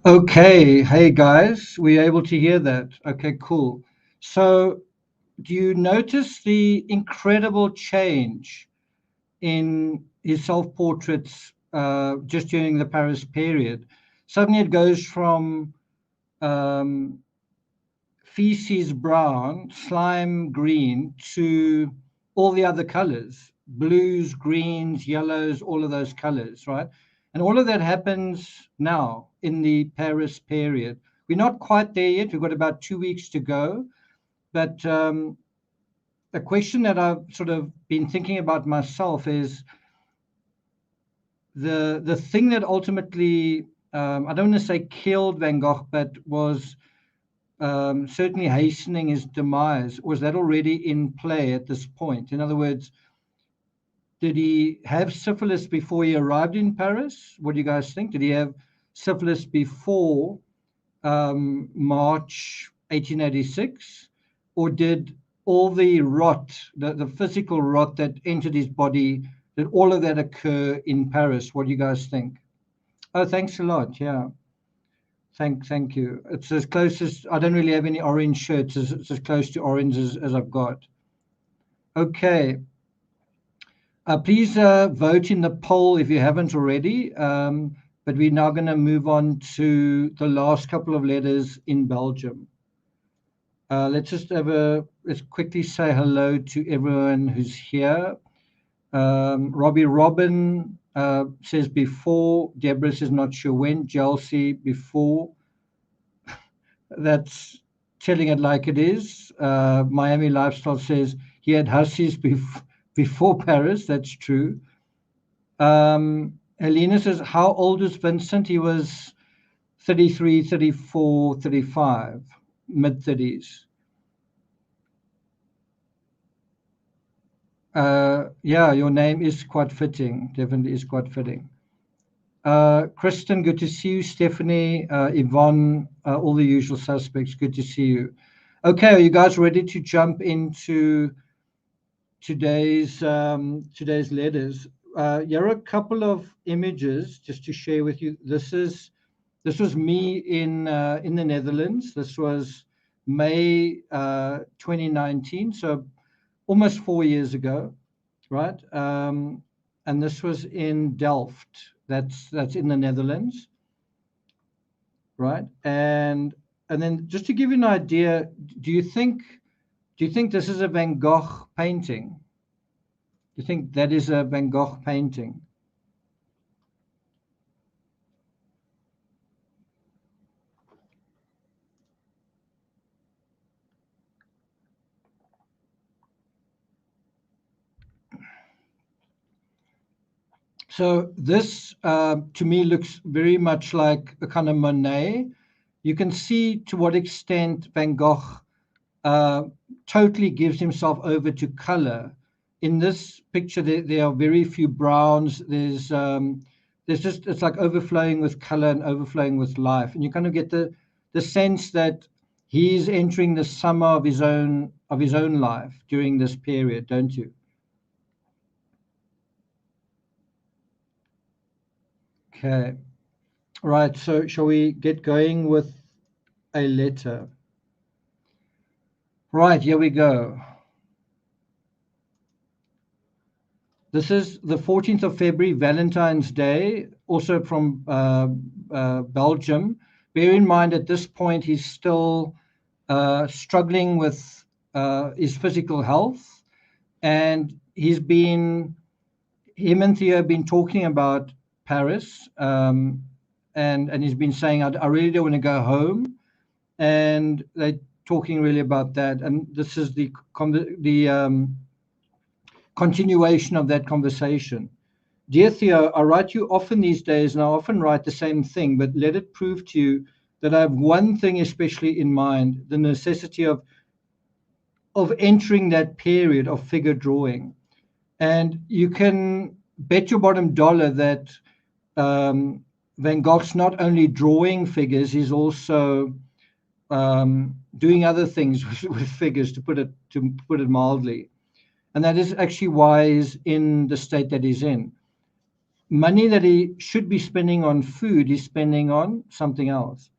Okay, hey guys, we're able to hear that. Okay, cool. So, do you notice the incredible change in his self-portraits just during the Paris period? Suddenly it goes from um, feces brown, slime green to all the other colors, blues, greens, yellows, all of those colors, right? And all of that happens now in the Paris period. We're not quite there yet. We've got about 2 weeks to go. But a question that I've sort of been thinking about myself is the thing that ultimately, I don't want to say killed Van Gogh, but was certainly hastening his demise. Was that already in play at this point? In other words, did he have syphilis before he arrived in Paris? What do you guys think? Did he have syphilis before March 1886? Or did all the rot, the physical rot that entered his body, did all of that occur in Paris? What do you guys think? Oh, thanks a lot. Yeah. Thank you. It's as close as I don't really have any orange shirts. It's as close to orange as I've got. Okay. Please vote in the poll if you haven't already. But we're now going to move on to the last couple of letters in Belgium. Let's quickly say hello to everyone who's here. Robbie Robin says before. Deborah says not sure when. Chelsea before. That's telling it like it is. Miami Lifestyle says he had hussies before Paris. That's true. Helena says, how old was Vincent? He was 33, 34, 35, mid 30s. Yeah, your name is quite fitting. Definitely is quite fitting. Kristen, good to see you. Stephanie, Yvonne, all the usual suspects. Good to see you. Okay, are you guys ready to jump into today's letters? Here are a couple of images just to share with you. This was me in the Netherlands. This was May 2019, so almost 4 years ago, right? And this was in Delft. That's in the Netherlands, right? And then just to give you an idea, do you think this is a Van Gogh painting? Do you think that is a Van Gogh painting? So this, to me, looks very much like a kind of Monet. You can see to what extent Van Gogh uh, totally gives himself over to color. In this picture, there are very few browns. There's just it's like overflowing with color and overflowing with life, and you kind of get the sense that he's entering the summer of his own life during this period, don't you? Okay, right. So shall we get going with a letter? Right, here we go. This is the 14th of February, Valentine's Day, also from Belgium. Bear in mind at this point he's still struggling with his physical health, and him and Theo have been talking about Paris, and he's been saying, I really don't want to go home, and they're talking really about that. And this is the continuation of that conversation. Dear Theo, I write you often these days, and I often write the same thing, but let it prove to you that I have one thing especially in mind, the necessity of entering that period of figure drawing. And you can bet your bottom dollar that Van Gogh's not only drawing figures, he's also doing other things with figures, to put it mildly. And that is actually why he's in the state that he's in. money that he should be spending on food, he's spending on something else.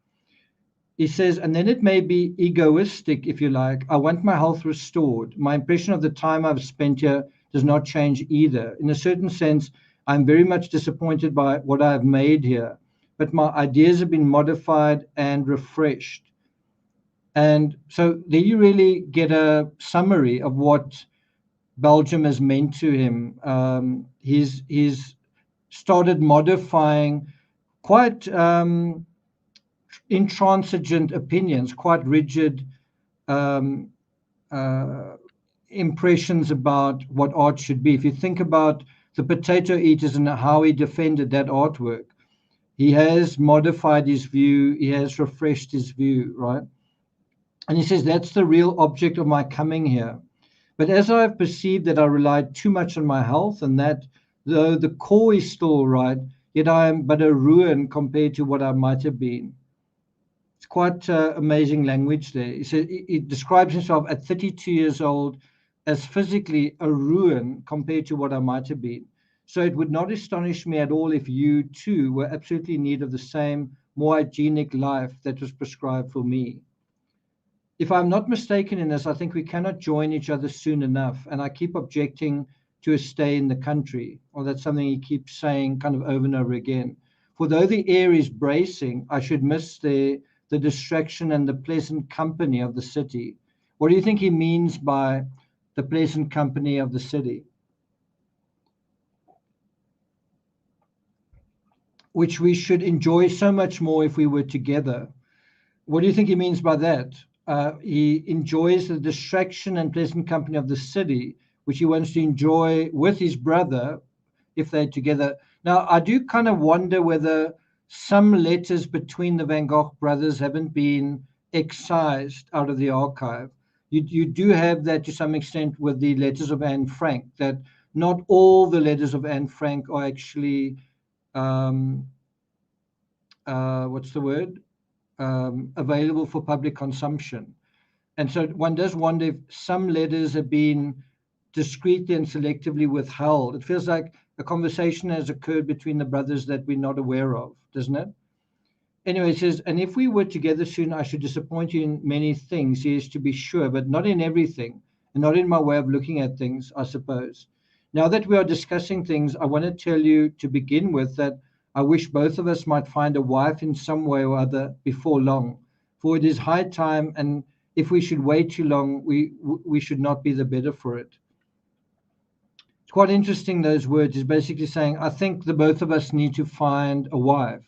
He says, and then it may be egoistic, if you like. I want my health restored. My impression of the time I've spent here does not change either. In a certain sense, I'm very much disappointed by what I've made here, but my ideas have been modified and refreshed. And so there you really get a summary of what Belgium has meant to him. He's started modifying quite intransigent opinions, quite rigid um, uh, impressions about what art should be. If you think about the potato eaters and how he defended that artwork, he has modified his view, he has refreshed his view, right? And he says that's the real object of my coming here. But as I've perceived that I relied too much on my health, and that though the core is still right, yet I am but a ruin compared to what I might have been. It's quite amazing language there. He describes himself at 32 years old as physically a ruin compared to what I might have been. So it would not astonish me at all if you too were absolutely in need of the same, more hygienic life that was prescribed for me. If I'm not mistaken in this, I think we cannot join each other soon enough. And I keep objecting to a stay in the country, or that's something he keeps saying kind of over and over again. For though the air is bracing, I should miss the distraction and the pleasant company of the city. What do you think he means by the pleasant company of the city? Which we should enjoy so much more if we were together. What do you think he means by that? He enjoys the distraction and pleasant company of the city, which he wants to enjoy with his brother if they're together. Now, I do kind of wonder whether some letters between the Van Gogh brothers haven't been excised out of the archive. You do have that to some extent with the letters of Anne Frank, that not all the letters of Anne Frank are actually, um, what's the word? Available for public consumption. And so one does wonder if some letters have been discreetly and selectively withheld. It feels like a conversation has occurred between the brothers that we're not aware of, doesn't it? Anyway, it says, and if we were together soon, I should disappoint you in many things, yes, to be sure, but not in everything, and not in my way of looking at things, I suppose. Now that we are discussing things, I want to tell you to begin with that I wish both of us might find a wife in some way or other before long, for it is high time, and if we should wait too long, we should not be the better for it. It's quite interesting, those words. Is basically saying, I think the both of us need to find a wife.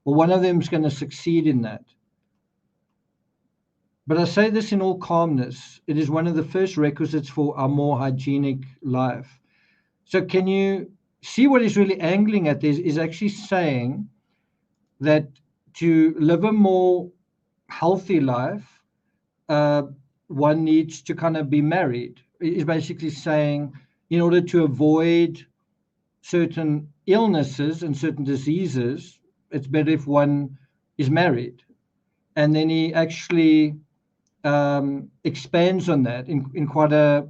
Well, one of them is going to succeed in that. But I say this in all calmness. It is one of the first requisites for our more hygienic life. So can you see what he's really angling at? This is actually saying that to live a more healthy life, one needs to kind of be married. He's basically saying, in order to avoid certain illnesses and certain diseases, it's better if one is married. And then he actually expands on that in quite a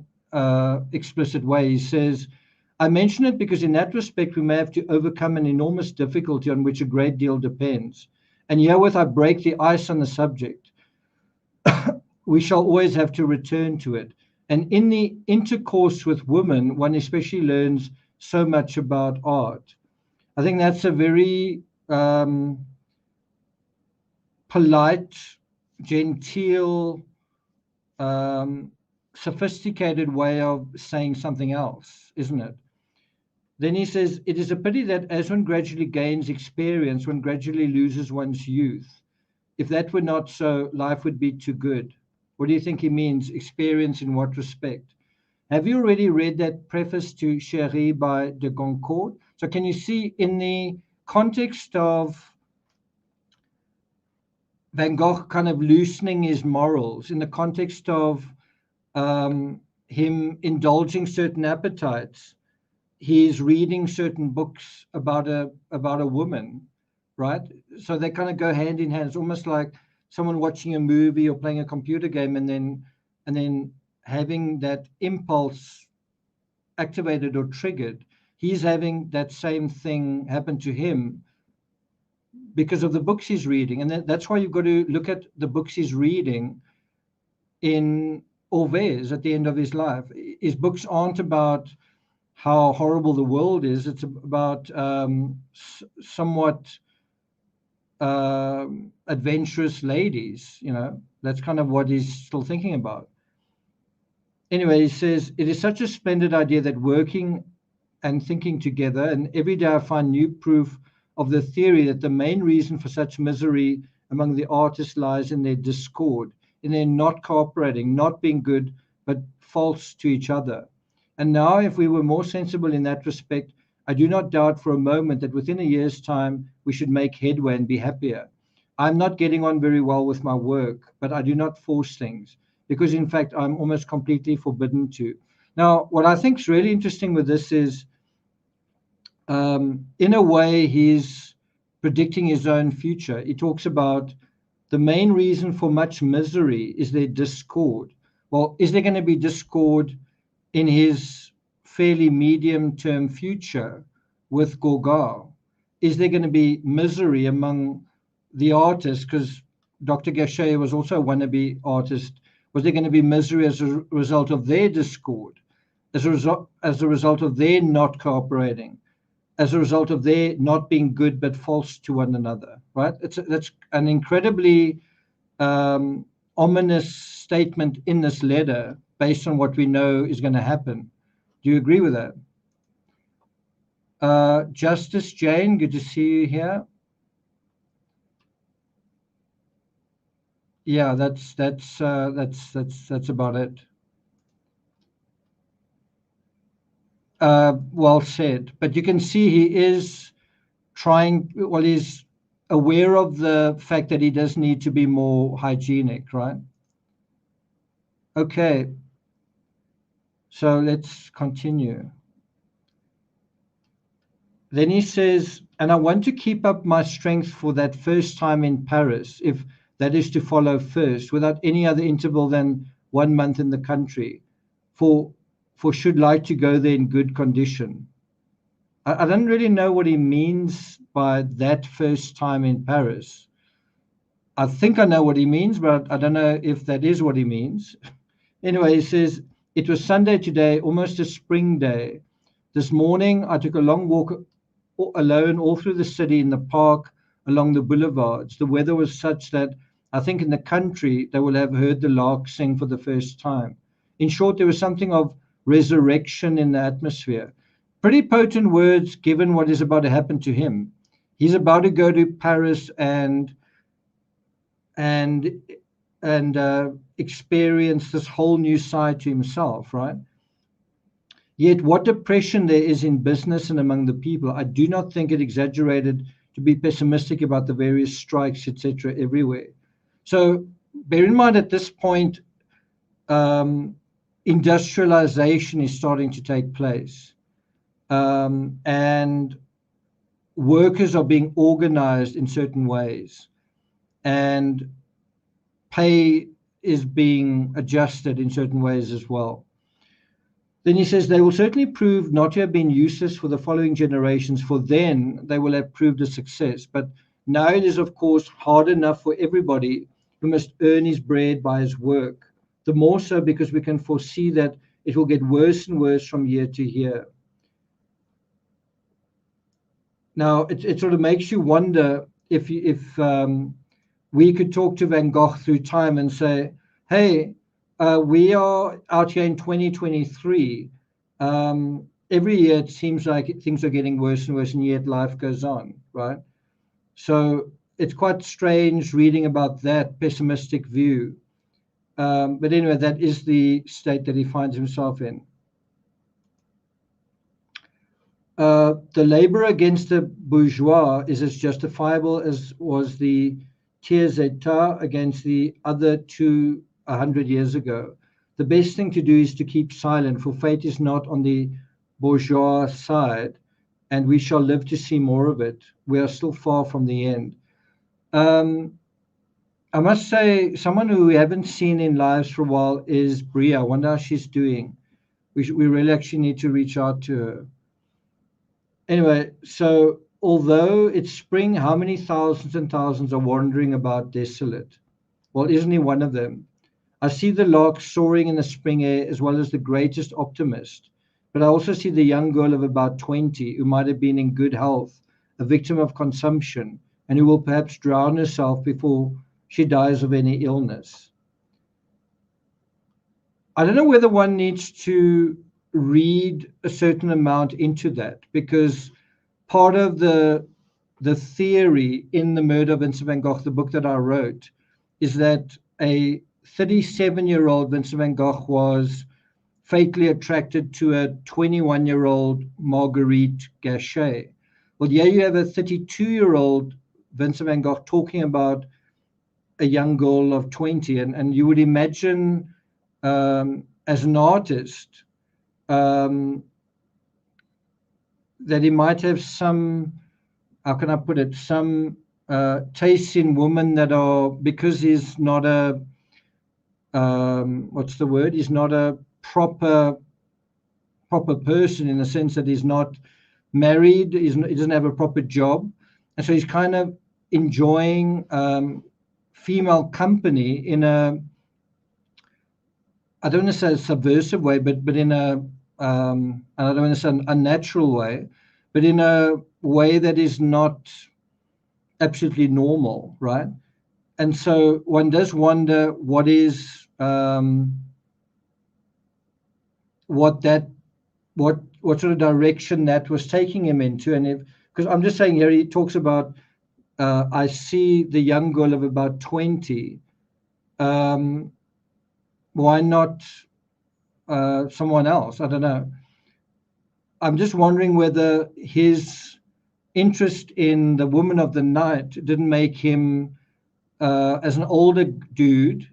explicit way. He says, I mention it because in that respect, we may have to overcome an enormous difficulty on which a great deal depends. And herewith I break the ice on the subject. We shall always have to return to it. And in the intercourse with women, one especially learns so much about art. I think that's a very polite, genteel, sophisticated way of saying something else, isn't it? Then he says, it is a pity that as one gradually gains experience, one gradually loses one's youth. If that were not so, life would be too good. What do you think he means? Experience in what respect? Have you already read that preface to Chérie by de Goncourt? So can you see in the context of Van Gogh kind of loosening his morals, in the context of him indulging certain appetites, he's reading certain books about a woman, right? So they kind of go hand in hand. It's almost like someone watching a movie or playing a computer game and then having that impulse activated or triggered. he's having that same thing happen to him because of the books he's reading. And that's why you've got to look at the books he's reading in Orvez at the end of his life. His books aren't about how horrible the world is. It's about somewhat adventurous ladies, That's kind of what he's still thinking about. Anyway, he says, it is such a splendid idea that working and thinking together, and every day I find new proof of the theory that the main reason for such misery among the artists lies in their discord, in their not cooperating, not being good, but false to each other. And now, if we were more sensible in that respect, I do not doubt for a moment that within a year's time we should make headway and be happier. I'm not getting on very well with my work, but I do not force things, because in fact I'm almost completely forbidden to. Now, what I think is really interesting with this is, in a way, he's predicting his own future. He talks about the main reason for much misery is their discord. Well, is there going to be discord in his fairly medium-term future with Gauguin? Is there going to be misery among the artists? Because Dr. Gachet was also a wannabe artist. Was there going to be misery as a result of their discord, as a result of their not cooperating, as a result of their not being good but false to one another? Right? That's an incredibly ominous statement in this letter, based on what we know is going to happen. Do you agree with that? Justice Jane, good to see you here. Yeah, that's about it. Well said. But you can see he is trying. Well, he's aware of the fact that he does need to be more hygienic, right? Okay. So let's continue. Then he says, and I want to keep up my strength for that first time in Paris, if that is to follow first, without any other interval than 1 month in the country, for should like to go there in good condition. I don't really know what he means by that first time in Paris. I think I know what he means, but I don't know if that is what he means. Anyway, he says, it was Sunday today, almost a spring day. This morning, I took a long walk alone all through the city, in the park, along the boulevards. The weather was such that I think in the country they will have heard the lark sing for the first time. In short, there was something of resurrection in the atmosphere. Pretty potent words given what is about to happen to him. He's about to go to Paris and experience this whole new side to himself, right? Yet what depression there is in business and among the people. I do not think it exaggerated to be pessimistic about the various strikes, etc., everywhere. So bear in mind, at this point, industrialization is starting to take place. And workers are being organized in certain ways. And pay is being adjusted in certain ways as well. Then he says, they will certainly prove not to have been useless for the following generations, for then they will have proved a success. But now it is, of course, hard enough for everybody who must earn his bread by his work. The more so because we can foresee that it will get worse and worse from year to year. Now, it sort of makes you wonder if we could talk to Van Gogh through time and say, hey, we are out here in 2023. Every year it seems like things are getting worse and worse, and yet life goes on, right? So it's quite strange reading about that pessimistic view. But anyway, that is the state that he finds himself in. The labor against the bourgeois is as justifiable as was the tiers état against the other two 100 years ago. The best thing to do is to keep silent, for fate is not on the bourgeois side, and we shall live to see more of it. We are still far from the end. I must say, someone who we haven't seen in lives for a while is Bria. I wonder how she's doing. We really actually need to reach out to her. Anyway, so although it's spring, how many thousands and thousands are wandering about desolate? Well, isn't he one of them? I see the lark soaring in the spring air as well as the greatest optimist, but I also see the young girl of about 20 who might have been in good health, a victim of consumption, and who will perhaps drown herself before she dies of any illness. I don't know whether one needs to read a certain amount into that, because part of the theory in The Murder of Vincent van Gogh, the book that I wrote, is that a 37-year-old Vincent van Gogh was fatally attracted to a 21-year-old Marguerite Gachet. Well, here you have a 32-year-old Vincent van Gogh talking about a young girl of 20, and you would imagine, as an artist, um, that he might have some, how can I put it, some tastes in women that are, because he's not a, what's the word? He's not a proper person, in the sense that he's not married, he doesn't have a proper job, and so he's kind of enjoying female company in a, I don't want to say a subversive way, but in a, and I don't want to say an unnatural way, but in a way that is not absolutely normal, right? And so one does wonder what that what sort of direction that was taking him into. And if, because I'm just saying here, he talks about, I see the young girl of about 20. Um, why not someone else? I don't know. I'm just wondering whether his interest in the woman of the night didn't make him, as an older dude,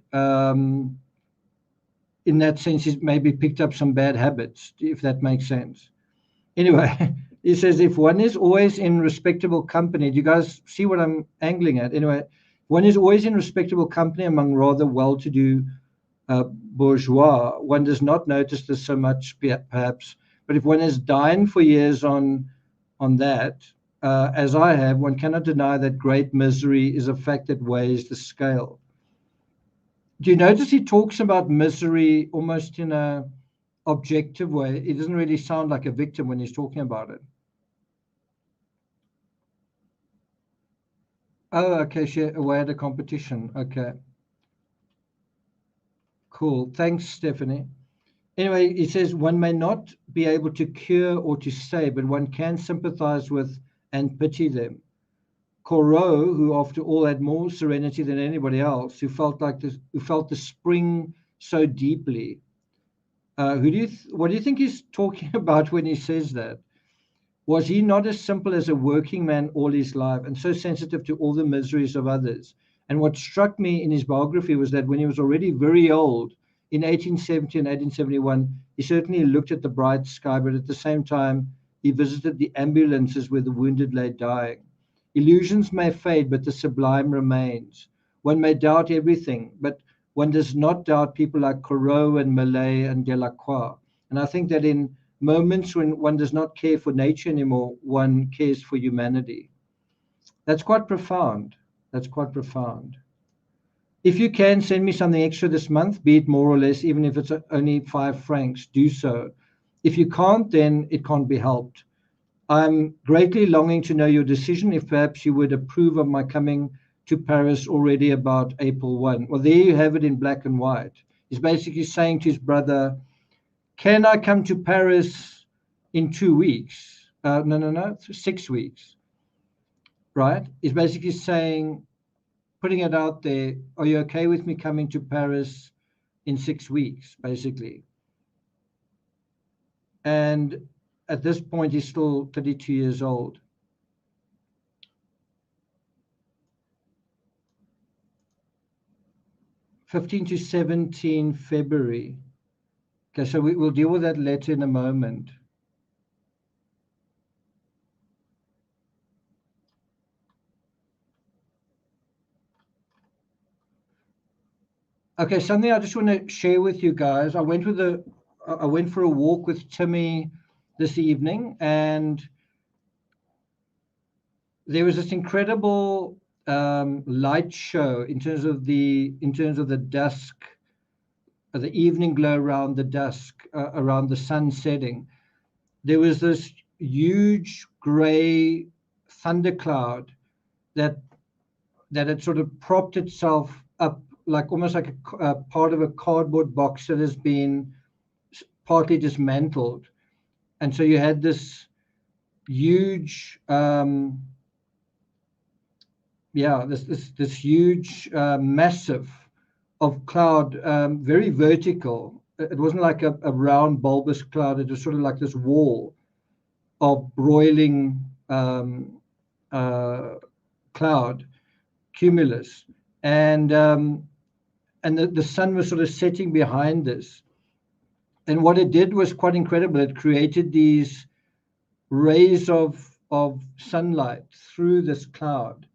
in that sense, he's maybe picked up some bad habits, if that makes sense. Anyway, he says, if one is always in respectable company, do you guys see what I'm angling at? Anyway, one is always in respectable company among rather well-to-do bourgeois. One does not notice this so much, perhaps, but if one has dined for years on that, as I have, one cannot deny that great misery is a fact that weighs the scale. Do you notice he talks about misery almost in a objective way? It doesn't really sound like a victim when he's talking about it. Oh, okay, away at a competition. Okay, cool. Thanks, Stephanie. Anyway, he says one may not be able to cure or to save, but one can sympathize with and pity them. Corot, who after all had more serenity than anybody else, who felt the spring so deeply. What do you think he's talking about when he says that? Was he not as simple as a working man all his life and so sensitive to all the miseries of others? And what struck me in his biography was that when he was already very old, in 1870 and 1871, he certainly looked at the bright sky, but at the same time, he visited the ambulances where the wounded lay dying. Illusions may fade, but the sublime remains. One may doubt everything, but one does not doubt people like Corot and Mallet and Delacroix. And I think that in moments when one does not care for nature anymore, one cares for humanity. That's quite profound. That's quite profound. If you can send me something extra this month, be it more or less, even if it's only 5 francs, do so. If you can't, then it can't be helped. I'm greatly longing to know your decision, if perhaps you would approve of my coming to Paris already about April 1. Well, there you have it in black and white. He's basically saying to his brother, can I come to Paris in 2 weeks? No, 6 weeks, right? He's basically saying, putting it out there, are you okay with me coming to Paris in 6 weeks, basically? And at this point, he's still 32 years old. 15 to 17 February. Okay, so we'll deal with that letter in a moment. Okay, something I just want to share with you guys. I went for a walk with Timmy this evening, and there was this incredible light show in terms of the dusk, the evening glow around the dusk, around the sun setting. There was this huge gray thundercloud that had sort of propped itself up, like almost like a part of a cardboard box that has been partly dismantled, and so you had this huge, this huge massive of cloud, very vertical. It wasn't like a round bulbous cloud. It was sort of like this wall of broiling cloud, cumulus, and the sun was sort of setting behind this. And what it did was quite incredible. It created these rays of sunlight through this cloud,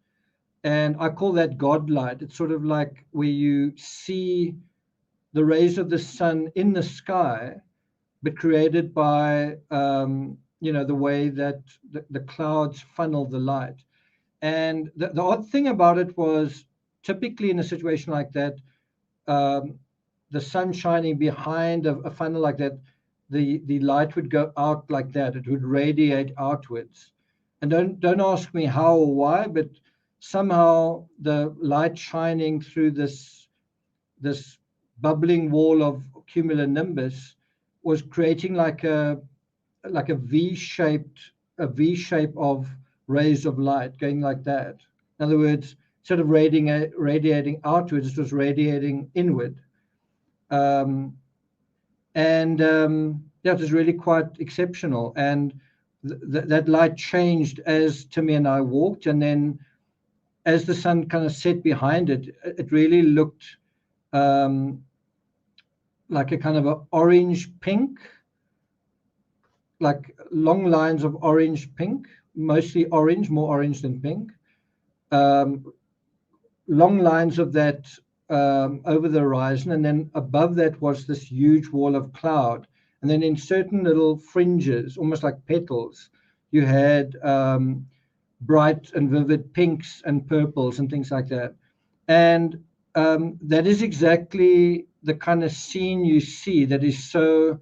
and I call that God light. It's sort of like where you see the rays of the sun in the sky, but created by the way that the clouds funnel the light. And the odd thing about it was, typically in a situation like that, um, the sun shining behind a funnel like that, the light would go out like that. It would radiate outwards. And don't ask me how or why, but somehow the light shining through this bubbling wall of cumulonimbus was creating like a V shape of rays of light going like that. In other words, instead of radiating outwards, it was radiating inward. Um, and yeah, it was really quite exceptional. And that light changed as Timmy and I walked, and then as the sun kind of set behind it, it really looked um, like a kind of an orange pink, like long lines of orange pink, mostly orange, more orange than pink. Um, Long lines of that over the horizon, and then above that was this huge wall of cloud. And then in certain little fringes, almost like petals, you had bright and vivid pinks and purples and things like that. And that is exactly the kind of scene you see that is so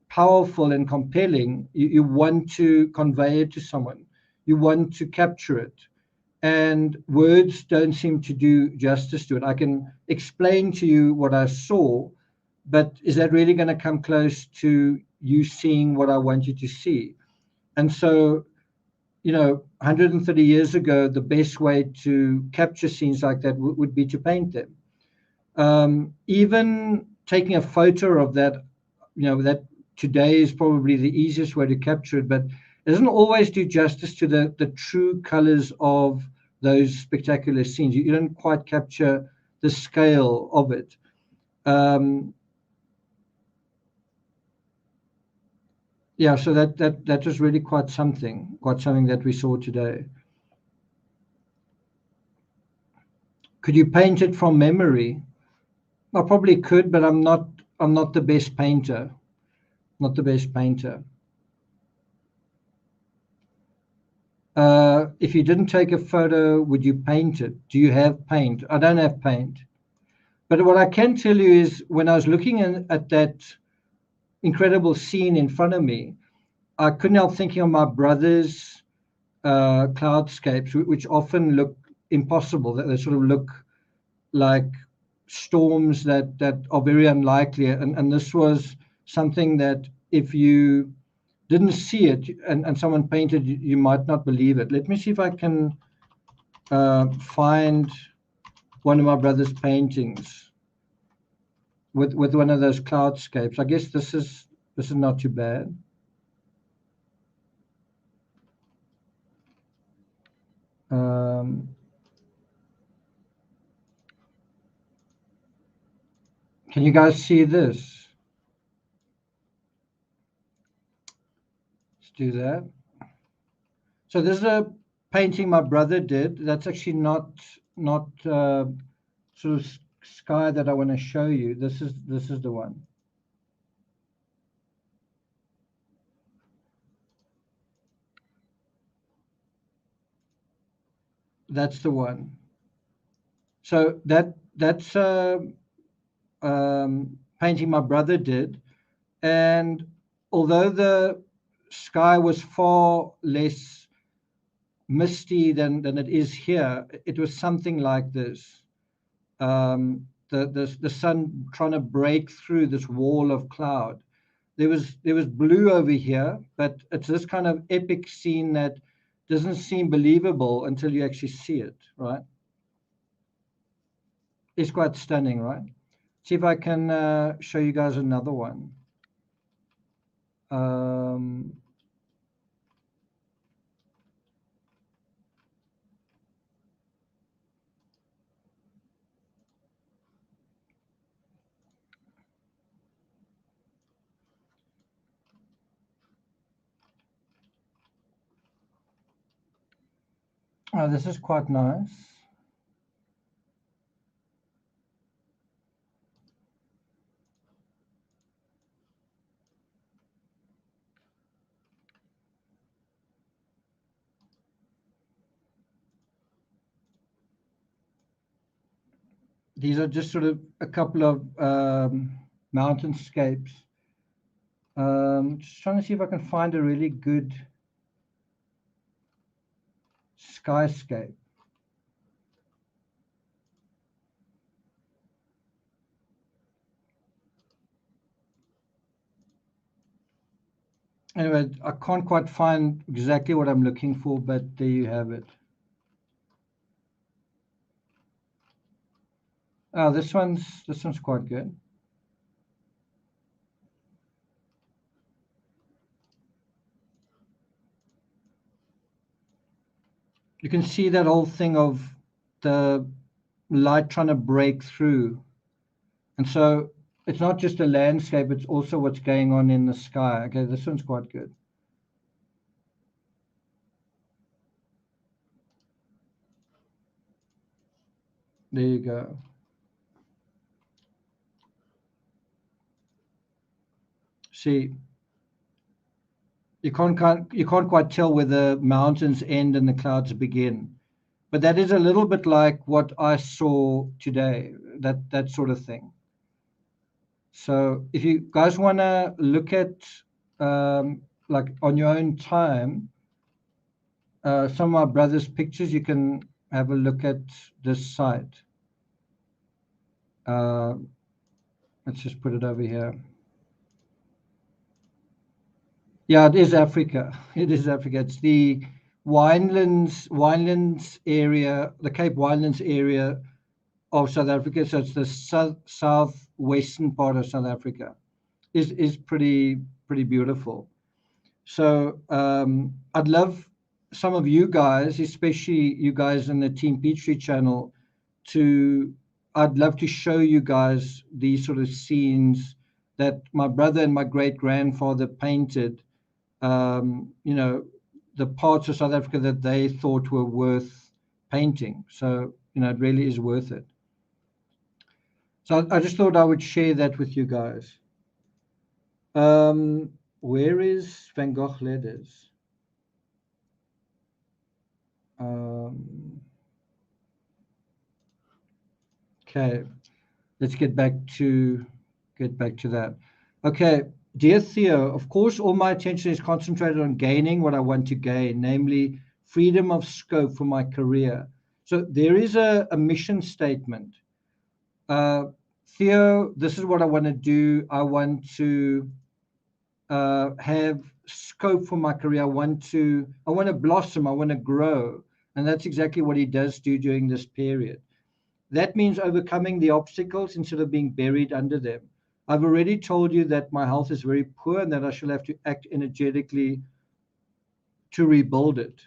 powerful and compelling. You want to convey it to someone, you want to capture it, and words don't seem to do justice to it. I can explain to you what I saw, but is that really going to come close to you seeing what I want you to see? And so, 130 years ago, the best way to capture scenes like that would be to paint them. Even taking a photo of that, that today is probably the easiest way to capture it, but it doesn't always do justice to the true colors of those spectacular scenes. You don't quite capture the scale of it. Yeah, so that was really quite something that we saw today. Could you paint it from memory? I probably could, but I'm not the best painter. Not the best painter. If you didn't take a photo, would you paint it? Do you have paint? I don't have paint. But what I can tell you is, when I was looking at that incredible scene in front of me, I couldn't help thinking of my brother's cloudscapes, which often look impossible. That they sort of look like storms that are very unlikely. And this was something that, if you didn't see it and someone painted, you might not believe it. Let me see if I can find one of my brother's paintings with one of those cloudscapes. I guess this is not too bad. Can you guys see this? Let's do that. So this is a painting my brother did. That's actually not sort of sky that I want to show you. This is the one. That's the one. So that's painting my brother did, and although the sky was far less misty than it is here, it was something like this. The sun trying to break through this wall of cloud. There was blue over here, but it's this kind of epic scene that doesn't seem believable until you actually see it, right? It's quite stunning, right? See if I can show you guys another one. Um, oh, this is quite nice. These are just sort of a couple of mountainscapes. Just trying to see if I can find a really good skyscape. Anyway, I can't quite find exactly what I'm looking for, but there you have it. Oh, this one's quite good. You can see that whole thing of the light trying to break through. And so it's not just a landscape, it's also what's going on in the sky. Okay, this one's quite good. There you go. See, you can't quite tell where the mountains end and the clouds begin. But that is a little bit like what I saw today, that sort of thing. So if you guys want to look at like on your own time, some of my brother's pictures, you can have a look at this site. Uh, let's just put it over here. Yeah, it is Africa. It is Africa. It's the Winelands area, the Cape Winelands area of South Africa. So it's the southwestern part of South Africa. Is pretty beautiful. So I'd love some of you guys, especially you guys in the Team Peachtree channel, to I'd love to show you guys these sort of scenes that my brother and my great grandfather painted. You know, the parts of South Africa that they thought were worth painting. So it really is worth it. So I just thought I would share that with you guys. Where is Van Gogh letters? Um, okay, let's get back to that. Okay, dear Theo, of course, all my attention is concentrated on gaining what I want to gain, namely freedom of scope for my career. So there is a mission statement. Uh, Theo, this is what I want to do. I want to have scope for my career. I want to blossom. I want to grow, and that's exactly what he does do during this period. That means overcoming the obstacles instead of being buried under them. I've already told you that my health is very poor and that I shall have to act energetically to rebuild it.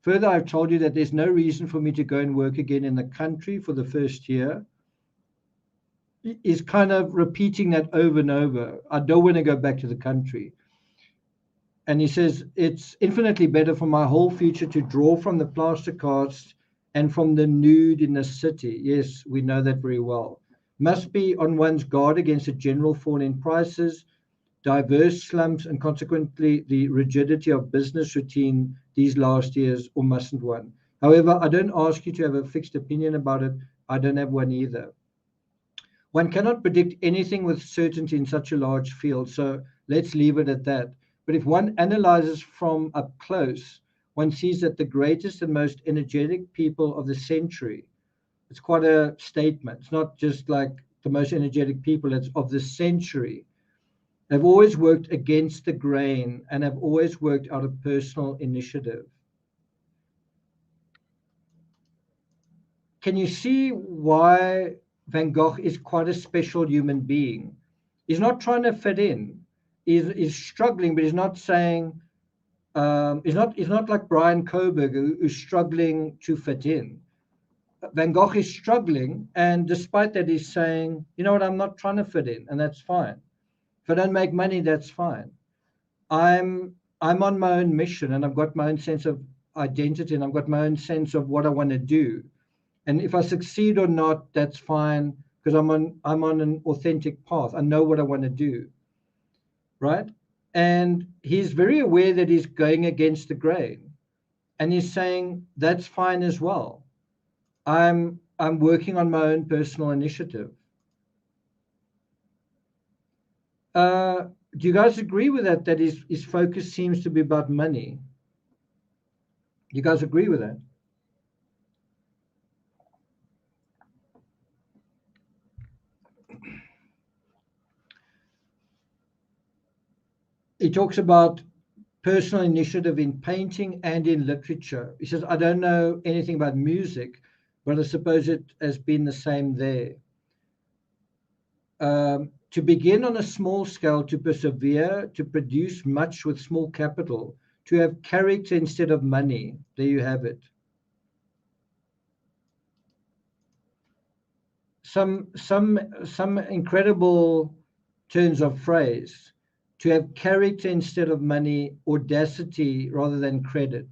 Further, I've told you that there's no reason for me to go and work again in the country for the first year. Is kind of repeating that over and over. I don't want to go back to the country. And he says it's infinitely better for my whole future to draw from the plaster cast and from the nude in the city. Yes, we know that very well. Must be on one's guard against a general fall in prices, diverse slumps, and consequently the rigidity of business routine these last years, or mustn't one? However, I don't ask you to have a fixed opinion about it. I don't have one either. One cannot predict anything with certainty in such a large field, so let's leave it at that. But if one analyzes from up close, one sees that the greatest and most energetic people of the century, it's quite a statement. It's not just like the most energetic people, it's of the century, have always worked against the grain and have always worked out of personal initiative. Can you see why Van Gogh is quite a special human being? He's not trying to fit in. He's struggling, but he's not saying he's not like Brian Koberg who's struggling to fit in. Van Gogh is struggling, and despite that, he's saying, you know what, I'm not trying to fit in, and that's fine. If I don't make money, that's fine. I'm on my own mission, and I've got my own sense of identity, and I've got my own sense of what I want to do. And if I succeed or not, that's fine because I'm on an authentic path. I know what I want to do, right? And he's very aware that he's going against the grain, and he's saying that's fine as well. I'm working on my own personal initiative. Do you guys agree with that? That his focus seems to be about money. You guys agree with that? He talks about personal initiative in painting and in literature. He says, I don't know anything about music, but I suppose it has been the same there. To begin on a small scale, to persevere, to produce much with small capital, to have character instead of money. There you have it. Some incredible turns of phrase. To have character instead of money, audacity rather than credit.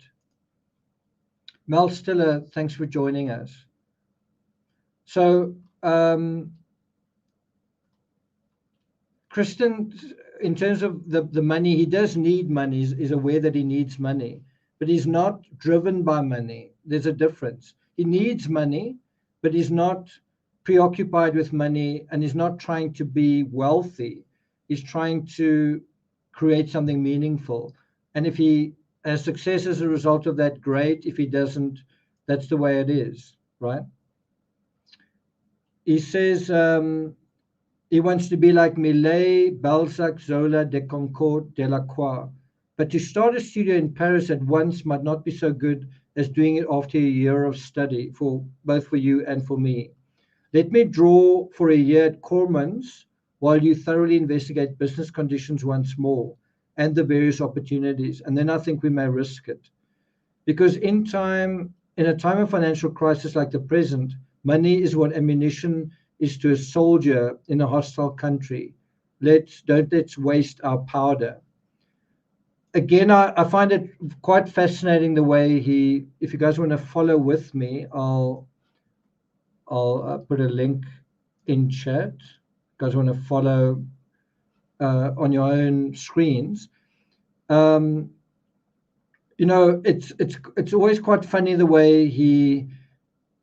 Mel Stiller, thanks for joining us. So, Kristen, in terms of the money, he does need money, is aware that he needs money, but he's not driven by money. There's a difference. He needs money, but he's not preoccupied with money and he's not trying to be wealthy. He's trying to create something meaningful. And if he has success as a result of that, great. If he doesn't, that's the way it is, right? He says, he wants to be like Millet, Balzac, Zola, de Concord, Delacroix. But to start a studio in Paris at once might not be so good as doing it after a year of study, for both for you and for me. Let me draw for a year at Corman's while you thoroughly investigate business conditions once more and the various opportunities. And then I think we may risk it. Because in a time of financial crisis like the present, money is what ammunition is to a soldier in a hostile country. Let's waste our powder. Again, I find it quite fascinating the way he. If you guys want to follow with me, I'll put a link in chat. You guys want to follow on your own screens. It's always quite funny the way he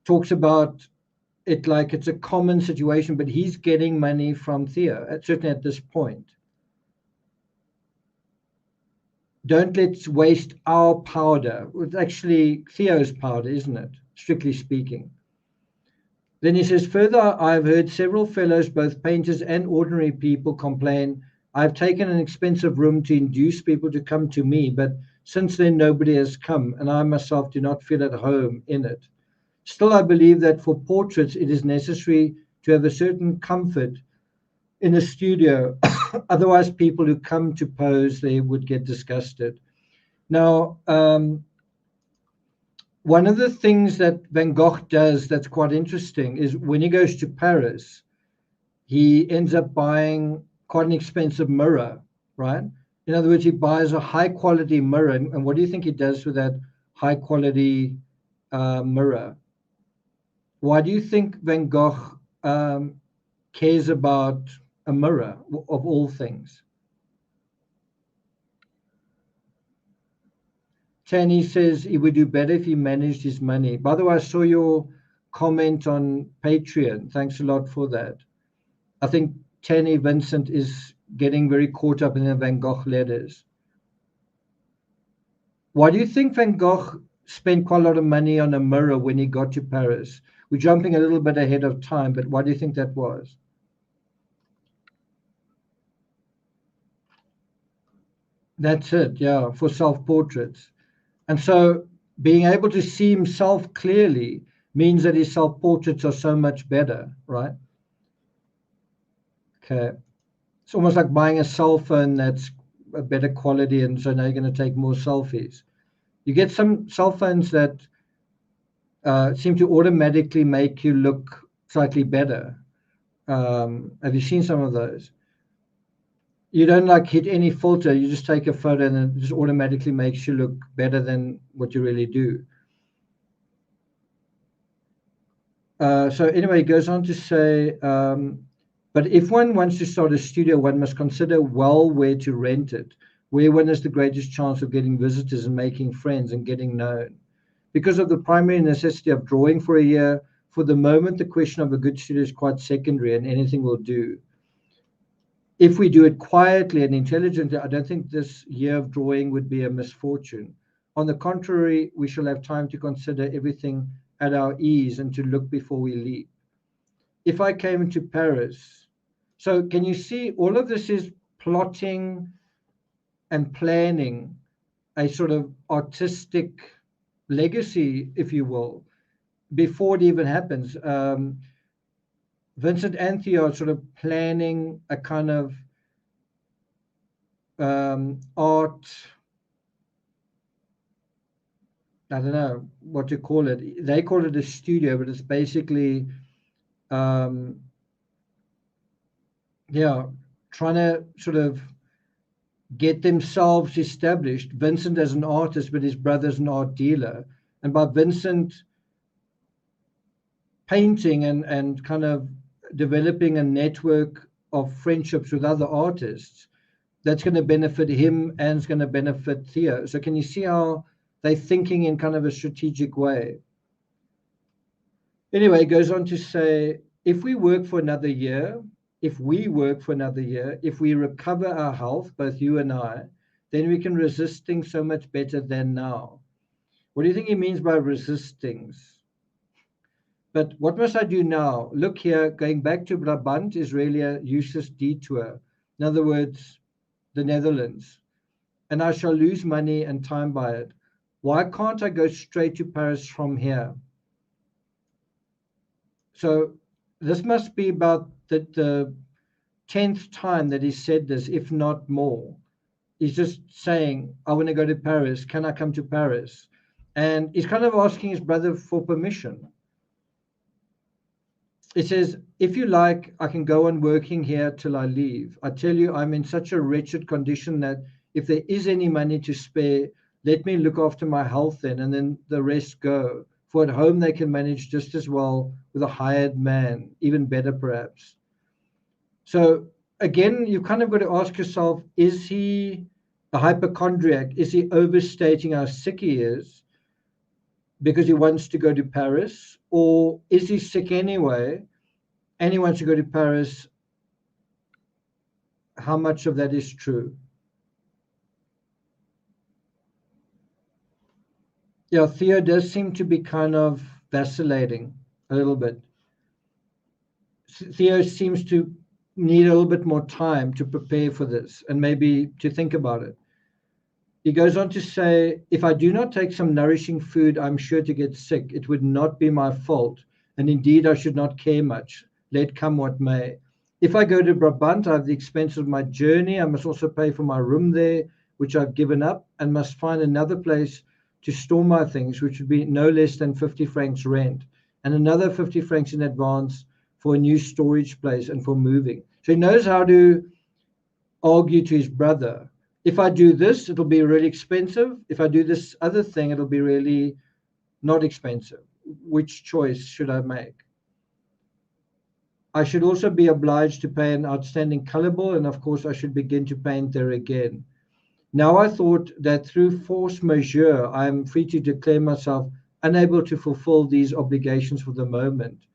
talks about it like it's a common situation, but he's getting money from Theo, certainly at this point. Don't let's waste our powder. It's actually Theo's powder, isn't it? Strictly speaking. Then he says, further, I've heard several fellows, both painters and ordinary people, complain, I've taken an expensive room to induce people to come to me, but since then nobody has come, and I myself do not feel at home in it. Still, I believe that for portraits, it is necessary to have a certain comfort in a studio. Otherwise, people who come to pose, they would get disgusted. Now, one of the things that Van Gogh does that's quite interesting is when he goes to Paris, he ends up buying quite an expensive mirror, right? In other words, he buys a high quality mirror. And what do you think he does with that high quality mirror? Why do you think Van Gogh cares about a mirror of all things? Tanny says he would do better if he managed his money. By the way, I saw your comment on Patreon. Thanks a lot for that. I think Tanny Vincent is getting very caught up in the Van Gogh letters. Why do you think Van Gogh spent quite a lot of money on a mirror when he got to Paris? We're jumping a little bit ahead of time, but why do you think that was? That's it, yeah, for self-portraits. And so being able to see himself clearly means that his self-portraits are so much better, right? Okay. It's almost like buying a cell phone that's a better quality, and so now you're going to take more selfies. You get some cell phones that seem to automatically make you look slightly better. Have you seen some of those? You don't like hit any filter, you just take a photo and it just automatically makes you look better than what you really do. So anyway, it goes on to say, but if one wants to start a studio, one must consider well where to rent it, where one has the greatest chance of getting visitors and making friends and getting known. Because of the primary necessity of drawing for a year, for the moment, the question of a good studio is quite secondary and anything will do. If we do it quietly and intelligently, I don't think this year of drawing would be a misfortune. On the contrary, we shall have time to consider everything at our ease and to look before we leap. If I came into Paris, so can you see all of this is plotting and planning a sort of artistic legacy, if you will, before it even happens. Vincent and Theo are sort of planning a kind of art, I don't know what to call it. They call it a studio, but it's basically, yeah, trying to sort of get themselves established. Vincent as an artist, but his brother's an art dealer. And by Vincent painting and kind of developing a network of friendships with other artists, that's going to benefit him and it's going to benefit Theo. So can you see how they're thinking in kind of a strategic way? Anyway, it goes on to say, if we work for another year, if we recover our health, both you and I, then we can resist things so much better than now. What do you think he means by resist things? But what must I do now? Look here, going back to Brabant is really a useless detour. In other words, the Netherlands. And I shall lose money and time by it. Why can't I go straight to Paris from here? So this must be about the 10th time that he said this, if not more. He's just saying, I want to go to Paris. Can I come to Paris? And he's kind of asking his brother for permission. It says, if you like, I can go on working here till I leave. I tell you, I'm in such a wretched condition that if there is any money to spare, let me look after my health then, and then the rest go. For at home they can manage just as well with a hired man, even better perhaps. So again, you kind of got to ask yourself, is he a hypochondriac? Is he overstating how sick he is because he wants to go to Paris? Or is he sick anyway and he wants to go to Paris? How much of that is true? Yeah, Theo does seem to be kind of vacillating a little bit. Theo seems to need a little bit more time to prepare for this and maybe to think about it. He goes on to say, if I do not take some nourishing food, I'm sure to get sick. It would not be my fault. And indeed, I should not care much, let come what may. If I go to Brabant, I have the expense of my journey. I must also pay for my room there, which I've given up, and must find another place to store my things, which would be no less than 50 francs rent, and another 50 francs in advance for a new storage place and for moving. So he knows how to argue to his brother. If I do this, it'll be really expensive. If I do this other thing, it'll be really not expensive. Which choice should I make? I should also be obliged to pay an outstanding color bill, and of course I should begin to paint there again. Now I thought that through force majeure, I am free to declare myself unable to fulfill these obligations for the moment,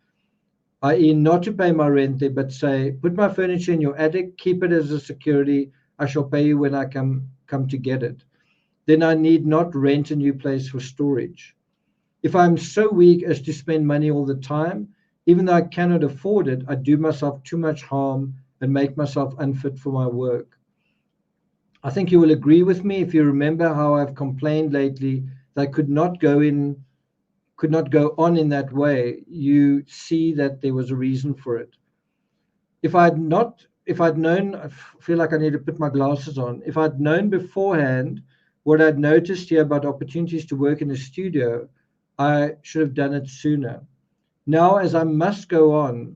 i.e., not to pay my rent there, but say, put my furniture in your attic, keep it as a security. I shall pay you when I come to get it. Then I need not rent a new place for storage. If I'm so weak as to spend money all the time, even though I cannot afford it, I do myself too much harm and make myself unfit for my work. I think you will agree with me if you remember how I've complained lately that I could not go on in that way. You see that there was a reason for it. If I'd known, I feel like I need to put my glasses on. If I'd known beforehand what I'd noticed here about opportunities to work in a studio, I should have done it sooner. Now, as I must go on,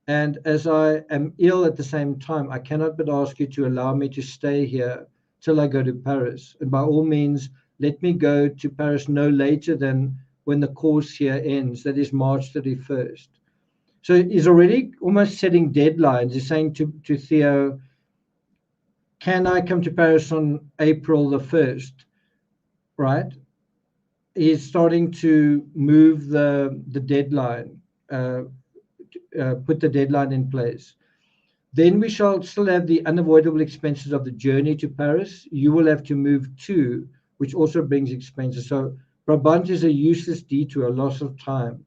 and as I am ill at the same time, I cannot but ask you to allow me to stay here till I go to Paris. And by all means, let me go to Paris no later than when the course here ends, that is March 31st. So he's already almost setting deadlines. He's saying to Theo, can I come to Paris on April the 1st? Right? He's starting to move the deadline, put the deadline in place. Then we shall still have the unavoidable expenses of the journey to Paris. You will have to move too, which also brings expenses. So Brabant is a useless detour, a loss of time.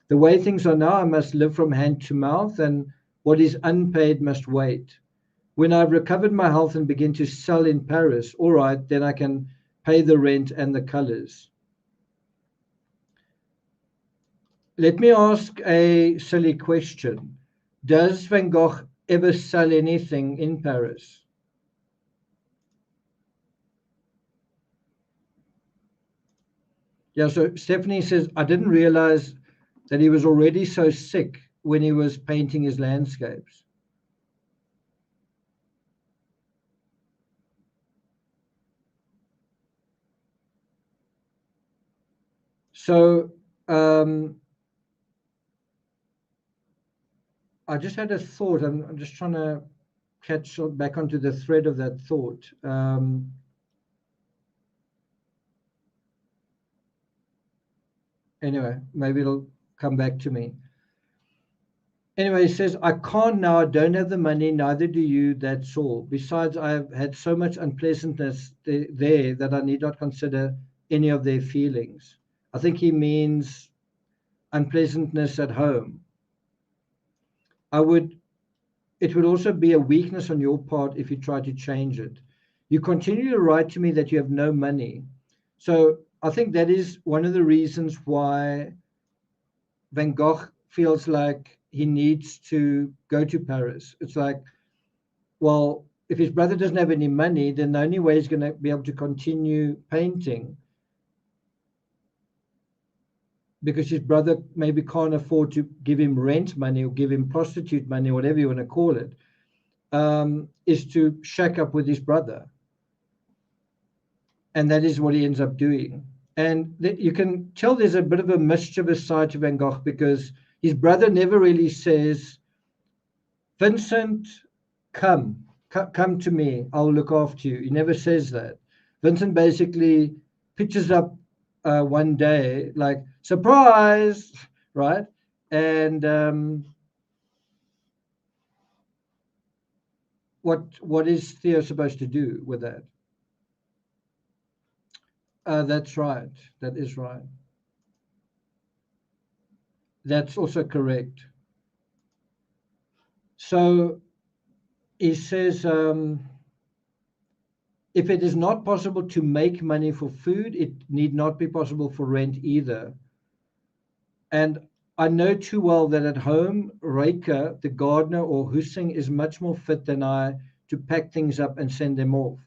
The way things are now, I must live from hand to mouth, and what is unpaid must wait. When I've recovered my health and begin to sell in Paris, all right, then I can pay the rent and the colors. Let me ask a silly question. Does Van Gogh ever sell anything in Paris? Yeah, so Stephanie says, I didn't realize that he was already so sick when he was painting his landscapes. So I just had a thought. I'm just trying to catch back onto the thread of that thought. Anyway, maybe it'll come back to me. Anyway, he says, I can't now. I don't have the money. Neither do you. That's all. Besides, I've had so much unpleasantness there that I need not consider any of their feelings. I think he means unpleasantness at home. I would It would also be a weakness on your part if you try to change it. You continue to write to me that you have no money. So I think that is one of the reasons why Van Gogh feels like he needs to go to Paris. It's like, well, if his brother doesn't have any money, then the only way he's going to be able to continue painting, because his brother maybe can't afford to give him rent money or give him prostitute money, whatever you want to call it, is to shack up with his brother. And that is what he ends up doing. And you can tell there's a bit of a mischievous side to Van Gogh, because his brother never really says, Vincent, come to me, I'll look after you. He never says that. Vincent basically pitches up one day, like, surprise, right? And what is Theo supposed to do with that? That's right. That is right. That's also correct. So he says, if it is not possible to make money for food, it need not be possible for rent either. And I know too well that at home, Reika, the gardener, or Hussing is much more fit than I to pack things up and send them off.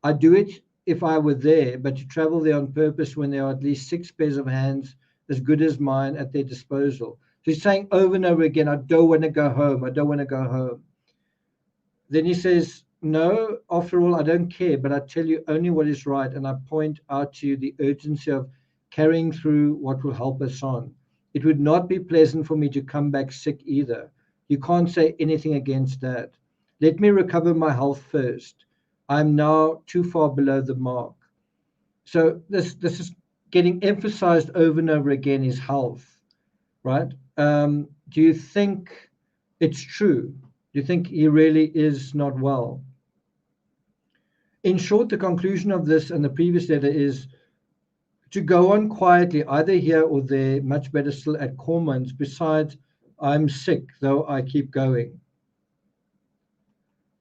I do it if I were there, but to travel there on purpose when there are at least 6 pairs of hands as good as mine at their disposal. So he's saying over and over again, I don't want to go home. I don't want to go home. Then he says, no, after all, I don't care, but I tell you only what is right, and I point out to you the urgency of carrying through what will help us on. It would not be pleasant for me to come back sick either. You can't say anything against that. Let me recover my health first. I'm now too far below the mark. So this is getting emphasized over and over again, is health, right? Do you think it's true? Do you think he really is not well? In short, the conclusion of this and the previous letter is to go on quietly, either here or there, much better still at Cormans. Besides, I'm sick, though I keep going.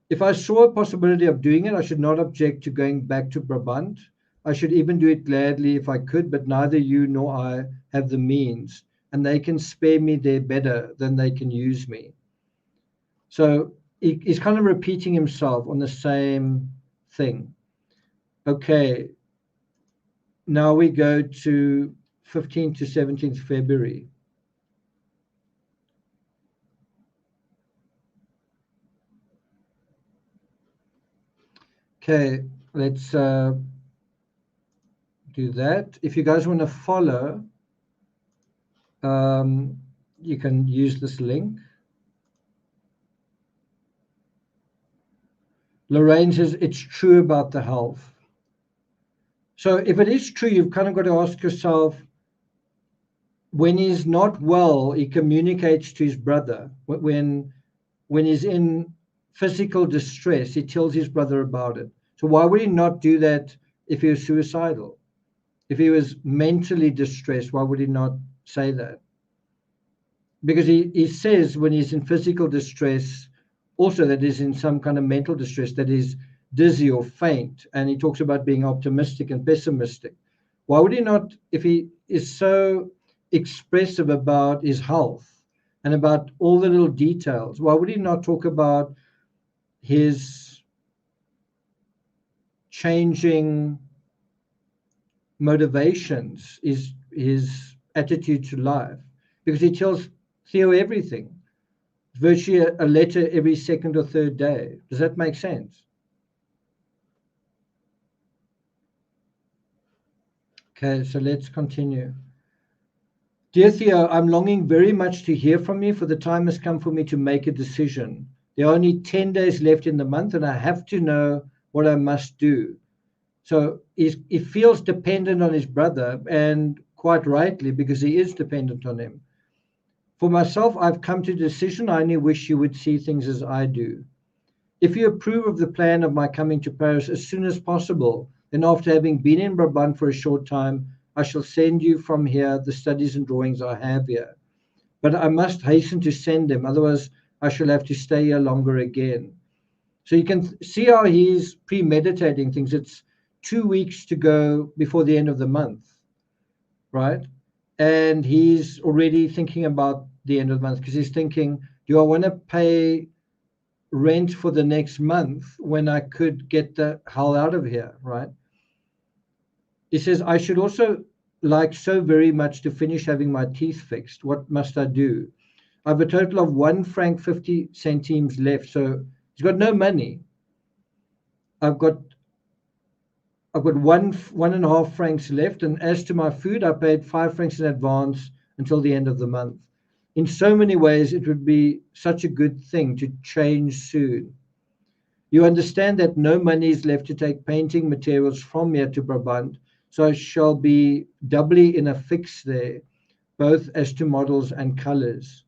If I saw a possibility of doing it, I should not object to going back to Brabant. I should even do it gladly if I could, but neither you nor I have the means, and they can spare me there better than they can use me. So he's kind of repeating himself on the same thing. Okay, now we go to 15th to 17th February. Okay, let's do that. If you guys want to follow, you can use this link. Lorraine says it's true about the health. So if it is true, you've kind of got to ask yourself, when he's not well, he communicates to his brother. When he's in physical distress, he tells his brother about it. So why would he not do that if he was suicidal? If he was mentally distressed, why would he not say that? Because he says when he's in physical distress, also that is in some kind of mental distress, that is dizzy or faint. And he talks about being optimistic and pessimistic. Why would he not, if he is so expressive about his health and about all the little details, why would he not talk about his changing motivations, his attitude to life? Because he tells Theo everything, virtually a letter every second or third day. Does that make sense? Okay, so let's continue. Dear Theo, I'm longing very much to hear from you, for the time has come for me to make a decision. There are only 10 days left in the month, and I have to know what I must do. So he feels dependent on his brother, and quite rightly, because he is dependent on him. For myself, I've come to a decision. I only wish you would see things as I do. If you approve of the plan of my coming to Paris as soon as possible, then after having been in Brabant for a short time, I shall send you from here the studies and drawings I have here. But I must hasten to send them, otherwise I shall have to stay here longer again. So you can see how he's premeditating things. It's 2 weeks to go before the end of the month, right? And he's already thinking about the end of the month, because he's thinking, do I want to pay rent for the next month when I could get the hell out of here, right? He says, I should also like so very much to finish having my teeth fixed. What must I do? I have a total of 1 franc 50 centimes left, so he's got no money. I've got 1.5 francs left, and as to my food, I paid 5 francs in advance until the end of the month. In so many ways, it would be such a good thing to change soon. You understand that no money is left to take painting materials from here to Brabant, so I shall be doubly in a fix there, both as to models and colors.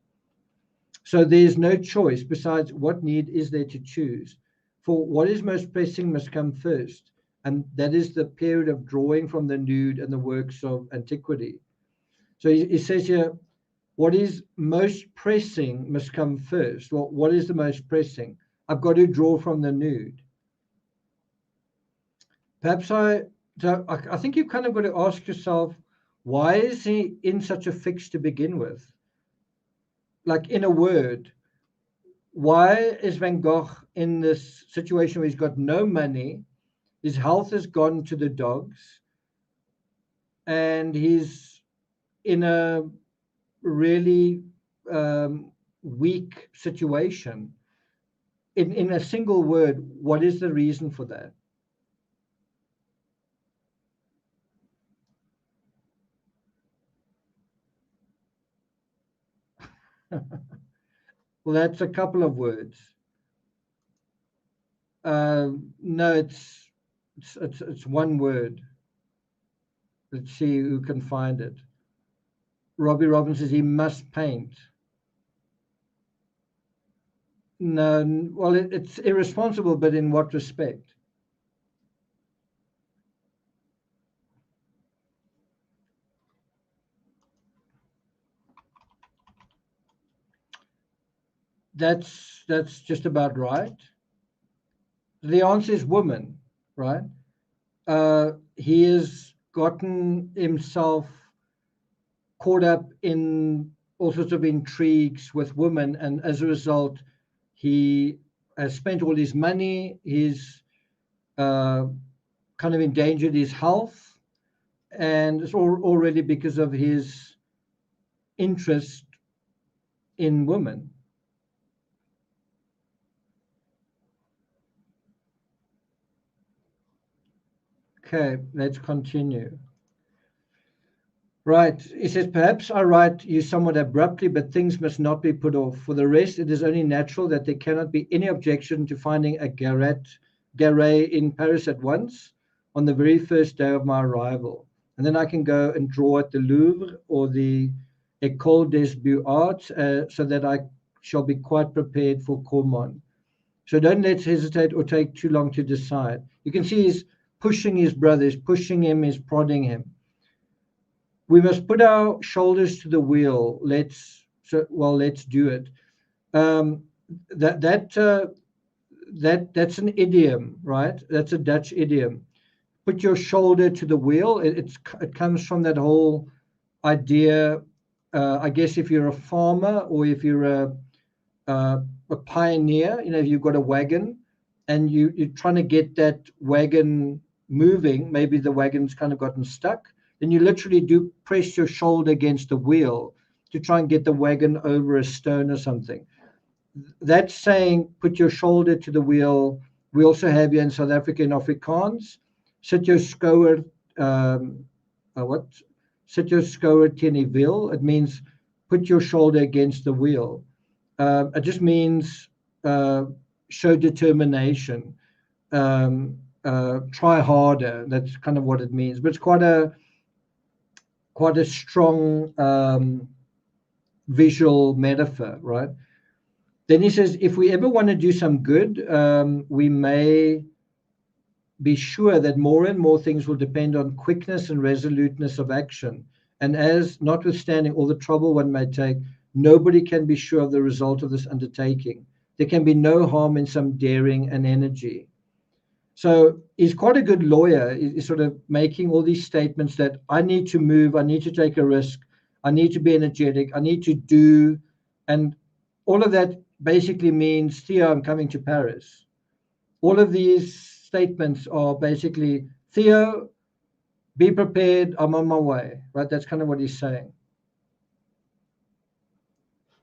So there's no choice. Besides, what need is there to choose? For what is most pressing must come first, and that is the period of drawing from the nude and the works of antiquity. So he says here, what is most pressing must come first. Well, what is the most pressing? I've got to draw from the nude. Perhaps I think you've kind of got to ask yourself, why is he in such a fix to begin with? Like, in a word, why is Van Gogh in this situation where he's got no money, his health has gone to the dogs, and he's in a really weak situation? In a single word, what is the reason for that? Well, that's a couple of words. No, it's one word. Let's see who can find it. Robbie Robbins says he must paint. No, well, it's irresponsible, but in what respect? That's just about right. The answer is woman, right? He has gotten himself caught up in all sorts of intrigues with women, and as a result, he has spent all his money. He's uh, kind of endangered his health, and it's already because of his interest in women. Okay, let's continue. Right. He says, perhaps I write you somewhat abruptly, but things must not be put off. For the rest, it is only natural that there cannot be any objection to finding a garret in Paris at once on the very first day of my arrival. And then I can go and draw at the Louvre or the École des Beaux-Arts so that I shall be quite prepared for Cormon. So don't let's hesitate or take too long to decide. You can see he's pushing his brother, he's pushing him, he's prodding him. We must put our shoulders to the wheel. Let's do it. Um, that that that's an idiom, right? That's a Dutch idiom. Put your shoulder to the wheel. It comes from that whole idea. I guess if you're a farmer or if you're a pioneer, if you've got a wagon and you're trying to get that wagon moving, maybe the wagon's kind of gotten stuck, then you literally do press your shoulder against the wheel to try and get the wagon over a stone or something. That's saying put your shoulder to the wheel. We also have here in South Africa in Afrikaans, sit your skouer, what? Sit your skouer teen die wiel. It means put your shoulder against the wheel. It just means show determination, try harder. That's kind of what it means. But it's quite a strong visual metaphor, right? Then he says, if we ever want to do some good, we may be sure that more and more things will depend on quickness and resoluteness of action. And as notwithstanding all the trouble one may take, nobody can be sure of the result of this undertaking. There can be no harm in some daring and energy. So he's quite a good lawyer. He's sort of making all these statements that I need to move, I need to take a risk, I need to be energetic, I need to do. And all of that basically means, Theo, I'm coming to Paris. All of these statements are basically, Theo, be prepared, I'm on my way, right? That's kind of what he's saying.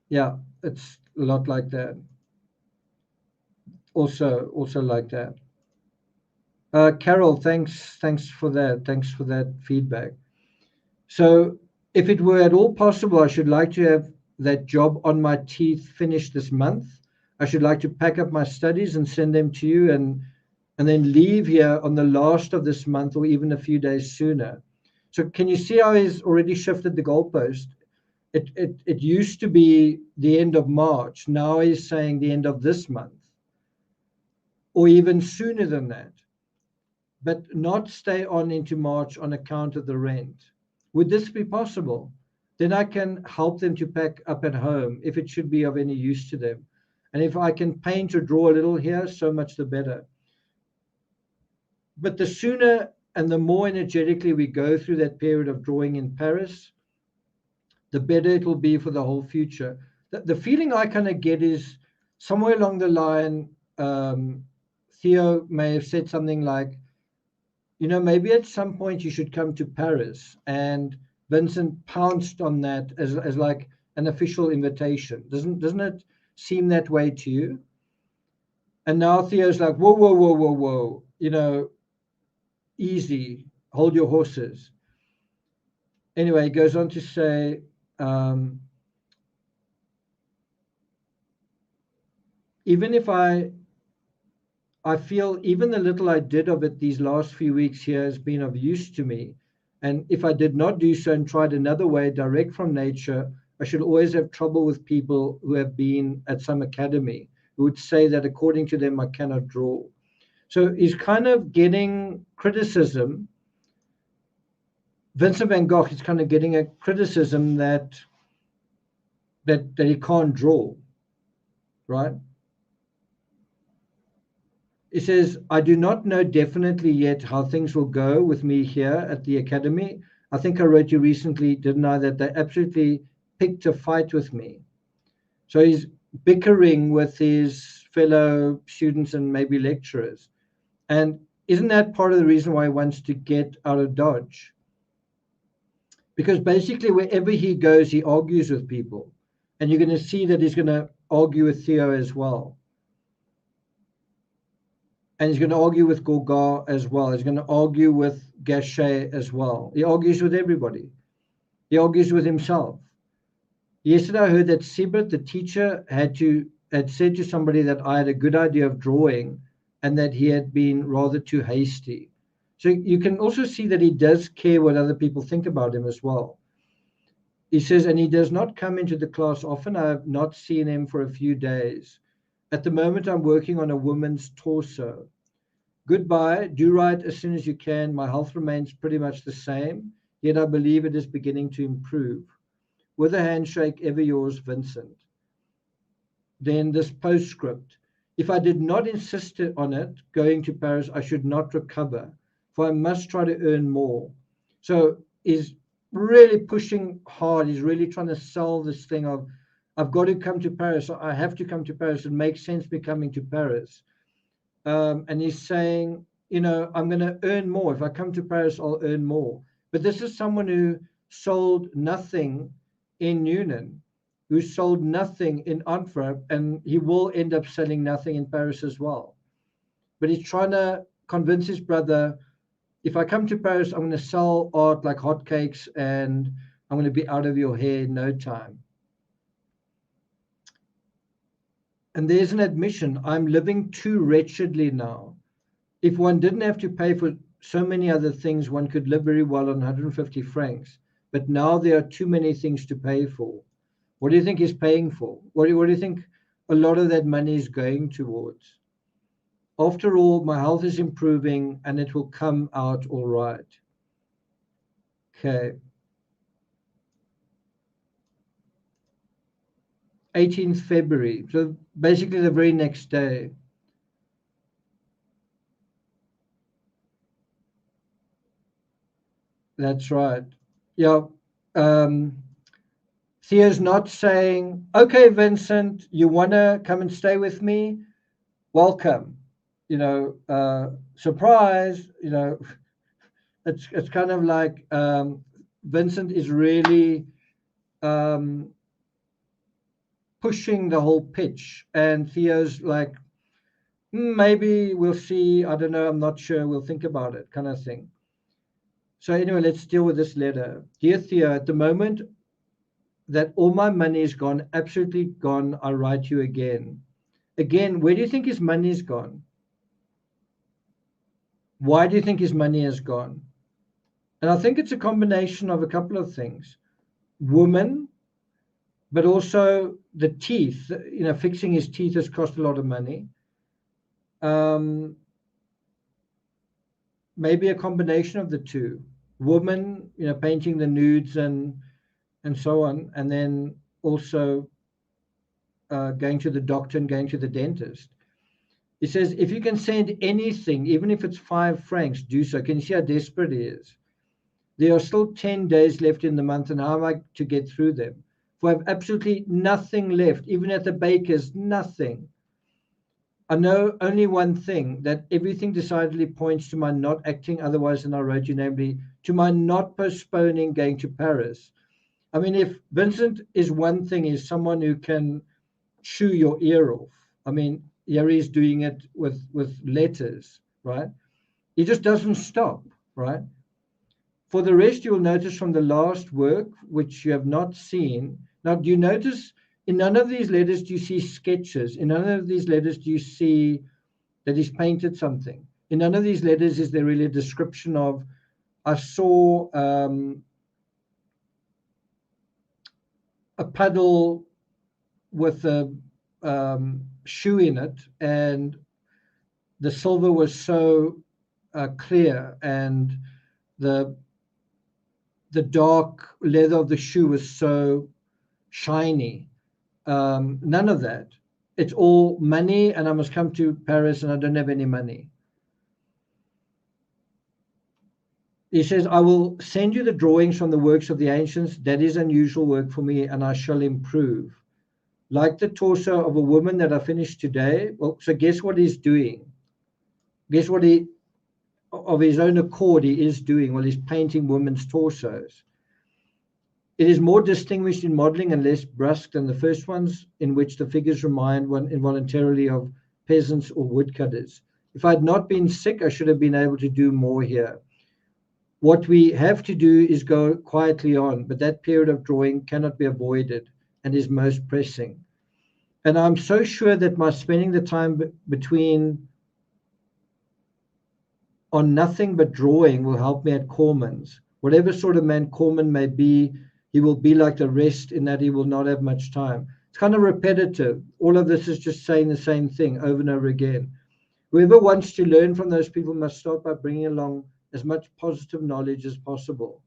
Yeah, it's a lot like that. Also like that. Carol, thanks for that. Thanks for that feedback. So, if it were at all possible, I should like to have that job on my teeth finished this month. I should like to pack up my studies and send them to you, and then leave here on the last of this month or even a few days sooner. So, can you see how he's already shifted the goalpost? It used to be the end of March. Now he's saying the end of this month, or even sooner than that, but not stay on into March on account of the rent. Would this be possible? Then I can help them to pack up at home if it should be of any use to them. And if I can paint or draw a little here, so much the better. But the sooner and the more energetically we go through that period of drawing in Paris, the better it will be for the whole future. The feeling I kind of get is somewhere along the line, Theo may have said something like, maybe at some point you should come to Paris. And Vincent pounced on that as like an official invitation. Doesn't it seem that way to you? And now Theo's like, whoa, whoa, whoa, whoa, whoa, easy, hold your horses. Anyway, he goes on to say, even if I I feel even the little I did of it these last few weeks here has been of use to me. And if I did not do so and tried another way, direct from nature, I should always have trouble with people who have been at some academy who would say that according to them, I cannot draw. So he's kind of getting criticism. Vincent van Gogh is kind of getting a criticism that he can't draw, right? He says, I do not know definitely yet how things will go with me here at the academy. I think I wrote you recently, didn't I, that they absolutely picked a fight with me. So he's bickering with his fellow students and maybe lecturers. And isn't that part of the reason why he wants to get out of Dodge? Because basically, wherever he goes, he argues with people. And you're going to see that he's going to argue with Theo as well. And he's going to argue with Gorgar as well. He's going to argue with Gachet as well. He argues with everybody. He argues with himself. Yesterday, I heard that Siebert, the teacher, had said to somebody that I had a good idea of drawing and that he had been rather too hasty. So you can also see that he does care what other people think about him as well. He says, and he does not come into the class often. I have not seen him for a few days. At the moment, I'm working on a woman's torso. Goodbye. Do write as soon as you can. My health remains pretty much the same, yet I believe it is beginning to improve. With a handshake, ever yours, Vincent. Then this postscript. If I did not insist on it, going to Paris, I should not recover, for I must try to earn more. So he's really pushing hard. He's really trying to sell this thing of, I've got to come to Paris. I have to come to Paris. It makes sense me coming to Paris. And he's saying, I'm going to earn more. If I come to Paris, I'll earn more. But this is someone who sold nothing in Newnan, who sold nothing in Antwerp, and he will end up selling nothing in Paris as well. But he's trying to convince his brother, if I come to Paris, I'm going to sell art like hotcakes, and I'm going to be out of your hair in no time. And there's an admission. I'm living too wretchedly now. If one didn't have to pay for so many other things, one could live very well on 150 francs. But now there are too many things to pay for. What do you think he's paying for? What do you think a lot of that money is going towards? After all, my health is improving and it will come out all right. Okay. 18th February. So basically the very next day. That's right. Yeah. Theo's not saying, okay, Vincent, you want to come and stay with me? Welcome. Surprise. It's kind of like Vincent is really pushing the whole pitch, and Theo's like, maybe we'll see. I don't know. I'm not sure. We'll think about it, kind of thing. So anyway, let's deal with this letter. Dear Theo, at the moment that all my money is gone, absolutely gone, I write you again. Again, where do you think his money is gone? Why do you think his money has gone? And I think it's a combination of a couple of things. Woman, but also the teeth. Fixing his teeth has cost a lot of money. Maybe a combination of the two. Woman, painting the nudes and so on, and then also going to the doctor and going to the dentist. He says, if you can send anything, even if it's 5 francs, do so. Can you see how desperate he is? There are still 10 days left in the month, and how am I to get through them? For I have absolutely nothing left, even at the baker's, nothing. I know only one thing, that everything decidedly points to my not acting otherwise than I wrote you, namely, to my not postponing going to Paris. I mean, if Vincent is one thing, is someone who can chew your ear off. I mean, here he's doing it with letters, right? He just doesn't stop, right? For the rest, you'll notice from the last work, which you have not seen. Now, do you notice in none of these letters do you see sketches? In none of these letters do you see that he's painted something. In none of these letters is there really a description of, I saw a puddle with a shoe in it, and the silver was so clear, and the dark leather of the shoe was so shiny. None of that. It's all money, and I must come to Paris, and I don't have any money. He says, I will send you the drawings from the works of the ancients. That is unusual work for me, and I shall improve. Like the torso of a woman that I finished today. Well, so guess what he's doing? Guess what he, of his own accord, he is doing? Well, he's painting women's torsos. It is more distinguished in modeling and less brusque than the first ones, in which the figures remind one involuntarily of peasants or woodcutters. If I had not been sick, I should have been able to do more here. What we have to do is go quietly on, but that period of drawing cannot be avoided and is most pressing. And I'm so sure that my spending the time between on nothing but drawing will help me at Corman's. Whatever sort of man Corman may be, he will be like the rest in that he will not have much time. It's kind of repetitive. All of this is just saying the same thing over and over again. Whoever wants to learn from those people must start by bringing along as much positive knowledge as possible.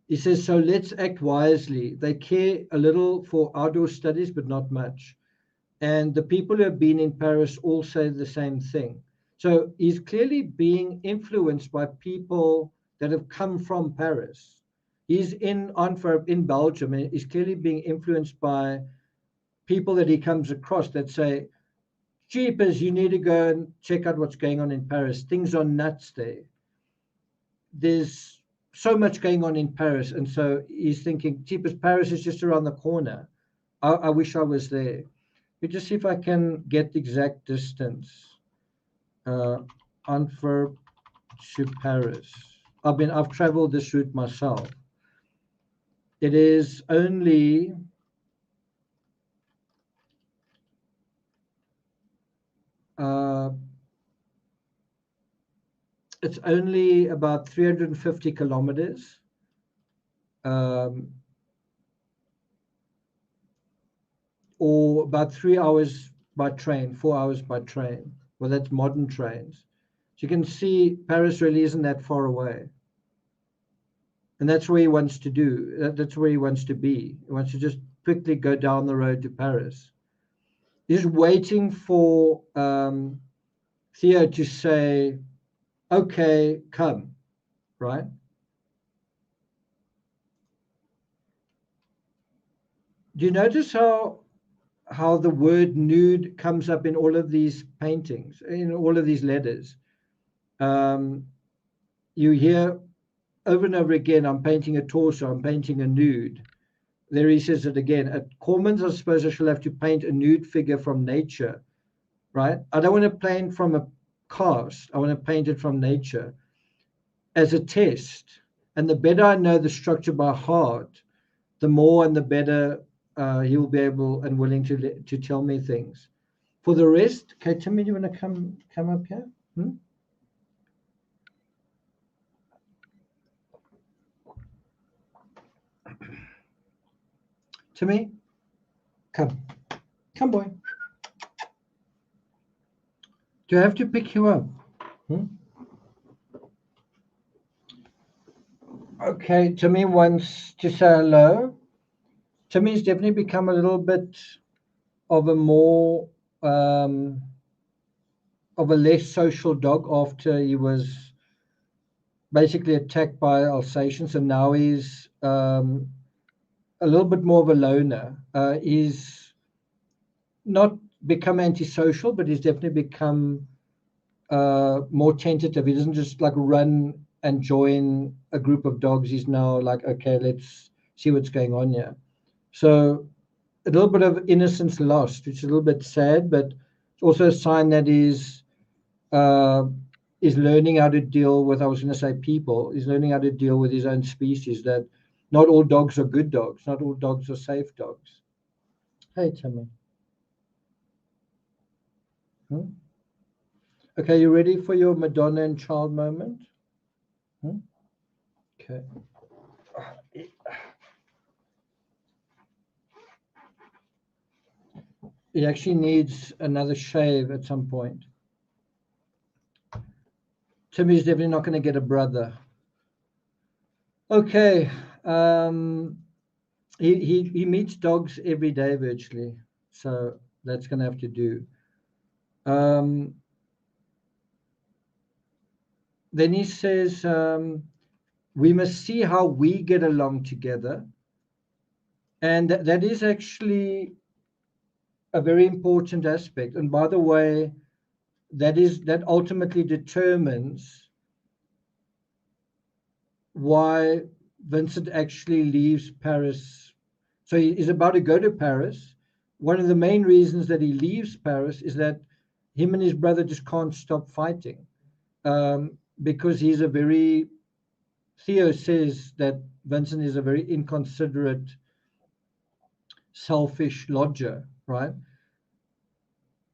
He says, so let's act wisely. They care a little for outdoor studies, but not much. And the people who have been in Paris all say the same thing. So he's clearly being influenced by people that have come from Paris. He's in Antwerp, in Belgium, and he's clearly being influenced by people that he comes across that say, jeepers, you need to go and check out what's going on in Paris. Things are nuts there. There's so much going on in Paris. And so he's thinking, jeepers, Paris is just around the corner. I wish I was there. Let me just see if I can get the exact distance. Antwerp to Paris. I've traveled this route myself. It is only it's only about 350 kilometers. Or about 3 hours by train, 4 hours by train. Well, that's modern trains. So you can see Paris really isn't that far away. And that's where he wants to do. That's where he wants to be. He wants to just quickly go down the road to Paris. He's waiting for Theo to say, okay, come, right? Do you notice how the word nude comes up in all of these paintings, in all of these letters? You hear over and over again, I'm painting a torso, I'm painting a nude. There he says it again. At Corman's, I suppose I shall have to paint a nude figure from nature, right? I don't want to paint from a cast. I want to paint it from nature as a test. And the better I know the structure by heart, the more and the better he will be able and willing to tell me things. For the rest, okay, Timmy, do you want to come up here? Timmy, come boy. Do I have to pick you up? Okay, Timmy wants to say hello. Timmy's definitely become a little bit of a more of a less social dog after he was basically attacked by Alsatians, and now he's a little bit more of a loner. He's not become antisocial, but he's definitely become more tentative. He doesn't just like run and join a group of dogs. He's now like, okay, let's see what's going on here. So a little bit of innocence lost, which is a little bit sad, but it's also a sign that he's learning how to deal with, I was going to say people, he's learning how to deal with his own species, that not all dogs are good dogs. Not all dogs are safe dogs. Hey, Timmy. Hmm? Okay, you ready for your Madonna and child moment? Hmm? Okay. It actually needs another shave at some point. Timmy's definitely not going to get a brother. Okay. He meets dogs every day virtually, so that's going to have to do. Then he says, we must see how we get along together. And that is actually a very important aspect. And by the way, that ultimately determines why Vincent actually leaves Paris. So he's about to go to Paris. One of the main reasons that he leaves Paris is that him and his brother just can't stop fighting, because he's a very, Theo says that Vincent is a very inconsiderate, selfish lodger, right?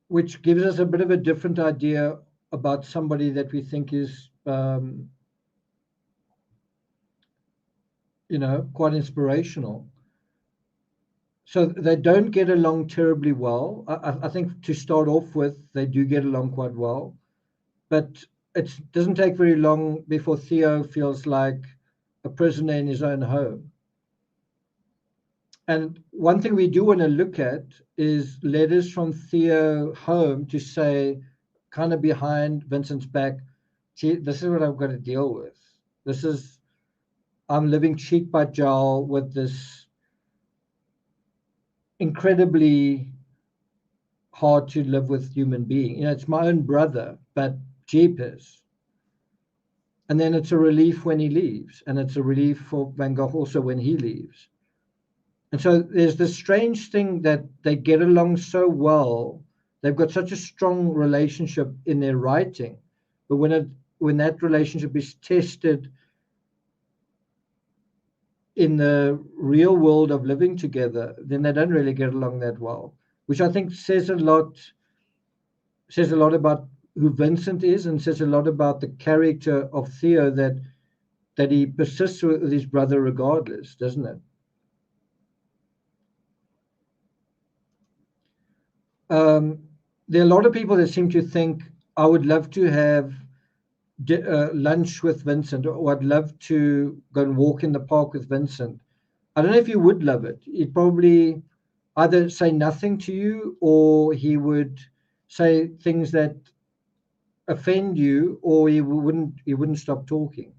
Which gives us a bit of a different idea about somebody that we think is, quite inspirational. So they don't get along terribly well. I think to start off with, they do get along quite well, but it doesn't take very long before Theo feels like a prisoner in his own home. And one thing we do want to look at is letters from Theo home to say, kind of behind Vincent's back, see, this is what I've got to deal with. I'm living cheek by jowl with this incredibly hard to live with human being. It's my own brother, but jeepers. And then it's a relief when he leaves, and it's a relief for Van Gogh also when he leaves. And so there's this strange thing that they get along so well. They've got such a strong relationship in their writing, but when that relationship is tested in the real world of living together, then they don't really get along that well, which I think says a lot about who Vincent is, and says a lot about the character of Theo, that he persists with his brother regardless, doesn't it? There are a lot of people that seem to think I would love to have lunch with Vincent, or I'd love to go and walk in the park with Vincent. I don't know if you would love it. He'd probably either say nothing to you, or he would say things that offend you, or he wouldn't stop talking.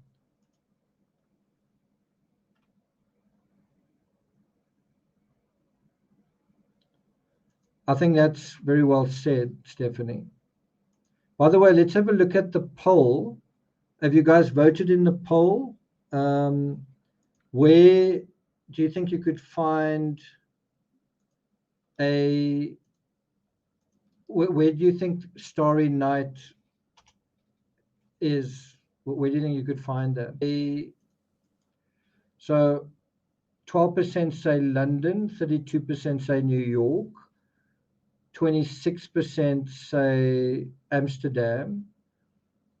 I think that's very well said, Stephanie. By the way, let's have a look at the poll. Have you guys voted in the poll? Where do you think you could find a where do you think Starry Night is? Where do you think you could find that? So 12% say London, 32% say New York, 26% say Amsterdam,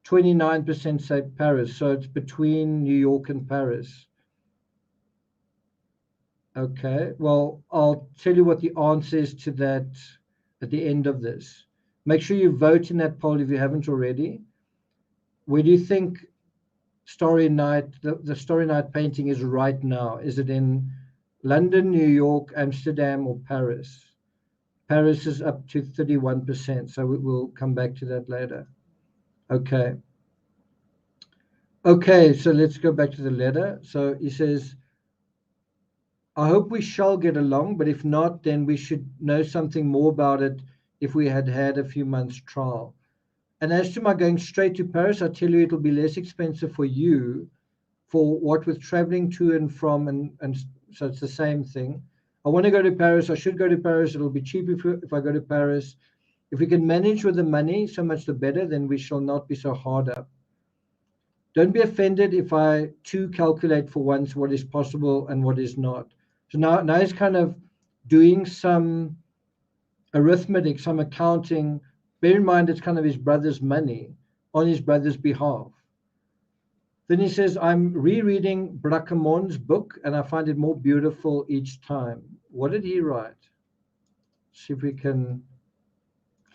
29% say Paris. So it's between New York and Paris. Okay, well, I'll tell you what the answer is to that at the end of this. Make sure you vote in that poll if you haven't already. Where do you think Starry Night, the Starry Night painting is right now? Is it in London, New York, Amsterdam, or Paris? Paris is up to 31%, so we'll come back to that later. Okay. Okay, so let's go back to the letter. So he says, I hope we shall get along, but if not, then we should know something more about it if we had had a few months' trial. And as to my going straight to Paris, I tell you it'll be less expensive for you, for what with traveling to and from, and so it's the same thing. I want to go to Paris. I should go to Paris. It'll be cheap if I go to Paris. If we can manage with the money, so much the better, then we shall not be so hard up. Don't be offended if I too calculate for once what is possible and what is not. So now he's kind of doing some arithmetic, some accounting Bear in mind, it's kind of his brother's money on his brother's behalf. Then he says, I'm rereading Bracamon's book and I find it more beautiful each time. What did he write? See if we can.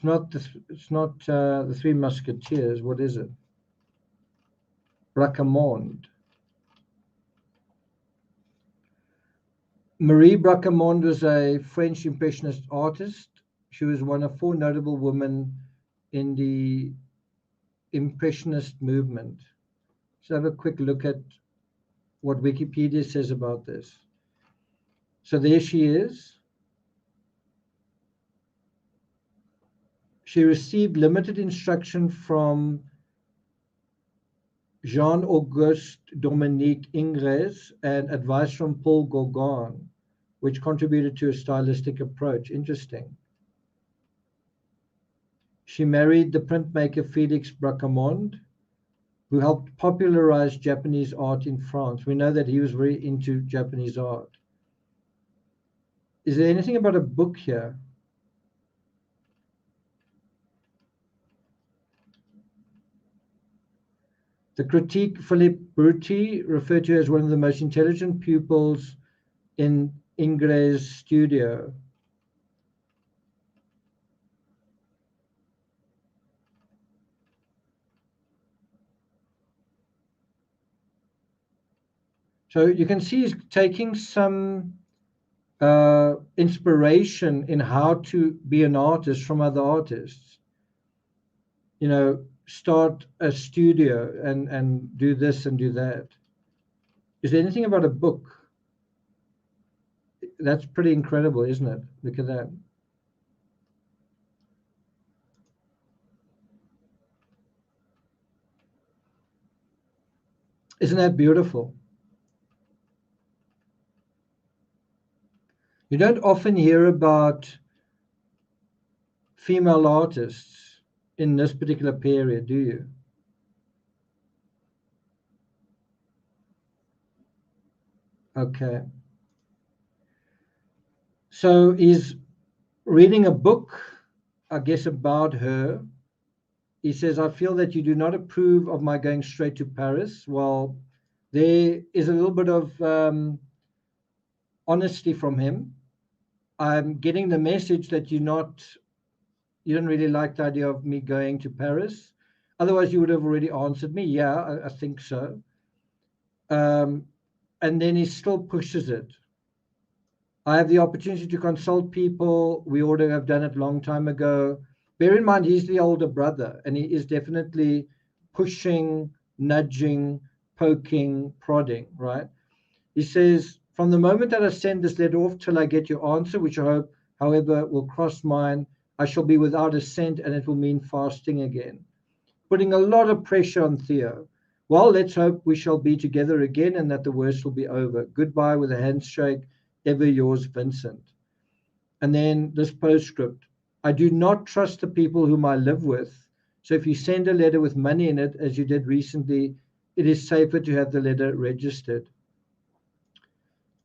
It's not the Three Musketeers. What is it? Bracamond. Marie Bracamond was a French Impressionist artist. She was one of 4 notable women in the Impressionist movement. So have a quick look at what Wikipedia says about this. So there she is. She received limited instruction from Jean-Auguste Dominique Ingres and advice from Paul Gauguin, which contributed to a stylistic approach. Interesting. She married the printmaker Félix Bracamond, who helped popularize Japanese art in France. We know that he was very into Japanese art. Is there anything about a book here? The critique Philippe Brutti referred to as one of the most intelligent pupils in Ingres' studio. So you can see he's taking some inspiration in how to be an artist from other artists. You know, start a studio and do this and do that. Is there anything about a book? That's pretty incredible, isn't it? Look at that. Isn't that beautiful? You don't often hear about female artists in this particular period, do you? Okay. So he's reading a book, I guess, about her. He says, I feel that you do not approve of my going straight to Paris. Well, there is a little bit of honesty from him. I'm getting the message that you don't really like the idea of me going to Paris. Otherwise, you would have already answered me. Yeah, I think so. And then he still pushes it. I have the opportunity to consult people. We ought to have done it a long time ago. Bear in mind, he's the older brother, and he is definitely pushing, nudging, poking, prodding, right? He says, from the moment that I send this letter off till I get your answer, which I hope, however, will cross mine, I shall be without a cent, and it will mean fasting again. Putting a lot of pressure on Theo. Well, let's hope we shall be together again and that the worst will be over. Goodbye with a handshake. Ever yours, Vincent. And then this postscript. I do not trust the people whom I live with. So if you send a letter with money in it, as you did recently, it is safer to have the letter registered.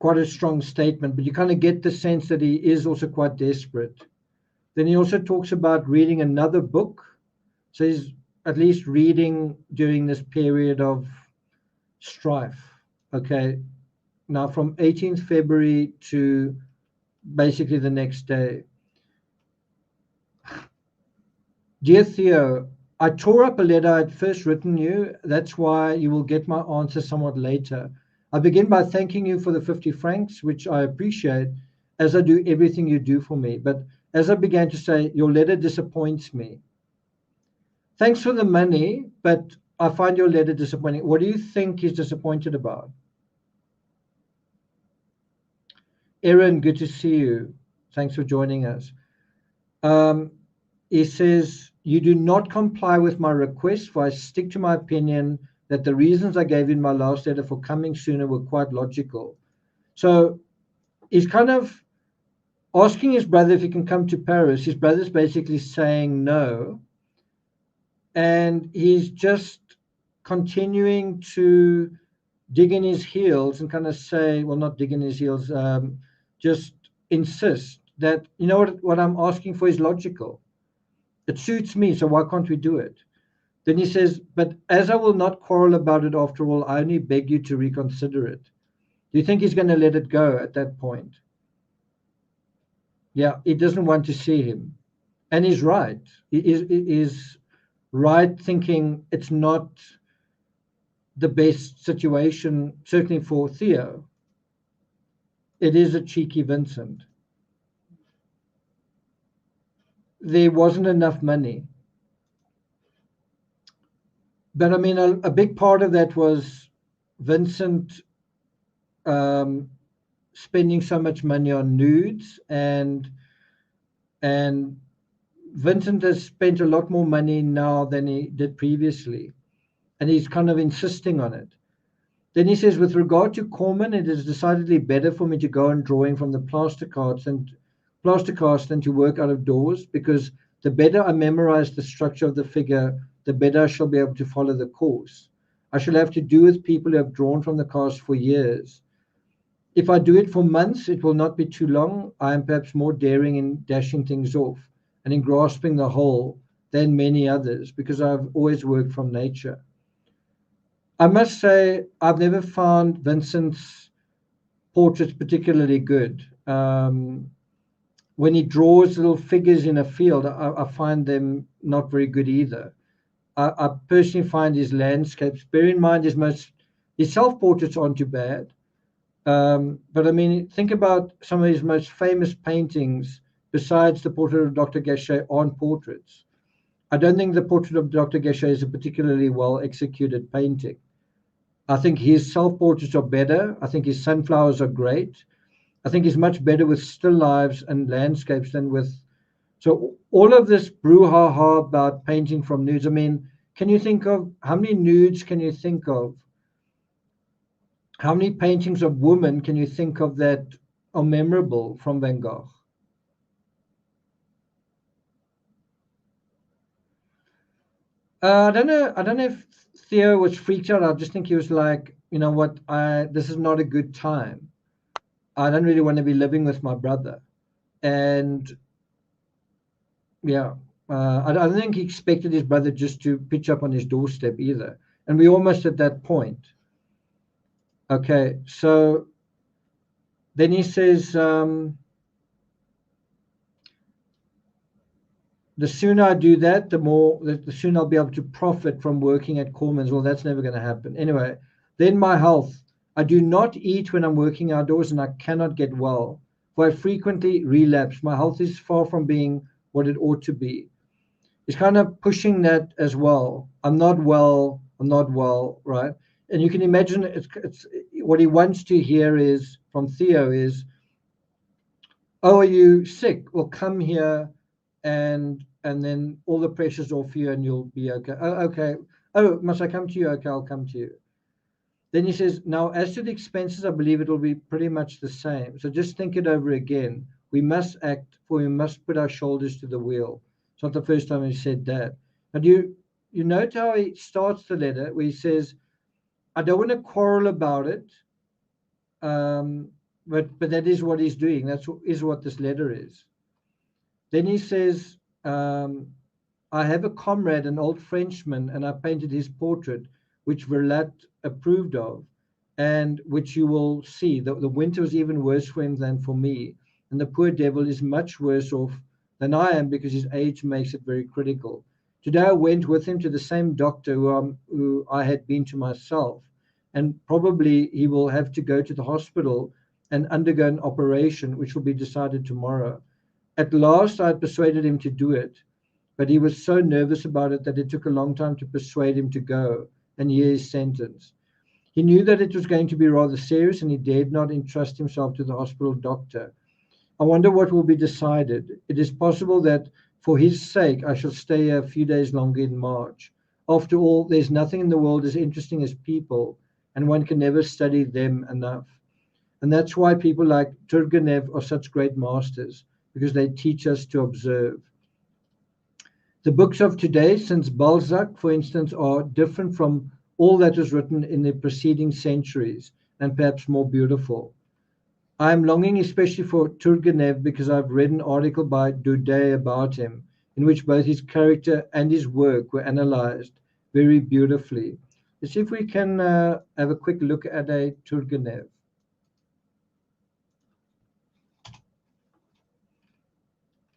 Quite a strong statement, but you kind of get the sense that he is also quite desperate. Then he also talks about reading another book. So he's at least reading during this period of strife. Okay. Now from 18th February to basically the next day. Dear Theo, I tore up a letter I'd first written you. That's why you will get my answer somewhat later. I begin by thanking you for the 50 francs, which I appreciate, as I do everything you do for me. But as I began to say, your letter disappoints me. Thanks for the money, but I find your letter disappointing. What do you think he's disappointed about? Erin, good to see you. Thanks for joining us. He says, you do not comply with my request, for I stick to my opinion that the reasons I gave in my last letter for coming sooner were quite logical. So he's kind of asking his brother if he can come to Paris. His brother's basically saying no. And he's just continuing to dig in his heels and kind of say, well, not dig in his heels, just insist that, you know what I'm asking for is logical. It suits me, so why can't we do it? Then he says, but as I will not quarrel about it after all, I only beg you to reconsider it. Do you think he's going to let it go at that point? Yeah, he doesn't want to see him. And he's right. He is right thinking it's not the best situation, certainly for Theo. It is a cheeky Vincent. There wasn't enough money. But I mean, a big part of that was Vincent um, spending so much money on nudes, and Vincent has spent a lot more money now than he did previously, and he's kind of insisting on it. Then he says, with regard to Corman, it is decidedly better for me to go on drawing from the plaster cast than to work out of doors, because the better I memorize the structure of the figure, the better I shall be able to follow the course. I shall have to do with people who have drawn from the cast for years. If I do it for months, it will not be too long. I am perhaps more daring in dashing things off and in grasping the whole than many others, because I've always worked from nature. I must say, I've never found Vincent's portraits particularly good. When he draws little figures in a field, I find them not very good either. I personally find his landscapes, bear in mind his self-portraits aren't too bad. But I mean, think about some of his most famous paintings, besides the portrait of Dr. Gachet, aren't portraits. I don't think the portrait of Dr. Gachet is a particularly well executed painting. I think his self portraits are better. I think his sunflowers are great. I think he's much better with still lives and landscapes than with. So, all of this brouhaha about painting from nudes, I mean, can you think of how many nudes can you think of? How many paintings of women can you think of that are memorable from Van Gogh? I don't know. I don't know if Theo was freaked out. I just think he was like, you know what? This is not a good time. I don't really want to be living with my brother. And yeah, I don't think he expected his brother just to pitch up on his doorstep either. And we're almost at that point. Okay, so then he says, the sooner I do that, the sooner I'll be able to profit from working at Corman's. Well, that's never going to happen. Anyway, then my health. I do not eat when I'm working outdoors, and I cannot get well, for I frequently relapse. My health is far from being what it ought to be. He's kind of pushing that as well. I'm not well. I'm not well, right? And you can imagine it's what he wants to hear is from Theo is, oh, are you sick? Well, come here, and then all the pressure's off you, and you'll be okay. Oh, okay. Oh, must I come to you? Okay, I'll come to you. Then he says, now as to the expenses, I believe it will be pretty much the same. So just think it over again. We must act, for we must put our shoulders to the wheel. It's not the first time he said that. And you note how he starts the letter, where he says, I don't want to quarrel about it. But that is what he's doing. Is what this letter is. Then he says, I have a comrade, an old Frenchman, and I painted his portrait, which Whaaaat approved of, and which you will see. The winter was even worse for him than for me, and the poor devil is much worse off than I am, because his age makes it very critical. Today I went with him to the same doctor who I had been to myself, and probably he will have to go to the hospital and undergo an operation, which will be decided tomorrow. At last I had persuaded him to do it, but he was so nervous about it that it took a long time to persuade him to go and hear his sentence. He knew that it was going to be rather serious, and he dared not entrust himself to the hospital doctor. I wonder what will be decided. It is possible that for his sake I shall stay a few days longer in March. After all, there's nothing in the world as interesting as people, and one can never study them enough. And that's why people like Turgenev are such great masters, because they teach us to observe. The books of today, since Balzac, for instance, are different from all that was written in the preceding centuries, and perhaps more beautiful. I am longing especially for Turgenev, because I've read an article by Daudet about him, in which both his character and his work were analyzed very beautifully. Let's see if we can have a quick look at a Turgenev.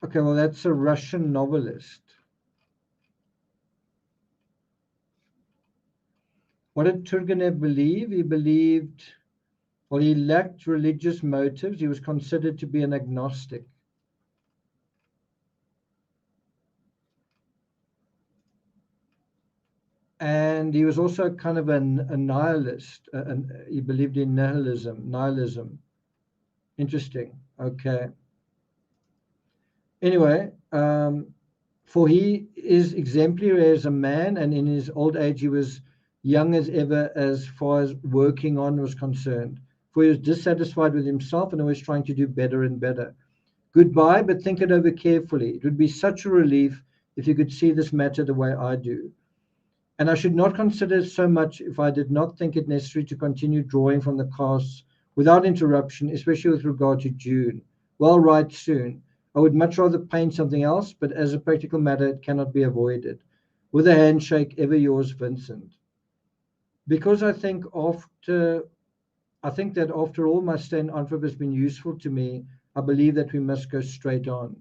Okay, well, that's a Russian novelist. What did Turgenev believe? He believed, well, he lacked religious motives. He was considered to be an agnostic. And he was also kind of a nihilist. He believed in nihilism. Interesting. Okay. Anyway, for he is exemplary as a man, and in his old age he was young as ever as far as working on was concerned. For he was dissatisfied with himself and always trying to do better and better. Goodbye, but think it over carefully. It would be such a relief if you could see this matter the way I do. And I should not consider it so much if I did not think it necessary to continue drawing from the casts without interruption, especially with regard to June. Well, right soon. I would much rather paint something else, but as a practical matter, it cannot be avoided. With a handshake, ever yours, Vincent. Because I think that after all, my stay in Antwerp has been useful to me. I believe that we must go straight on.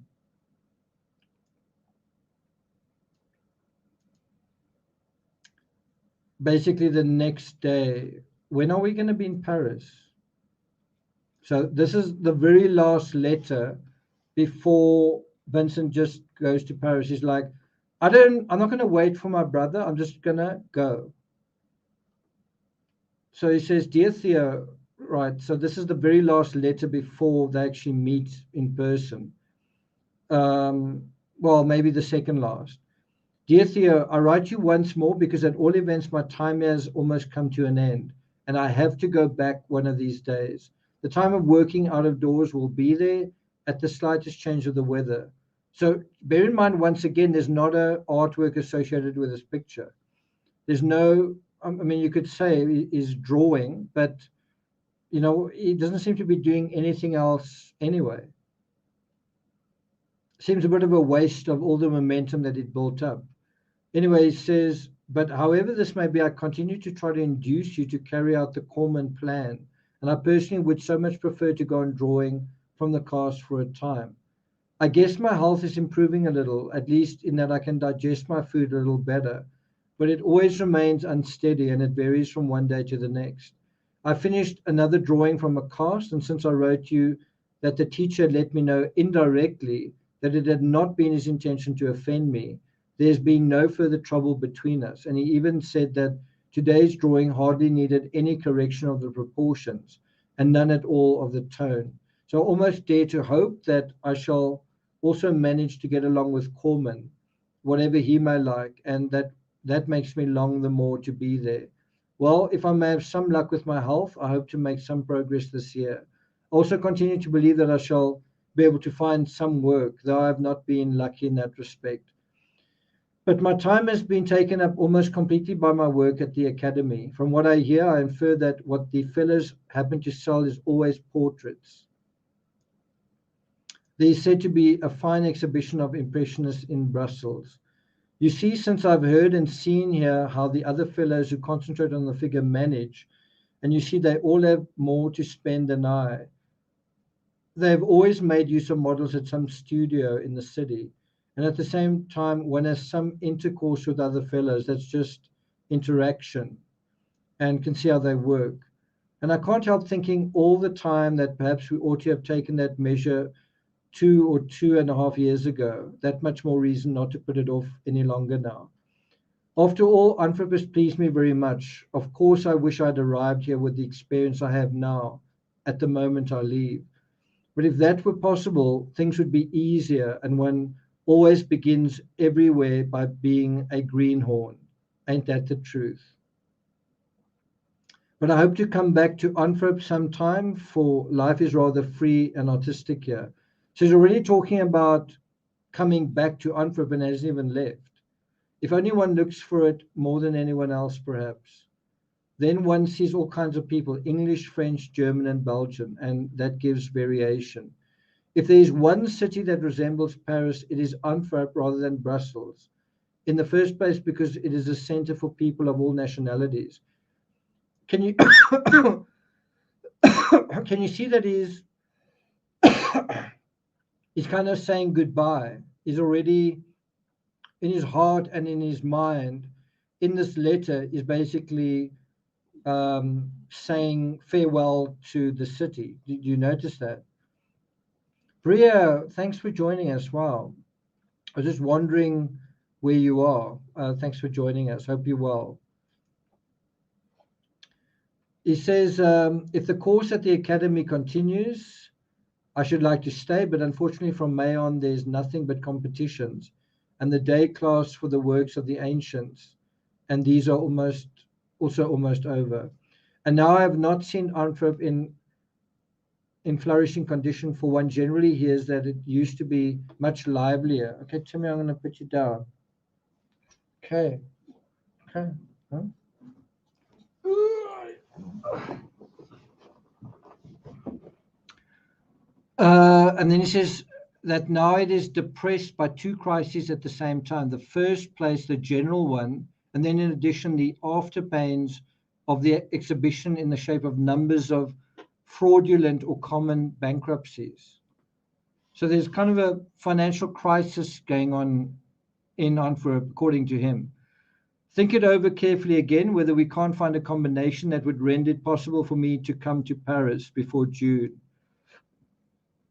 Basically, the next day, when are we going to be in Paris? So this is the very last letter before Vincent just goes to Paris. He's like, I'm not going to wait for my brother. I'm just going to go. So he says, Dear Theo, right. So this is the very last letter before they actually meet in person. Well, maybe the second last. Dear Theo, I write you once more because at all events my time has almost come to an end, and I have to go back one of these days. The time of working out of doors will be there at the slightest change of the weather. So bear in mind, once again, there's not a artwork associated with this picture. There's no, I mean, you could say he's drawing, but, you know, he doesn't seem to be doing anything else anyway. Seems a bit of a waste of all the momentum that it built up. Anyway, he says, but however this may be, I continue to try to induce you to carry out the Corman plan. And I personally would so much prefer to go on drawing from the cast for a time. I guess my health is improving a little, at least in that I can digest my food a little better. But it always remains unsteady and it varies from one day to the next. I finished another drawing from a cast, and since I wrote you that the teacher had let me know indirectly that it had not been his intention to offend me, there's been no further trouble between us. And he even said that today's drawing hardly needed any correction of the proportions and none at all of the tone. So I almost dare to hope that I shall also manage to get along with Corman, whatever he may like, and that makes me long the more to be there. Well, if I may have some luck with my health, I hope to make some progress this year. I also continue to believe that I shall be able to find some work, though I have not been lucky in that respect. But my time has been taken up almost completely by my work at the academy. From what I hear, I infer that what the fellows happen to sell is always portraits. There is said to be a fine exhibition of Impressionists in Brussels. You see, since I've heard and seen here how the other fellows who concentrate on the figure manage, and you see they all have more to spend than I. They've always made use of models at some studio in the city. And at the same time, one has some intercourse with other fellows. That's just interaction and can see how they work. And I can't help thinking all the time that perhaps we ought to have taken that measure 2 or 2.5 years ago. That much more reason not to put it off any longer now. After all, Antwerp has pleased me very much. Of course, I wish I'd arrived here with the experience I have now at the moment I leave. But if that were possible, things would be easier, and one always begins everywhere by being a greenhorn. Ain't that the truth? But I hope to come back to Antwerp sometime, for life is rather free and artistic here. So he's already talking about coming back to Antwerp and hasn't even left. If only one looks for it more than anyone else, perhaps. Then one sees all kinds of people, English, French, German, and Belgian, and that gives variation. If there is one city that resembles Paris, it is Antwerp rather than Brussels. In the first place, because it is a center for people of all nationalities. Can you can you see that he's kind of saying goodbye? He's already in his heart and in his mind. In this letter, is basically saying farewell to the city. Did you notice that? Bria, thanks for joining us. Wow. I was just wondering where you are. Thanks for joining us. Hope you're well. He says, if the course at the academy continues, I should like to stay, but unfortunately from May on, there's nothing but competitions and the day class for the works of the ancients. And these are almost over. And now I have not seen Antwerp in flourishing condition, for one generally hears that it used to be much livelier. Okay, Timmy, I'm going to put you down. Okay. Okay. Huh? And then he says that now it is depressed by two crises at the same time. The first place, the general one, and then in addition, the after pains of the exhibition in the shape of numbers of fraudulent or common bankruptcies. So there's kind of a financial crisis going on in Antwerp, according to him. Think it over carefully again, whether we can't find a combination that would render it possible for me to come to Paris before June.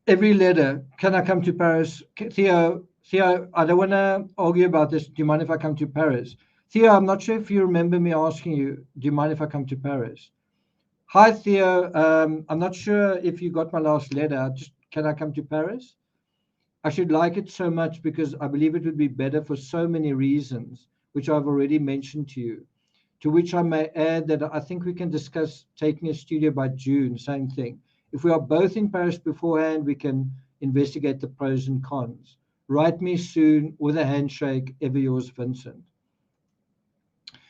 Every letter, can I come to Paris? Theo, I don't want to argue about this. Do you mind if I come to Paris? Theo, I'm not sure if you remember me asking you, do you mind if I come to Paris? Hi, Theo. I'm not sure if you got my last letter. Can I come to Paris? I should like it so much because I believe it would be better for so many reasons, which I've already mentioned to you. To which I may add that I think we can discuss taking a studio by June, same thing. If we are both in Paris beforehand, we can investigate the pros and cons. Write me soon with a handshake, ever yours, Vincent.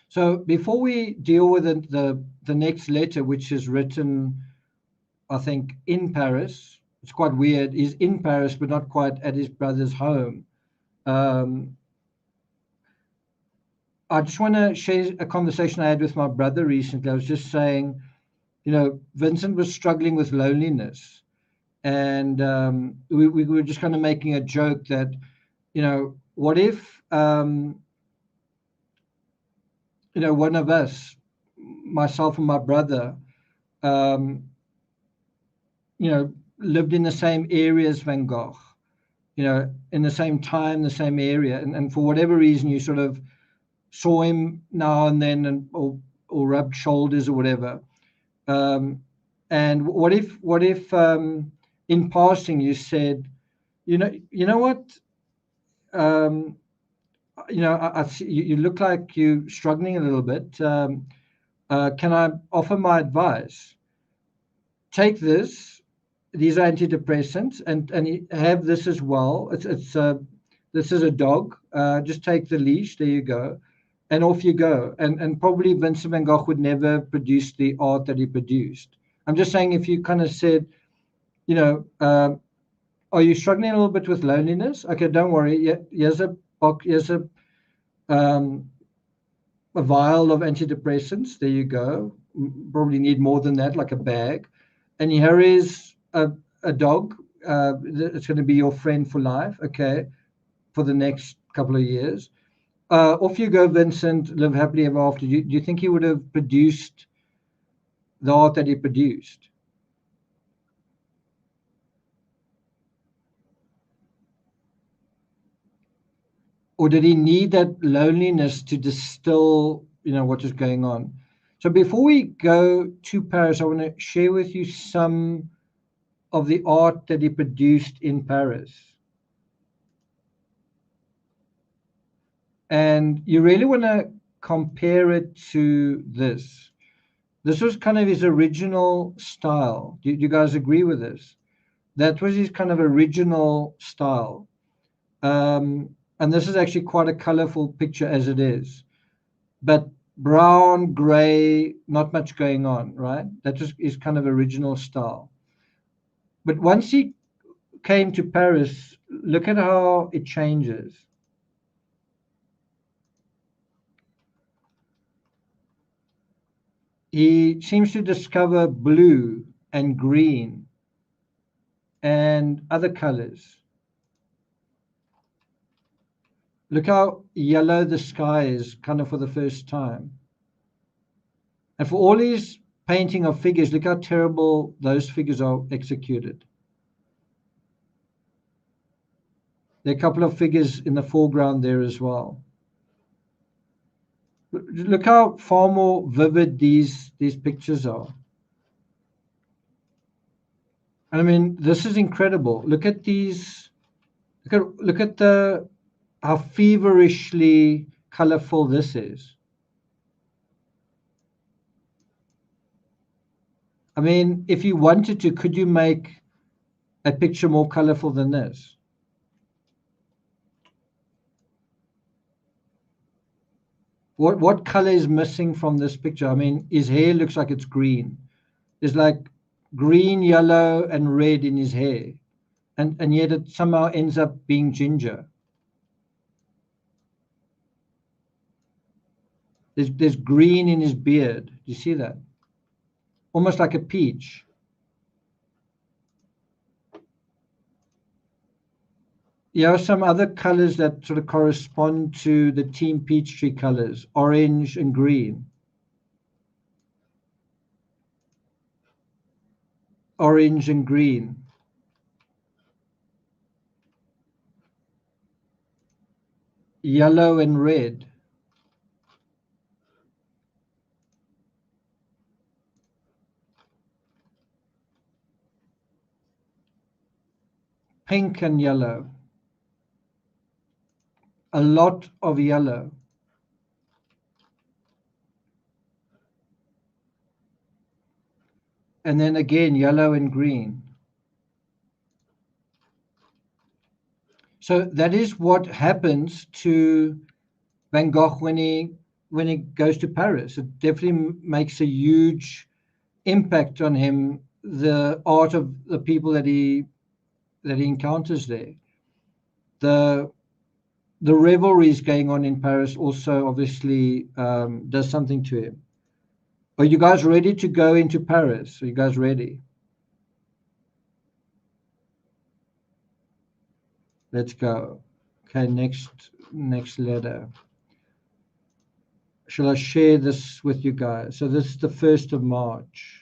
So before we deal with the next letter, which is written, I think, in Paris, it's quite weird. He's in Paris, but not quite at his brother's home. I just want to share a conversation I had with my brother recently. I was just saying, Vincent was struggling with loneliness. And we were just kind of making a joke that, what if, one of us, myself and my brother, lived in the same area as Van Gogh, in the same time, the same area. And for whatever reason, you sort of saw him now and then or rubbed shoulders or whatever. And what if in passing you said, you know what, I see you look like you're struggling a little bit. Can I offer my advice? Take this. These are antidepressants, and have this as well. This is a dog. Just take the leash. There you go, and off you go. And probably Vincent van Gogh would never produce the art that he produced. I'm just saying, if you kind of said, are you struggling a little bit with loneliness? Okay, don't worry. Here's a vial of antidepressants. There you go. Probably need more than that, like a bag. And here is a dog. It's going to be your friend for life. Okay, for the next couple of years. Off you go, Vincent. Live happily ever after. Do you think he would have produced the art that he produced? Or did he need that loneliness to distill, what is going on? So before we go to Paris, I want to share with you some of the art that he produced in Paris. And you really want to compare it to this. This was kind of his original style. Do you guys agree with this? That was his kind of original style. And this is actually quite a colorful picture as it is. But brown, gray, not much going on, right? That was his kind of original style. But once he came to Paris, look at how it changes. He seems to discover blue and green and other colors. Look how yellow the sky is, kind of for the first time. And for all his painting of figures, look how terrible those figures are executed. There are a couple of figures in the foreground there as well. Look how far more vivid these pictures are. And I mean, this is incredible. Look at these. Look at how feverishly colorful this is. I mean, if you wanted to, could you make a picture more colorful than this? What color is missing from this picture? I mean, his hair looks like it's green. There's like green, yellow, and red in his hair. And yet it somehow ends up being ginger. There's green in his beard. Do you see that? Almost like a peach. Here are some other colors that sort of correspond to the Team Peachtree colors, orange and green. Orange and green. Yellow and red. Pink and yellow. A lot of yellow. And then again, yellow and green. So that is what happens to Van Gogh when he goes to Paris. It definitely makes a huge impact on him, the art of the people that he encounters there. The revelries going on in Paris also obviously does something to him. Are you guys ready to go into Paris? Are you guys ready? Let's go. Okay, next letter. Shall I share this with you guys? So this is the 1st of March.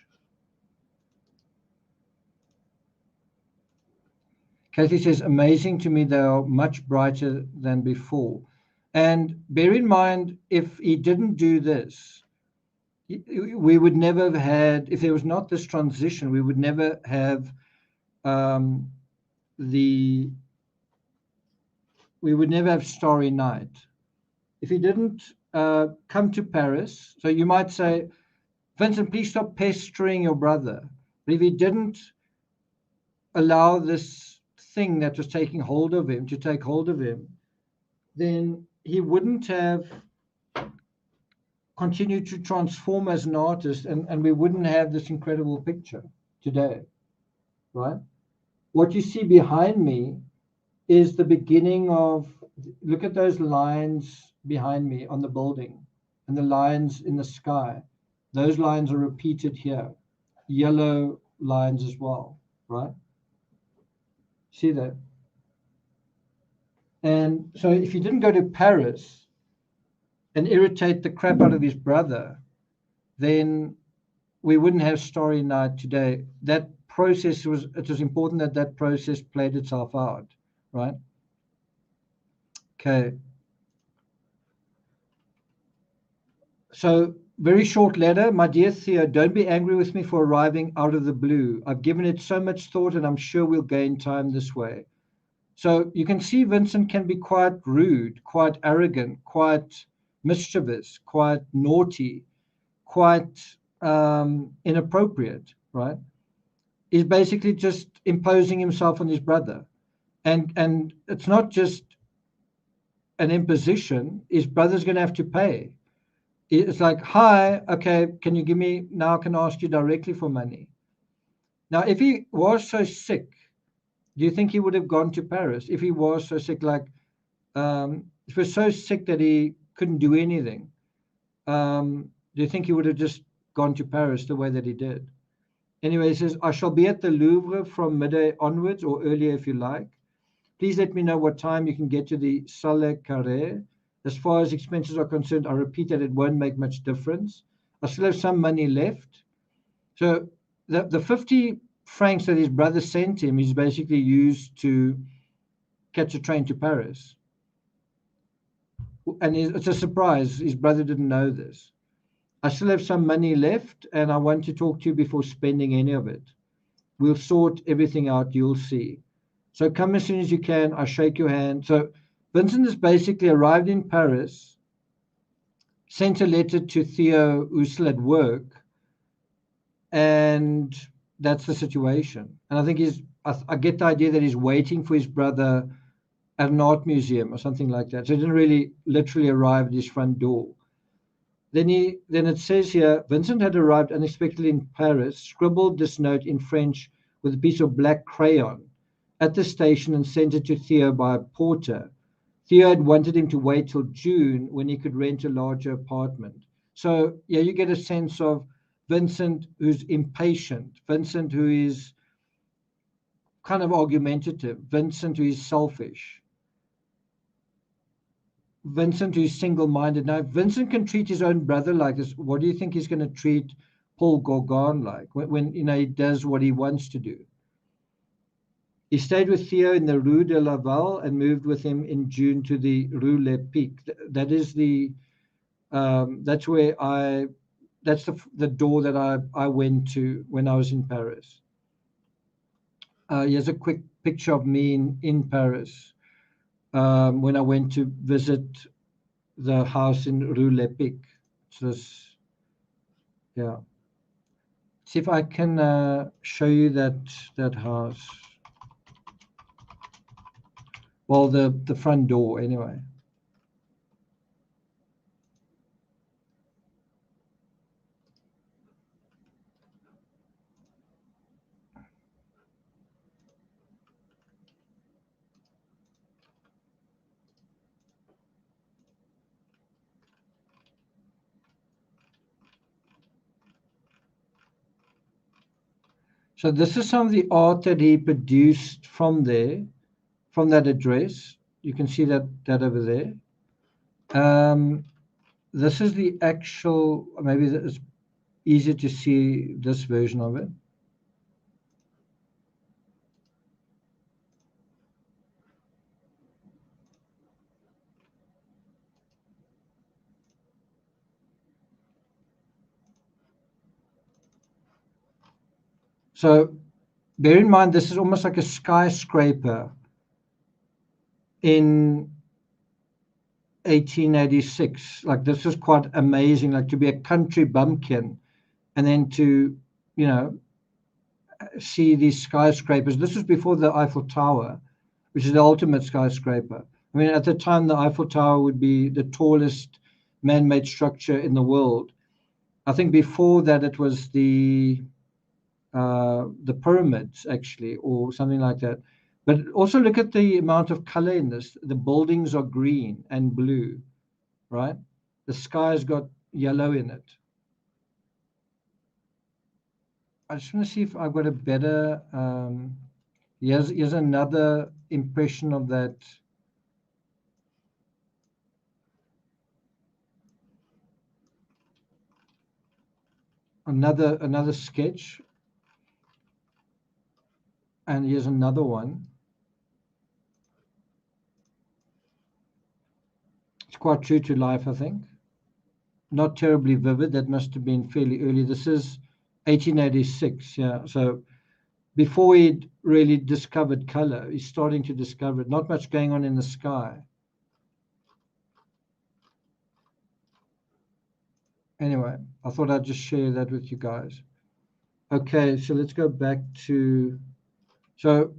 Kathy says, amazing to me, they are much brighter than before. And bear in mind, if he didn't do this, we would never have had, if there was not this transition, we would never have we would never have Starry Night. If he didn't come to Paris, so you might say, Vincent, please stop pestering your brother. But if he didn't allow this thing that was taking hold of him to take hold of him, then he wouldn't have continued to transform as an artist, and we wouldn't have this incredible picture today, right? What you see behind me is the beginning of, look at those lines behind me on the building and the lines in the sky. Those lines are repeated here, yellow lines as well, right? See that? And so if he didn't go to Paris and irritate the crap out of his brother, then we wouldn't have Starry Night today. That process it was important that process played itself out, right? Okay. So very short letter. My dear Theo, don't be angry with me for arriving out of the blue. I've given it so much thought and I'm sure we'll gain time this way. So you can see Vincent can be quite rude, quite arrogant, quite mischievous, quite naughty, quite inappropriate, right? He's basically just imposing himself on his brother. And it's not just an imposition. His brother's going to have to pay. It's like, hi, okay, can you give me, now I can ask you directly for money. Now, if he was so sick Do you think he would have gone to Paris if he was so sick? Like, he was so sick that he couldn't do anything. Do you think he would have just gone to Paris the way that he did? Anyway, he says, I shall be at the Louvre from midday onwards or earlier if you like. Please let me know what time you can get to the Salle Carré. As far as expenses are concerned, I repeat that it won't make much difference. I still have some money left. So the 50 francs that his brother sent him, he's basically used to catch a train to Paris. And it's a surprise. His brother didn't know this. I still have some money left, and I want to talk to you before spending any of it. We'll sort everything out, you'll see. So come as soon as you can. I shake your hand. So Vincent has basically arrived in Paris, sent a letter to Theo, who's still at work, and that's the situation. And I think I get the idea that he's waiting for his brother at an art museum or something like that. So he didn't really literally arrive at his front door. Then it says here, Vincent had arrived unexpectedly in Paris, scribbled this note in French with a piece of black crayon at the station and sent it to Theo by a porter. Theo had wanted him to wait till June when he could rent a larger apartment. So yeah, you get a sense of Vincent who's impatient, Vincent who is kind of argumentative, Vincent who is selfish, Vincent who's single-minded. Now, if Vincent can treat his own brother like this, what do you think he's going to treat Paul Gauguin like when he does what he wants to do? He stayed with Theo in the Rue de Laval and moved with him in June to the Rue Le Pic. That is that's where that's the door that I went to when I was in Paris. Here's a quick picture of me in Paris when I went to visit the house in Rue Le Pic. So this, yeah. See if I can show you that house. Well, the front door anyway. So this is some of the art that he produced from there, from that address. You can see that over there. This is the actual, maybe it's easier to see this version of it. So bear in mind, this is almost like a skyscraper in 1886. Like this is quite amazing, like to be a country bumpkin and then to, see these skyscrapers. This was before the Eiffel Tower, which is the ultimate skyscraper. I mean, at the time, the Eiffel Tower would be the tallest man-made structure in the world. I think before that, it was the pyramids, actually, or something like that. But also look at the amount of color in this. The buildings are green and blue, right? The sky's got yellow in it. I just want to see if I've got a better. Here's another impression of that. Another sketch. And here's another one. It's quite true to life, I think. Not terribly vivid. That must have been fairly early. This is 1886. Yeah. So before he'd really discovered color, he's starting to discover it. Not much going on in the sky. Anyway, I thought I'd just share that with you guys. Okay, so let's go back to. So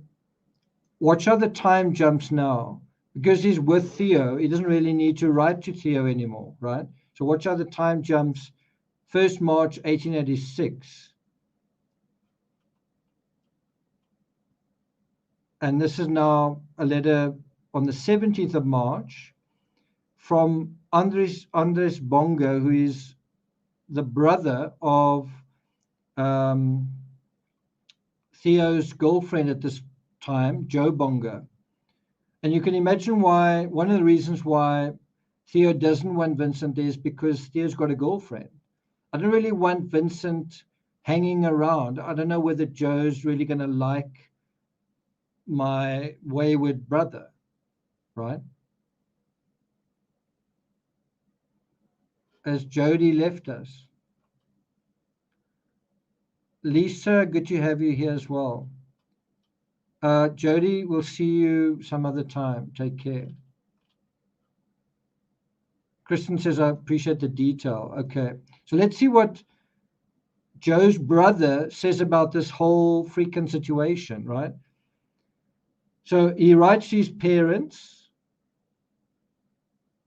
watch how the time jumps now. Because he's with Theo, he doesn't really need to write to Theo anymore, right? So watch how the time jumps. 1st March 1886. and this is now a letter on the 17th of March from Andres Bonga, who is the brother of Theo's girlfriend at this time, Joe Bonga. And you can imagine why, one of the reasons why Theo doesn't want Vincent is because Theo's got a girlfriend. I don't really want Vincent hanging around. I don't know whether Joe's really going to like my wayward brother, right? As Jody left us. Lisa, good to have you here as well. Jody, we'll see you some other time. Take care. Kristen says, I appreciate the detail. Okay, so let's see what Joe's brother says about this whole freaking situation, right? So he writes to his parents,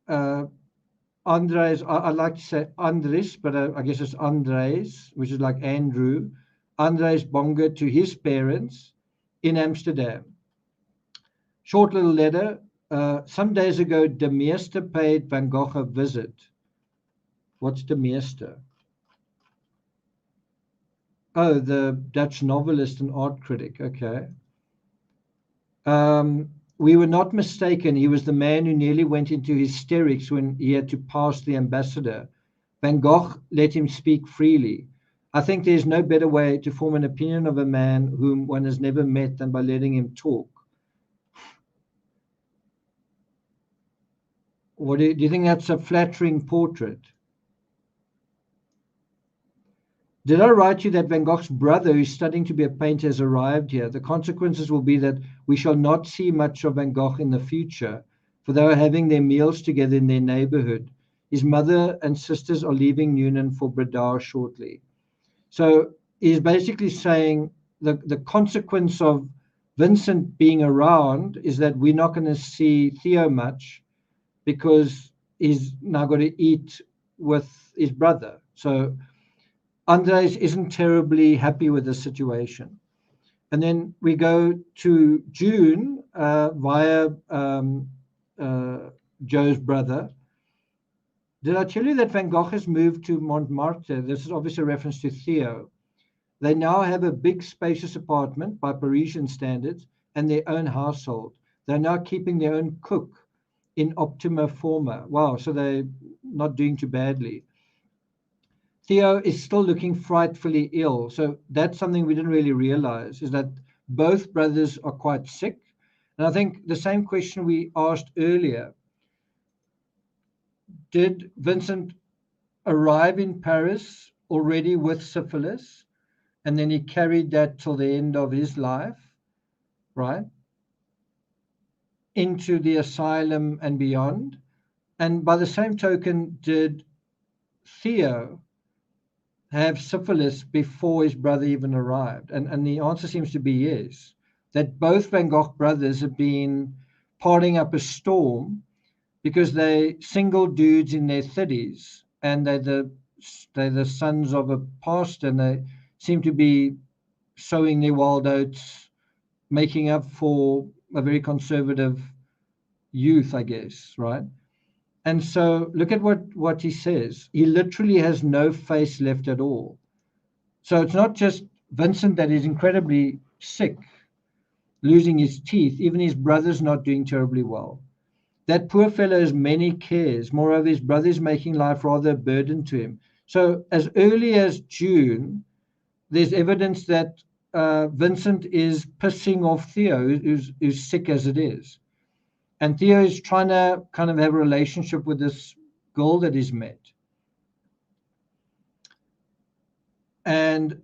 Andres, I like to say Andres, but I guess it's Andres, which is like Andrew, Andres Bonga to his parents in Amsterdam. Short little letter. Some days ago, De Meester paid Van Gogh a visit. What's De Meester? Oh, the Dutch novelist and art critic. Okay. We were not mistaken. He was the man who nearly went into hysterics when he had to pass the ambassador. Van Gogh let him speak freely. I think there's no better way to form an opinion of a man whom one has never met than by letting him talk. What do you think that's a flattering portrait? Did I write you that Van Gogh's brother, who's studying to be a painter, has arrived here? The consequences will be that we shall not see much of Van Gogh in the future, for they are having their meals together in their neighborhood. His mother and sisters are leaving Newnan for Breda shortly. So he's basically saying the consequence of Vincent being around is that we're not going to see Theo much because he's now got to eat with his brother. So Andres isn't terribly happy with the situation. And then we go to June via Joe's brother. Did I tell you that Van Gogh has moved to Montmartre? This is obviously a reference to Theo. They now have a big, spacious apartment by Parisian standards and their own household. They're now keeping their own cook in optima forma. Wow, so they're not doing too badly. Theo is still looking frightfully ill. So that's something we didn't really realize, is that both brothers are quite sick. And I think the same question we asked earlier, did Vincent arrive in Paris already with syphilis? And then he carried that till the end of his life, right? Into the asylum and beyond. And by the same token, did Theo have syphilis before his brother even arrived? And the answer seems to be yes, that both Van Gogh brothers have been parting up a storm because they're single dudes in their 30s and they're the sons of a pastor, and they seem to be sowing their wild oats, making up for a very conservative youth, I guess, right? And so look at what he says. He literally has no face left at all. So it's not just Vincent that is incredibly sick, losing his teeth. Even his brother's not doing terribly well. That poor fellow has many cares. Moreover, his brother is making life rather a burden to him. So as early as June, there's evidence that Vincent is pissing off Theo, who's sick as it is. And Theo is trying to kind of have a relationship with this girl that he's met. And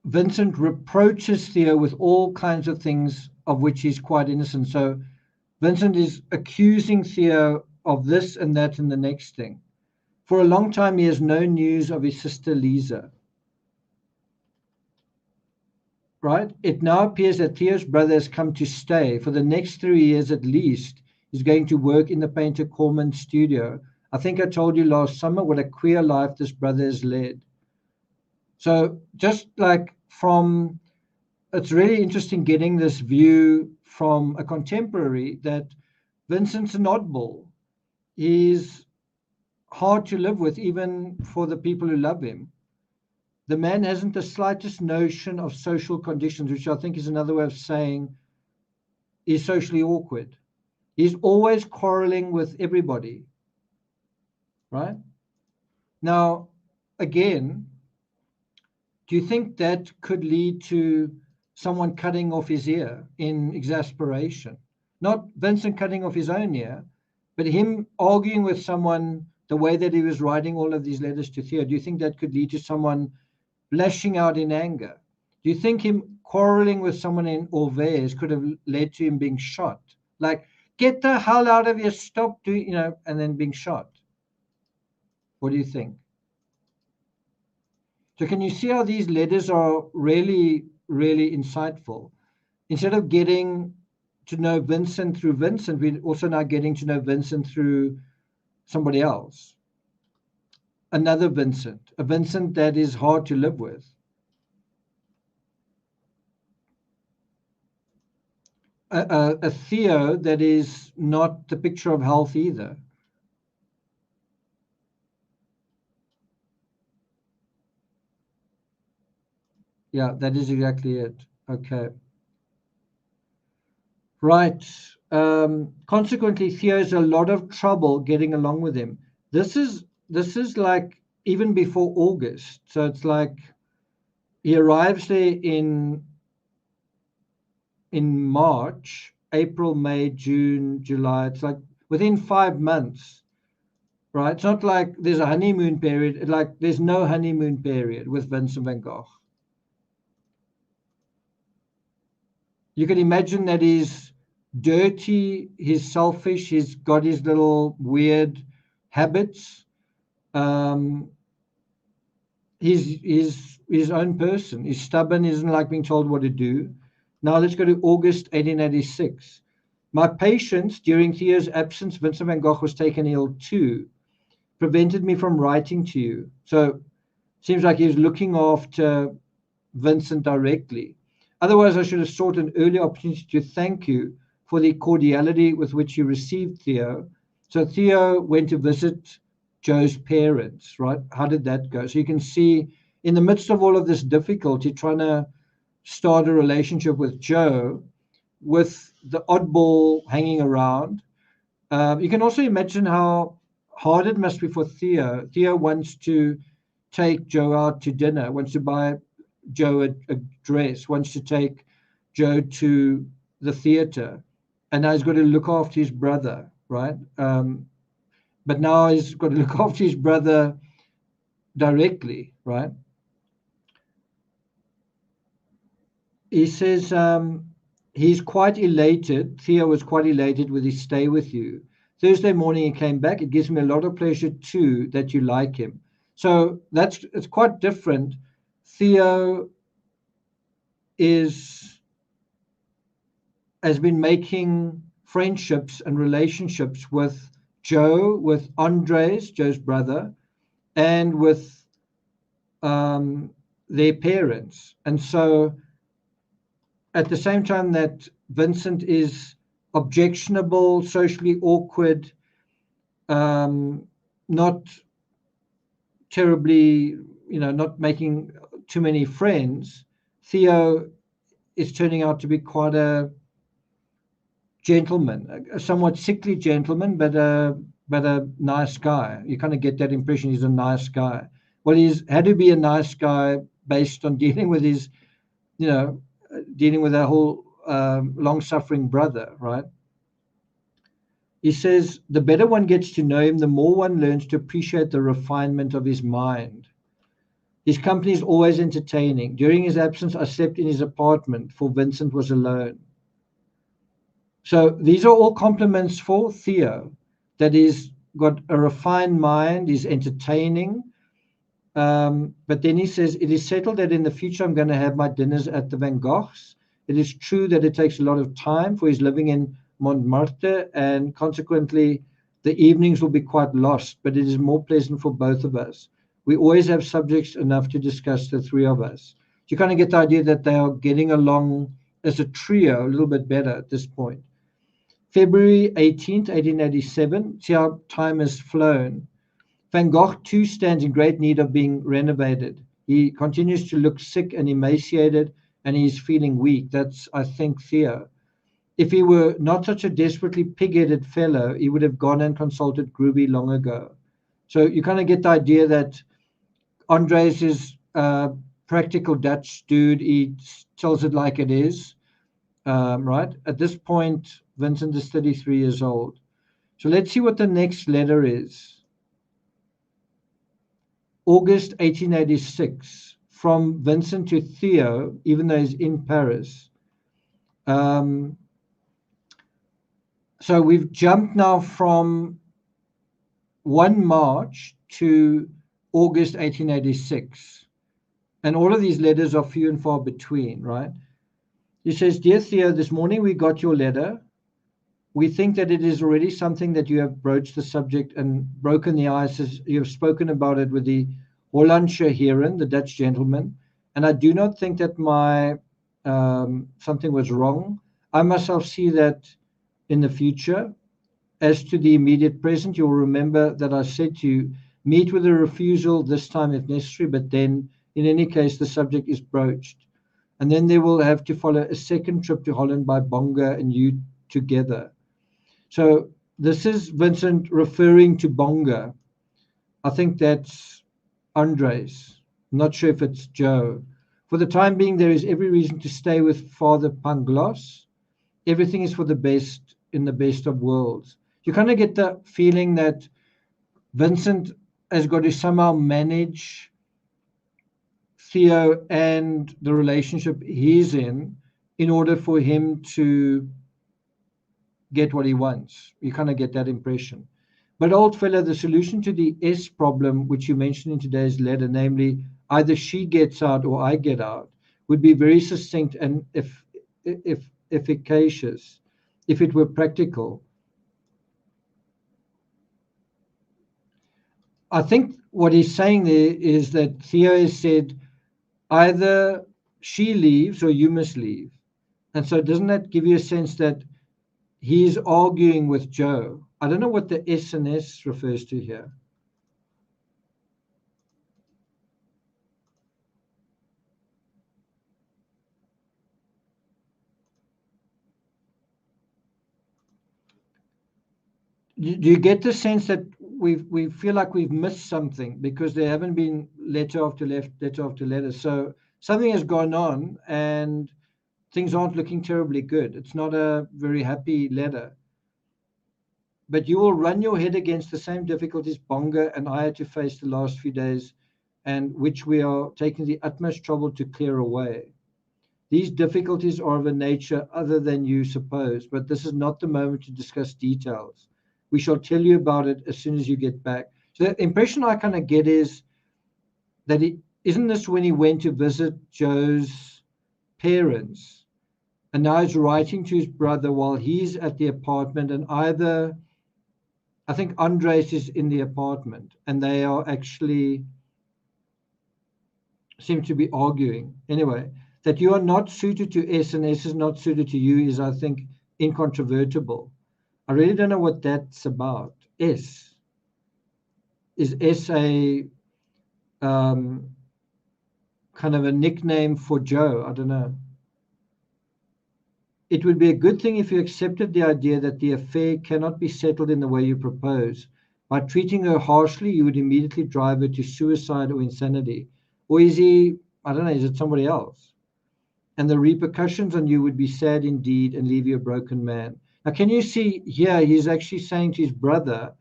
Vincent reproaches Theo with all kinds of things of which he's quite innocent. So Vincent is accusing Theo of this and that and the next thing. For a long time, he has no news of his sister Lisa. Right? It now appears that Theo's brother has come to stay. For the next 3 years at least, he's going to work in the painter Corman's studio. I think I told you last summer what a queer life this brother has led. So just like from it's really interesting getting this view from a contemporary that Vincent's an oddball. He's hard to live with, even for the people who love him. The man hasn't the slightest notion of social conditions, which I think is another way of saying he's socially awkward. He's always quarreling with everybody, right? Now, again, do you think that could lead to someone cutting off his ear in exasperation? Not Vincent cutting off his own ear, but him arguing with someone the way that he was writing all of these letters to Theo. Do you think that could lead to someone lashing out in anger? Do you think him quarreling with someone in Orvez could have led to him being shot? Like, get the hell out of here, stop doing, and then being shot. What do you think? So can you see how these letters are really, really insightful? Instead of getting to know Vincent through Vincent, we're also now getting to know Vincent through somebody else. Another Vincent, a Vincent that is hard to live with. A Theo that is not the picture of health either. Yeah, that is exactly it. Okay. Right. Consequently, Theo has a lot of trouble getting along with him. This is like even before August. So it's like he arrives there in March, April, May, June, July. It's like within 5 months, right? It's not like there's a honeymoon period. Like there's no honeymoon period with Vincent van Gogh. You can imagine that he's dirty, he's selfish, he's got his little weird habits. He's his own person. He's stubborn, he doesn't like being told what to do. Now let's go to August 1886. My patience during Theo's absence, Vincent van Gogh was taken ill too, prevented me from writing to you. So seems like he was looking after Vincent directly. Otherwise, I should have sought an early opportunity to thank you for the cordiality with which you received Theo. So Theo went to visit Joe's parents, right? How did that go? So you can see in the midst of all of this difficulty, trying to start a relationship with Joe, with the oddball hanging around. You can also imagine how hard it must be for Theo. Theo wants to take Joe out to dinner, wants to buy Joe a dress, wants to take Joe to the theater, and now he's got to look after his brother, right? But now he's got to look after his brother directly, right? He says he's quite elated. Theo was quite elated with his stay with you. Thursday morning he came back. It gives me a lot of pleasure too that you like him. So it's quite different. Theo has been making friendships and relationships with Joe, with Andres, Joe's brother, and with their parents. And so at the same time that Vincent is objectionable, socially awkward, not terribly, not making too many friends, Theo is turning out to be quite a gentleman, a somewhat sickly gentleman, but a nice guy. You kind of get that impression he's a nice guy. Well, he's had to be a nice guy based on dealing with his, dealing with a whole long-suffering brother, right? He says, the better one gets to know him, the more one learns to appreciate the refinement of his mind. His company is always entertaining. During his absence, I slept in his apartment, for Vincent was alone. So these are all compliments for Theo, that he's got a refined mind, he's entertaining. But then he says, it is settled that in the future I'm going to have my dinners at the Van Goghs. It is true that it takes a lot of time, for he's living in Montmartre, and consequently the evenings will be quite lost, but it is more pleasant for both of us. We always have subjects enough to discuss, the three of us. you kind of get the idea that they are getting along as a trio a little bit better at this point. February 18th, 1887. See how time has flown. Van Gogh too stands in great need of being renovated. He continues to look sick and emaciated, and he's feeling weak. That's, I think, Theo. If he were not such a desperately pig-headed fellow, he would have gone and consulted Gruby long ago. So you kind of get the idea that Andres is a practical Dutch dude. He tells it like it is, right? At this point, Vincent is 33 years old. So let's see what the next letter is. August 1886, from Vincent to Theo, even though he's in Paris. So we've jumped now from 1 March to August 1886. And all of these letters are few and far between, right? He says, Dear Theo, this morning we got your letter. We think that it is already something that you have broached the subject and broken the ice as you have spoken about it with the Hollandsche Heren, the Dutch gentleman. And I do not think that my something was wrong. I myself see that in the future. As to the immediate present, you'll remember that I said to you, meet with a refusal this time if necessary, but then in any case, the subject is broached. And then there will have to follow a second trip to Holland by Bonga and you together. So this is Vincent referring to Bonga. I think that's Andres. I'm not sure if it's Joe. For the time being, there is every reason to stay with Father Pangloss. Everything is for the best in the best of worlds. You kind of get the feeling that Vincent has got to somehow manage Theo and the relationship he's in order for him to get what he wants. You kind of get that impression. But old fella, the solution to the S problem, which you mentioned in today's letter, namely either she gets out or I get out, would be very succinct and if efficacious if it were practical. I think what he's saying there is that Theo has said either she leaves or you must leave. And so doesn't that give you a sense that he's arguing with Joe? I don't know what the S and S refers to here. Do you get the sense that we feel like we've missed something because there haven't been letter after letter after letter? So something has gone on and things aren't looking terribly good. It's not a very happy letter. But you will run your head against the same difficulties Bonga and I had to face the last few days, and which we are taking the utmost trouble to clear away. These difficulties are of a nature other than you suppose, but this is not the moment to discuss details. We shall tell you about it as soon as you get back. So the impression I kind of get is that isn't this when he went to visit Joe's parents? And now he's writing to his brother while he's at the apartment, and I think Andres is in the apartment, and they are actually seem to be arguing. Anyway, that you are not suited to S and S is not suited to you is, I think, incontrovertible. I really don't know what that's about. S. Is S a kind of a nickname for Joe? I don't know. It would be a good thing if you accepted the idea that the affair cannot be settled in the way you propose. By treating her harshly, you would immediately drive her to suicide or insanity. Or is he, I don't know, is it somebody else? And the repercussions on you would be sad indeed and leave you a broken man. Now, can you see here, he's actually saying to his brother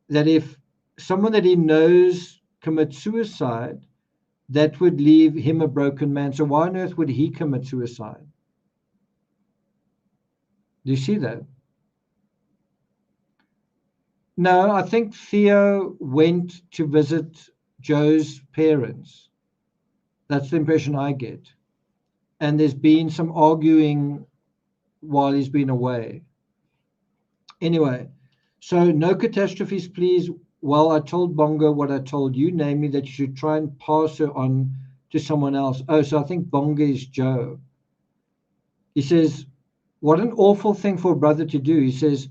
that if someone that he knows commits suicide, that would leave him a broken man. So why on earth would he commit suicide? Do you see that? No, I think Theo went to visit Joe's parents. That's the impression I get. And there's been some arguing while he's been away. Anyway, so no catastrophes, please. Well, I told Bongo what I told you, namely that you should try and pass her on to someone else. Oh, so I think Bonga is Joe. He says, what an awful thing for a brother to do. He says,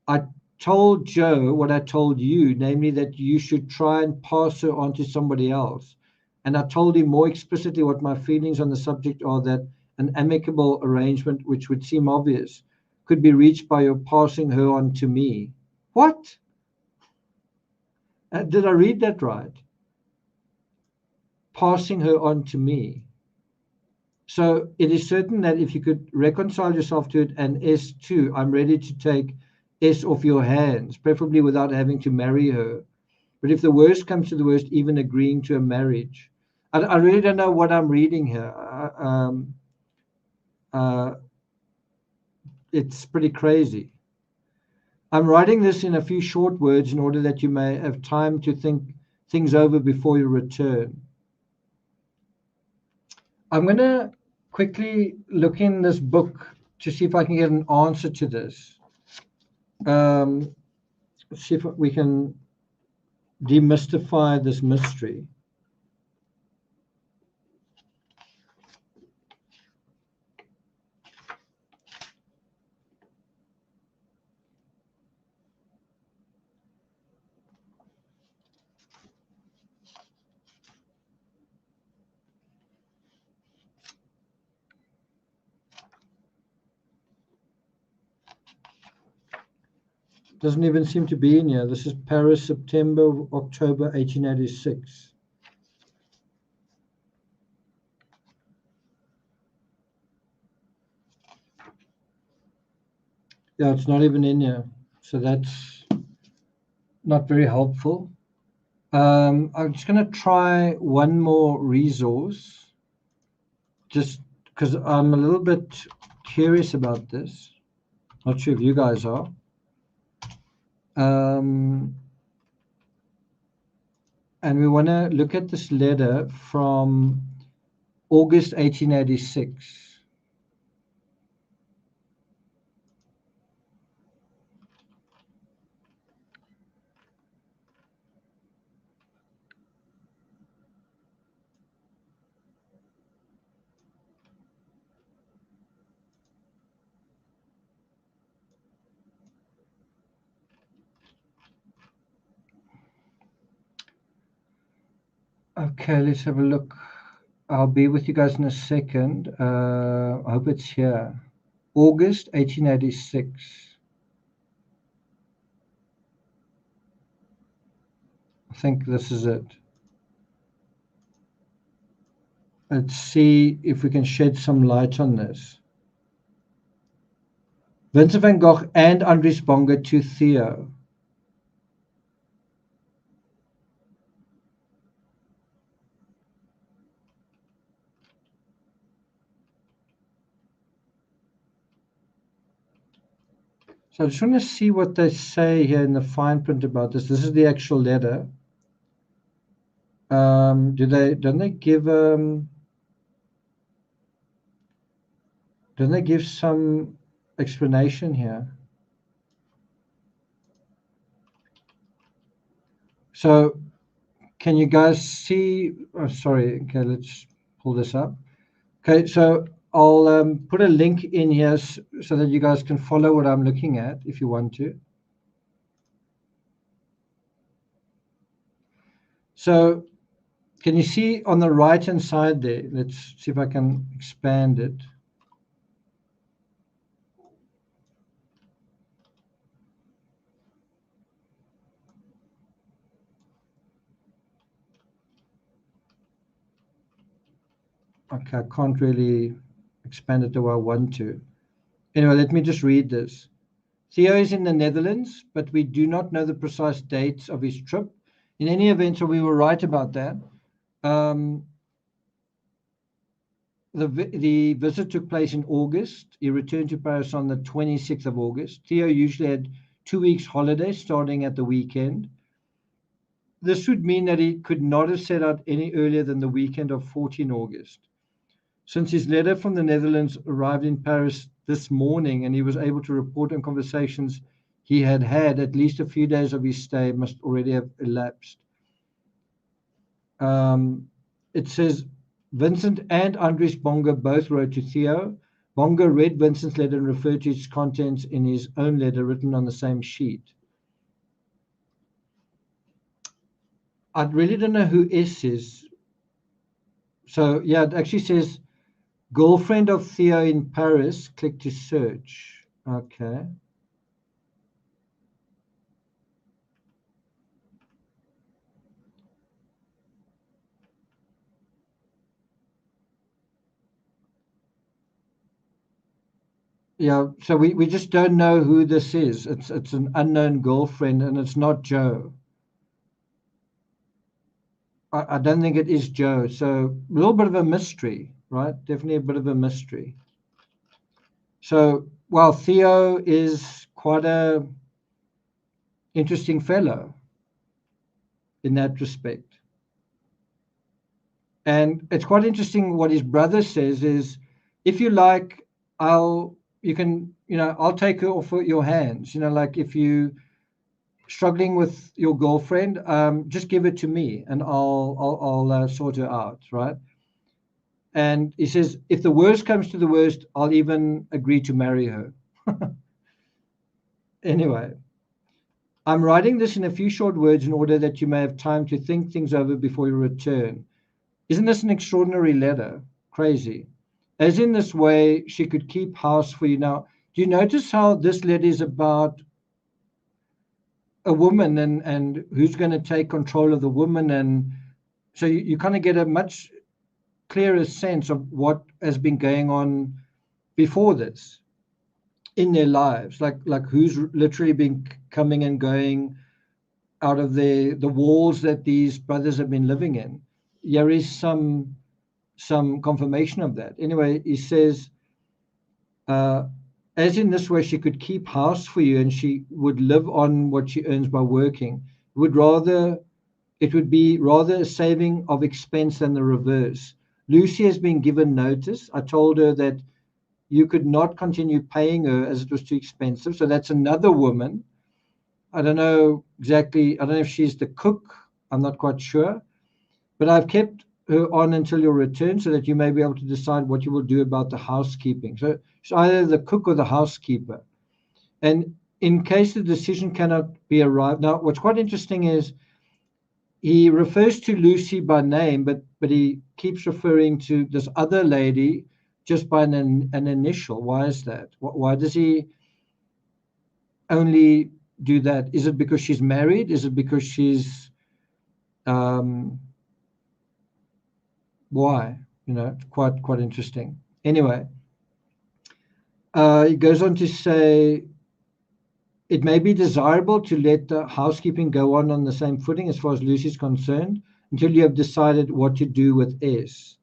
I told Joe what I told you, namely that you should try and pass her on to somebody else. And I told him more explicitly what my feelings on the subject are, that an amicable arrangement, which would seem obvious, could be reached by your passing her on to me. What? Did I read that right? Passing her on to me. So it is certain that if you could reconcile yourself to it, and S2, I'm ready to take S off your hands, preferably without having to marry her. But if the worst comes to the worst, even agreeing to a marriage. I really don't know what I'm reading here. Uh, it's pretty crazy. I'm writing this in a few short words in order that you may have time to think things over before you return. I'm going to quickly look in this book to see if I can get an answer to this. See if we can demystify this mystery. Doesn't even seem to be in here. This is Paris, September, October 1886. Yeah, it's not even in here. So that's not very helpful. I'm just going to try one more resource, just because I'm a little bit curious about this. Not sure if you guys are. And we want to look at this letter from August 1886. Okay, let's have a look. I'll be with you guys in a second. I hope it's here. August 1886. I think this is it. Let's see if we can shed some light on this. Vincent van Gogh and Andries Bonga to Theo. So I just want to see what they say here in the fine print about this. This is the actual letter. Don't they give some explanation here? So can you guys see? Oh, sorry. Okay, let's pull this up. Okay, so I'll put a link in here so that you guys can follow what I'm looking at if you want to. So can you see on the right-hand side there? Let's see if I can expand it. Okay, I can't really expand it the way I want to. Anyway, let me just read this. Theo is in the Netherlands, but we do not know the precise dates of his trip. In any event, so we were right about that. The visit took place in August. He returned to Paris on the 26th of August. Theo usually had 2 weeks holiday starting at the weekend. This would mean that he could not have set out any earlier than the weekend of 14 August. Since his letter from the Netherlands arrived in Paris this morning and he was able to report on conversations he had had, at least a few days of his stay must already have elapsed. it says Vincent and Andries Bonga both wrote to Theo. Bonga read Vincent's letter and referred to its contents in his own letter written on the same sheet. I really don't know who S is. So yeah, it actually says girlfriend of Theo in Paris. Click to search. Okay. Yeah, so we just don't know who this is. It's an unknown girlfriend, and it's not Joe. I don't think it is Joe. So a little bit of a mystery, right? Definitely a bit of a mystery. So while Theo is quite a interesting fellow in that respect, and it's quite interesting what his brother says is, if you like, I'll take her off your hands. Like if you struggling with your girlfriend, just give it to me and I'll sort her out, right? And he says, if the worst comes to the worst, I'll even agree to marry her. Anyway, I'm writing this in a few short words in order that you may have time to think things over before you return. Isn't this an extraordinary letter? Crazy. As in this way, she could keep house for you. Now, do you notice how this letter is about a woman and who's going to take control of the woman? And so you kind of get a much clearer sense of what has been going on before this in their lives, like who's literally been coming and going out of the walls that these brothers have been living in. There is some confirmation of that. Anyway, he says, as in this way, she could keep house for you and she would live on what she earns by working. It would be rather a saving of expense than the reverse. Lucy has been given notice. I told her that you could not continue paying her as it was too expensive. So that's another woman. I don't know exactly. I don't know if she's the cook. I'm not quite sure. But I've kept her on until your return so that you may be able to decide what you will do about the housekeeping. So it's either the cook or the housekeeper. And in case the decision cannot be arrived. Now, what's quite interesting is he refers to Lucy by name, but he keeps referring to this other lady just by an initial. Why is that? Why does he only do that? Is it because she's married? Is it because she's why? It's quite interesting. Anyway, he goes on to say, it may be desirable to let the housekeeping go on the same footing as far as Lucy's concerned until you have decided what to do with S.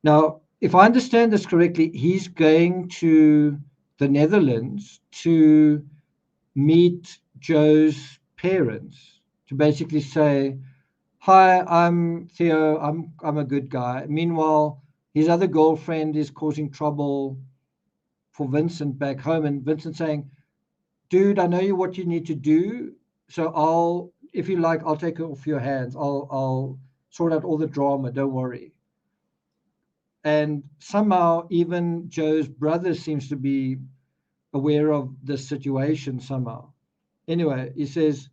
Now, if I understand this correctly, he's going to the Netherlands to meet Joe's parents to basically say, hi, I'm Theo, I'm a good guy. Meanwhile, his other girlfriend is causing trouble for Vincent back home, and Vincent saying, dude, I know what you need to do, so if you like, I'll take it off your hands. I'll sort out all the drama, don't worry. And somehow even Joe's brother seems to be aware of this situation somehow. Anyway, he says,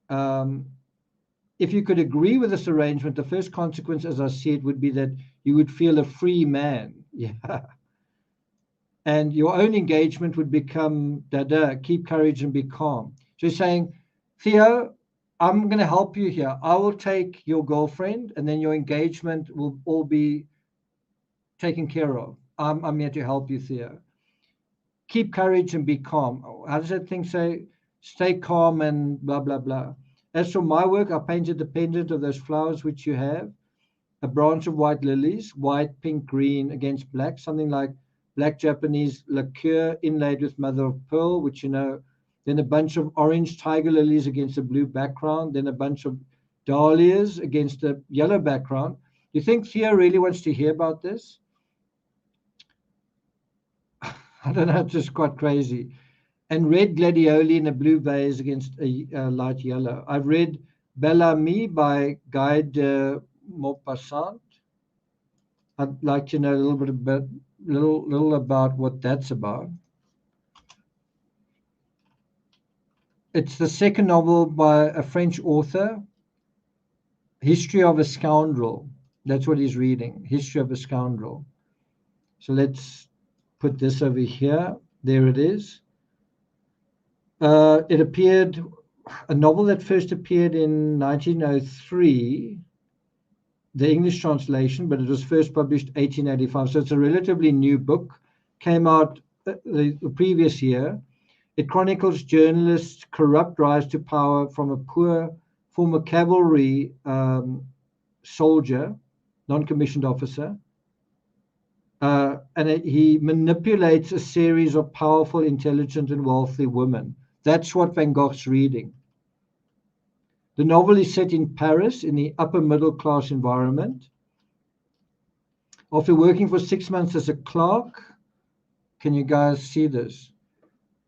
if you could agree with this arrangement, the first consequence, as I see it, would be that you would feel a free man. Yeah. And your own engagement would become keep courage and be calm. So he's saying, Theo, I'm going to help you here. I will take your girlfriend and then your engagement will all be taken care of. I'm here to help you, Theo. Keep courage and be calm. How does that thing say? Stay calm and blah, blah, blah. As for my work, I painted the pendant of those flowers which you have, a branch of white lilies, white, pink, green against black, something like black Japanese lacquer inlaid with mother of pearl, which then a bunch of orange tiger lilies against a blue background, then a bunch of dahlias against a yellow background. Do you think Theo really wants to hear about this? I don't know, it's just quite crazy. And red gladioli in a blue vase against a light yellow. I've read Bel Ami by Guy de Maupassant. I'd like to know a little about what that's about. It's the second novel by a French author, History of a Scoundrel. That's what he's reading, History of a Scoundrel. So let's put this over here. There it is. It appeared, a novel that first appeared in 1903, the English translation, but it was first published 1885. So it's a relatively new book, came out the previous year. It chronicles journalists' corrupt rise to power from a poor former cavalry soldier, non-commissioned officer. He manipulates a series of powerful, intelligent, and wealthy women. That's what Van Gogh's reading. The novel is set in Paris in the upper middle class environment. After working for 6 months as a clerk, can you guys see this?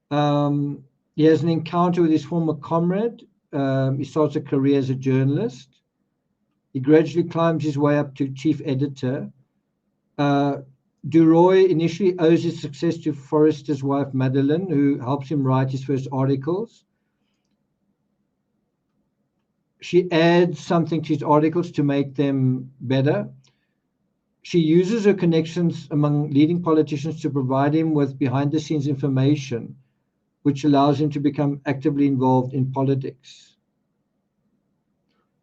He has an encounter with his former comrade. He starts a career as a journalist. He gradually climbs his way up to chief editor. Duroy initially owes his success to Forrester's wife, Madeleine, who helps him write his first articles. She adds something to his articles to make them better. She uses her connections among leading politicians to provide him with behind-the-scenes information, which allows him to become actively involved in politics.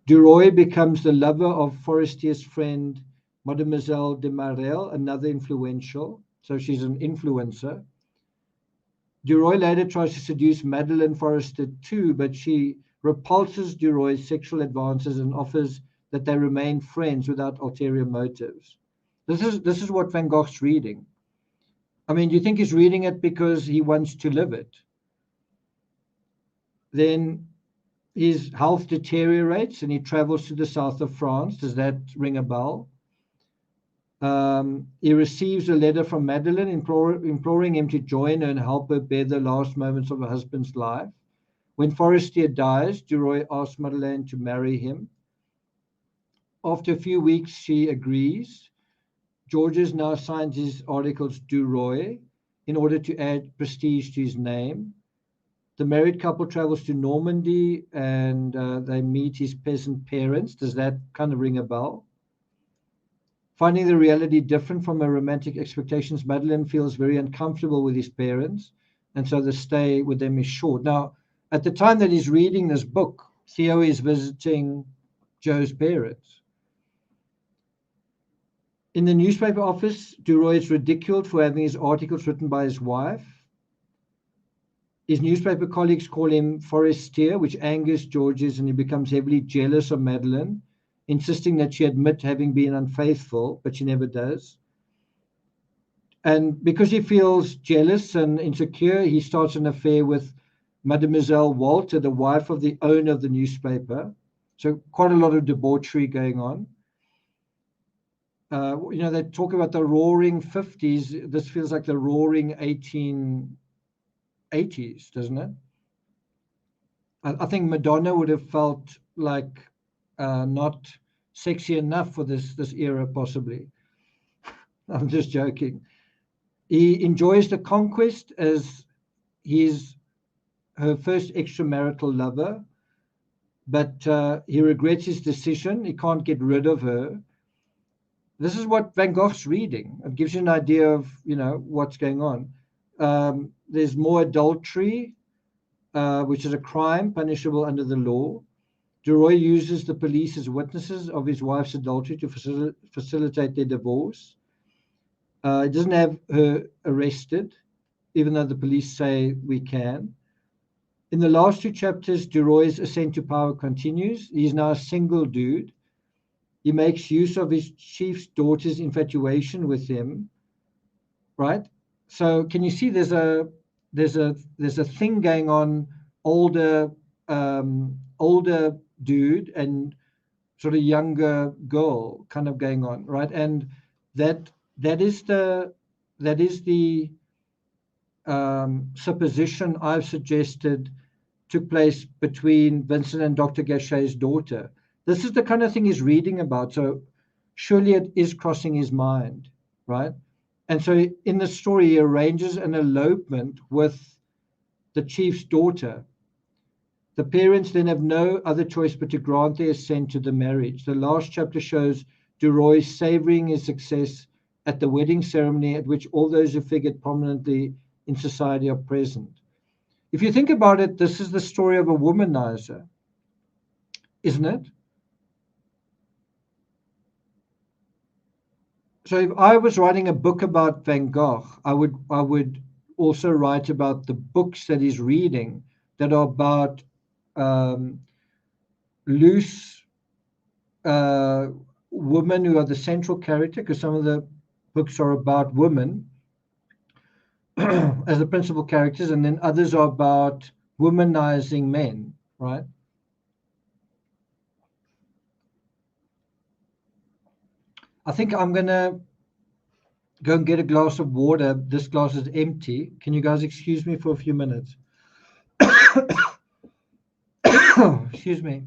Duroy becomes the lover of Forestier's friend, Mademoiselle de Marelle, another influential. So she's an influencer. Duroy later tries to seduce Madeleine Forrester too, but she repulses Duroy's sexual advances and offers that they remain friends without ulterior motives. This is what Van Gogh's reading. I mean, do you think he's reading it because he wants to live it? Then his health deteriorates and he travels to the south of France. Does that ring a bell? He receives a letter from Madeleine imploring him to join her and help her bear the last moments of her husband's life. When Forestier dies, Duroy asks Madeleine to marry him. After a few weeks, she agrees. Georges now signs his articles Duroy in order to add prestige to his name. The married couple travels to Normandy and they meet his peasant parents. Does that kind of ring a bell? Finding the reality different from her romantic expectations, Madeleine feels very uncomfortable with his parents, and so the stay with them is short. Now, at the time that he's reading this book, Theo is visiting Joe's parents. In the newspaper office, Duroy is ridiculed for having his articles written by his wife. His newspaper colleagues call him Forestier, which angers Georges, and he becomes heavily jealous of Madeleine, insisting that she admit having been unfaithful, but she never does. And because he feels jealous and insecure, he starts an affair with Mademoiselle Walter, the wife of the owner of the newspaper. So quite a lot of debauchery going on. They talk about the roaring 50s. This feels like the roaring 1880s, doesn't it? I think Madonna would have felt like not sexy enough for this era, possibly. I'm just joking. He enjoys the conquest as he's her first extramarital lover, but he regrets his decision. He can't get rid of her. This is what Van Gogh's reading. It gives you an idea of, what's going on. There's more adultery, which is a crime punishable under the law. Duroy uses the police as witnesses of his wife's adultery to facilitate their divorce. He doesn't have her arrested, even though the police say we can. In the last two chapters, Duroy's ascent to power continues. He's now a single dude. He makes use of his chief's daughter's infatuation with him, right? So can you see there's a thing going on, older dude and sort of younger girl kind of going on, right? And that is the supposition I've suggested took place between Vincent and Dr. Gachet's daughter. This is the kind of thing he's reading about. So surely it is crossing his mind, right? And so in the story, he arranges an elopement with the chief's daughter. The parents then have no other choice but to grant their assent to the marriage. The last chapter shows Duroy savoring his success at the wedding ceremony at which all those who figured prominently in society are present. If you think about it, this is the story of a womanizer, isn't it? So if I was writing a book about Van Gogh, I would also write about the books that he's reading that are about um, loose women who are the central character, because some of the books are about women as the principal characters, and then others are about womanizing men, right? I think I'm going to go and get a glass of water. This glass is empty. Can you guys excuse me for a few minutes? Excuse me.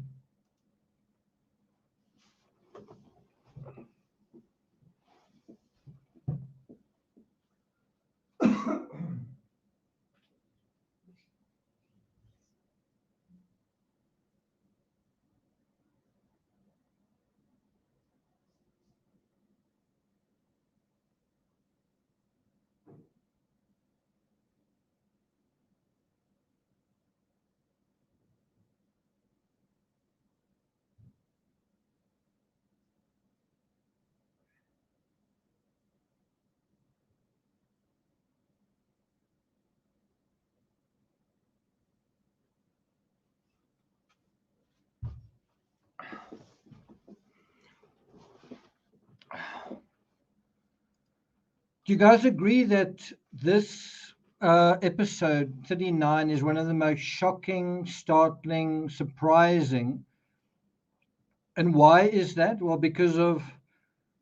Do you guys agree that this episode 39 is one of the most shocking, startling, surprising? And why is that? Well, because of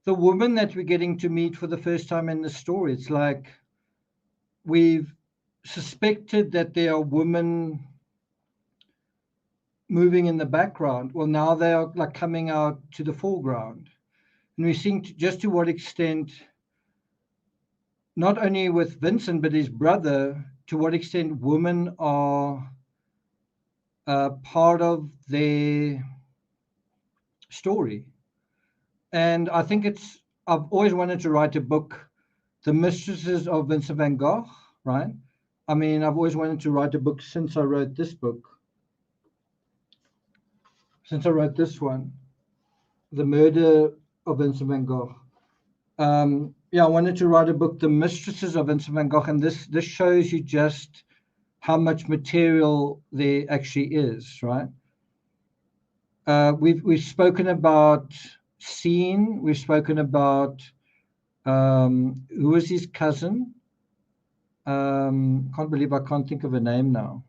the woman that we're getting to meet for the first time in the story. It's like we've suspected that there are women moving in the background. Well, now they are like coming out to the foreground. And we see just to what extent, not only with Vincent, but his brother, to what extent women are part of their story. And I think I've always wanted to write a book, The Mistresses of Vincent van Gogh, right? I mean, I've always wanted to write a book since I wrote this book, since I wrote this one, The Murder of Vincent van Gogh. Yeah, I wanted to write a book, The Mistresses of Vincent van Gogh, and this shows you just how much material there actually is, right? We've spoken about Scene. We've spoken about who was his cousin. Can't believe I can't think of a name now.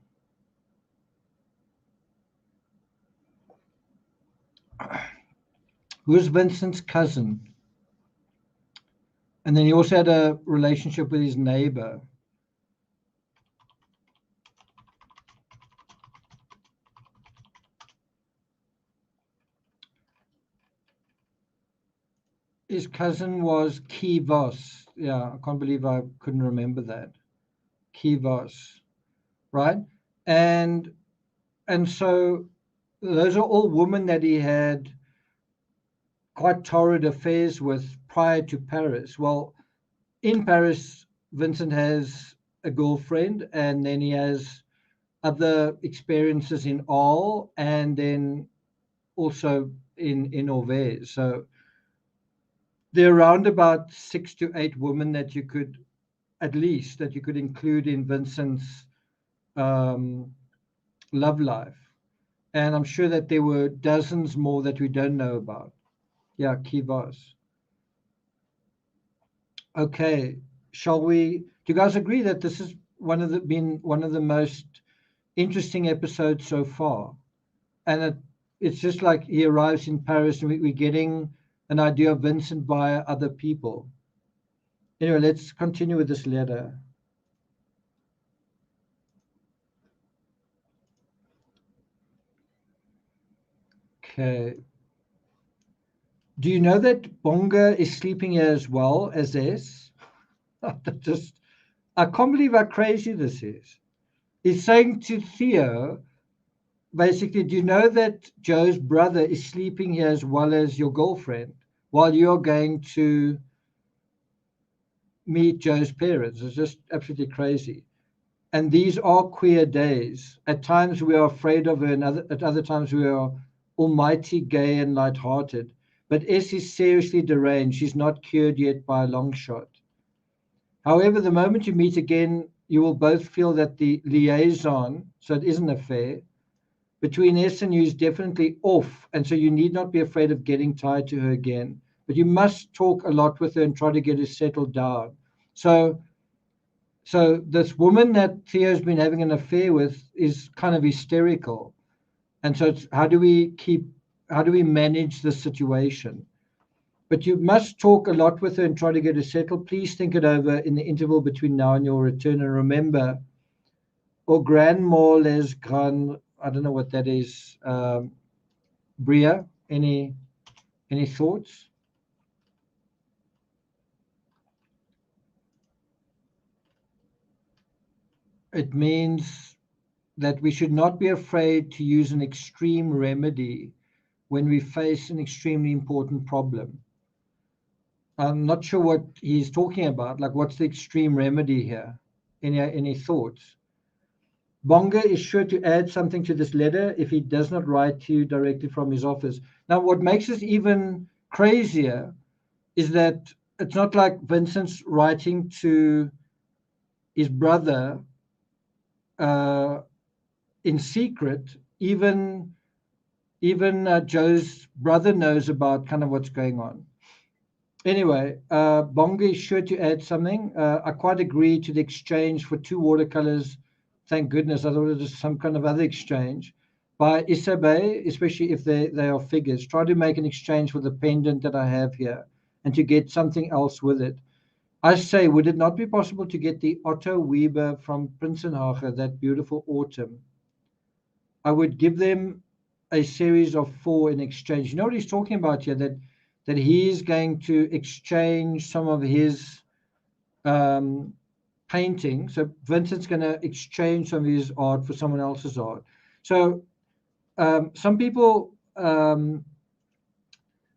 Who was Vincent's cousin? And then he also had a relationship with his neighbor. His cousin was Kivos. Yeah, I can't believe I couldn't remember that. Kivos, right? And and so those are all women that he had quite torrid affairs with prior to Paris. Well, in Paris, Vincent has a girlfriend, and then he has other experiences in Arles, and then also in Auvers. So there are around about 6 to 8 women that you could, at least, that you could include in Vincent's um, love life. And I'm sure that there were dozens more that we don't know about. Yeah, Kivos. Okay, shall we? Do you guys agree that this has been one of the most interesting episodes so far? And it's just like he arrives in Paris and we're getting an idea of Vincent via other people. Anyway, let's continue with this letter. Okay. Do you know that Bonga is sleeping here as well as S? Just, I can't believe how crazy this is. He's saying to Theo, basically, do you know that Joe's brother is sleeping here as well as your girlfriend while you're going to meet Joe's parents? It's just absolutely crazy. And these are queer days. At times we are afraid of her, and at other times we are almighty gay and light-hearted. But S is seriously deranged. She's not cured yet by a long shot. However, the moment you meet again, you will both feel that the liaison, so it is an affair, between S and you is definitely off, and so you need not be afraid of getting tied to her again. But you must talk a lot with her and try to get her settled down. So this woman that Theo's been having an affair with is kind of hysterical. And so it's how do we manage this situation? But you must talk a lot with her and try to get her settled. Please think it over in the interval between now and your return. And remember, or grandma les grand, I don't know what that is. Bria, any thoughts? It means that we should not be afraid to use an extreme remedy when we face an extremely important problem. I'm not sure what he's talking about. Like, what's the extreme remedy here? Any thoughts? Bonga is sure to add something to this letter if he does not write to you directly from his office. Now, what makes this even crazier is that it's not like Vincent's writing to his brother uh, in secret. Even Joe's brother knows about kind of what's going on. Anyway, Bonga is sure to add something. I quite agree to the exchange for 2 watercolors. Thank goodness. I thought it was some kind of other exchange by Isabe, especially if they are figures. Try to make an exchange for the pendant that I have here and to get something else with it. I say, would it not be possible to get the Otto Weber from Prinsenhagen, that beautiful autumn? I would give them a series of 4 in exchange. You know what he's talking about here? That he's going to exchange some of his um, painting. So Vincent's going to exchange some of his art for someone else's art. So some people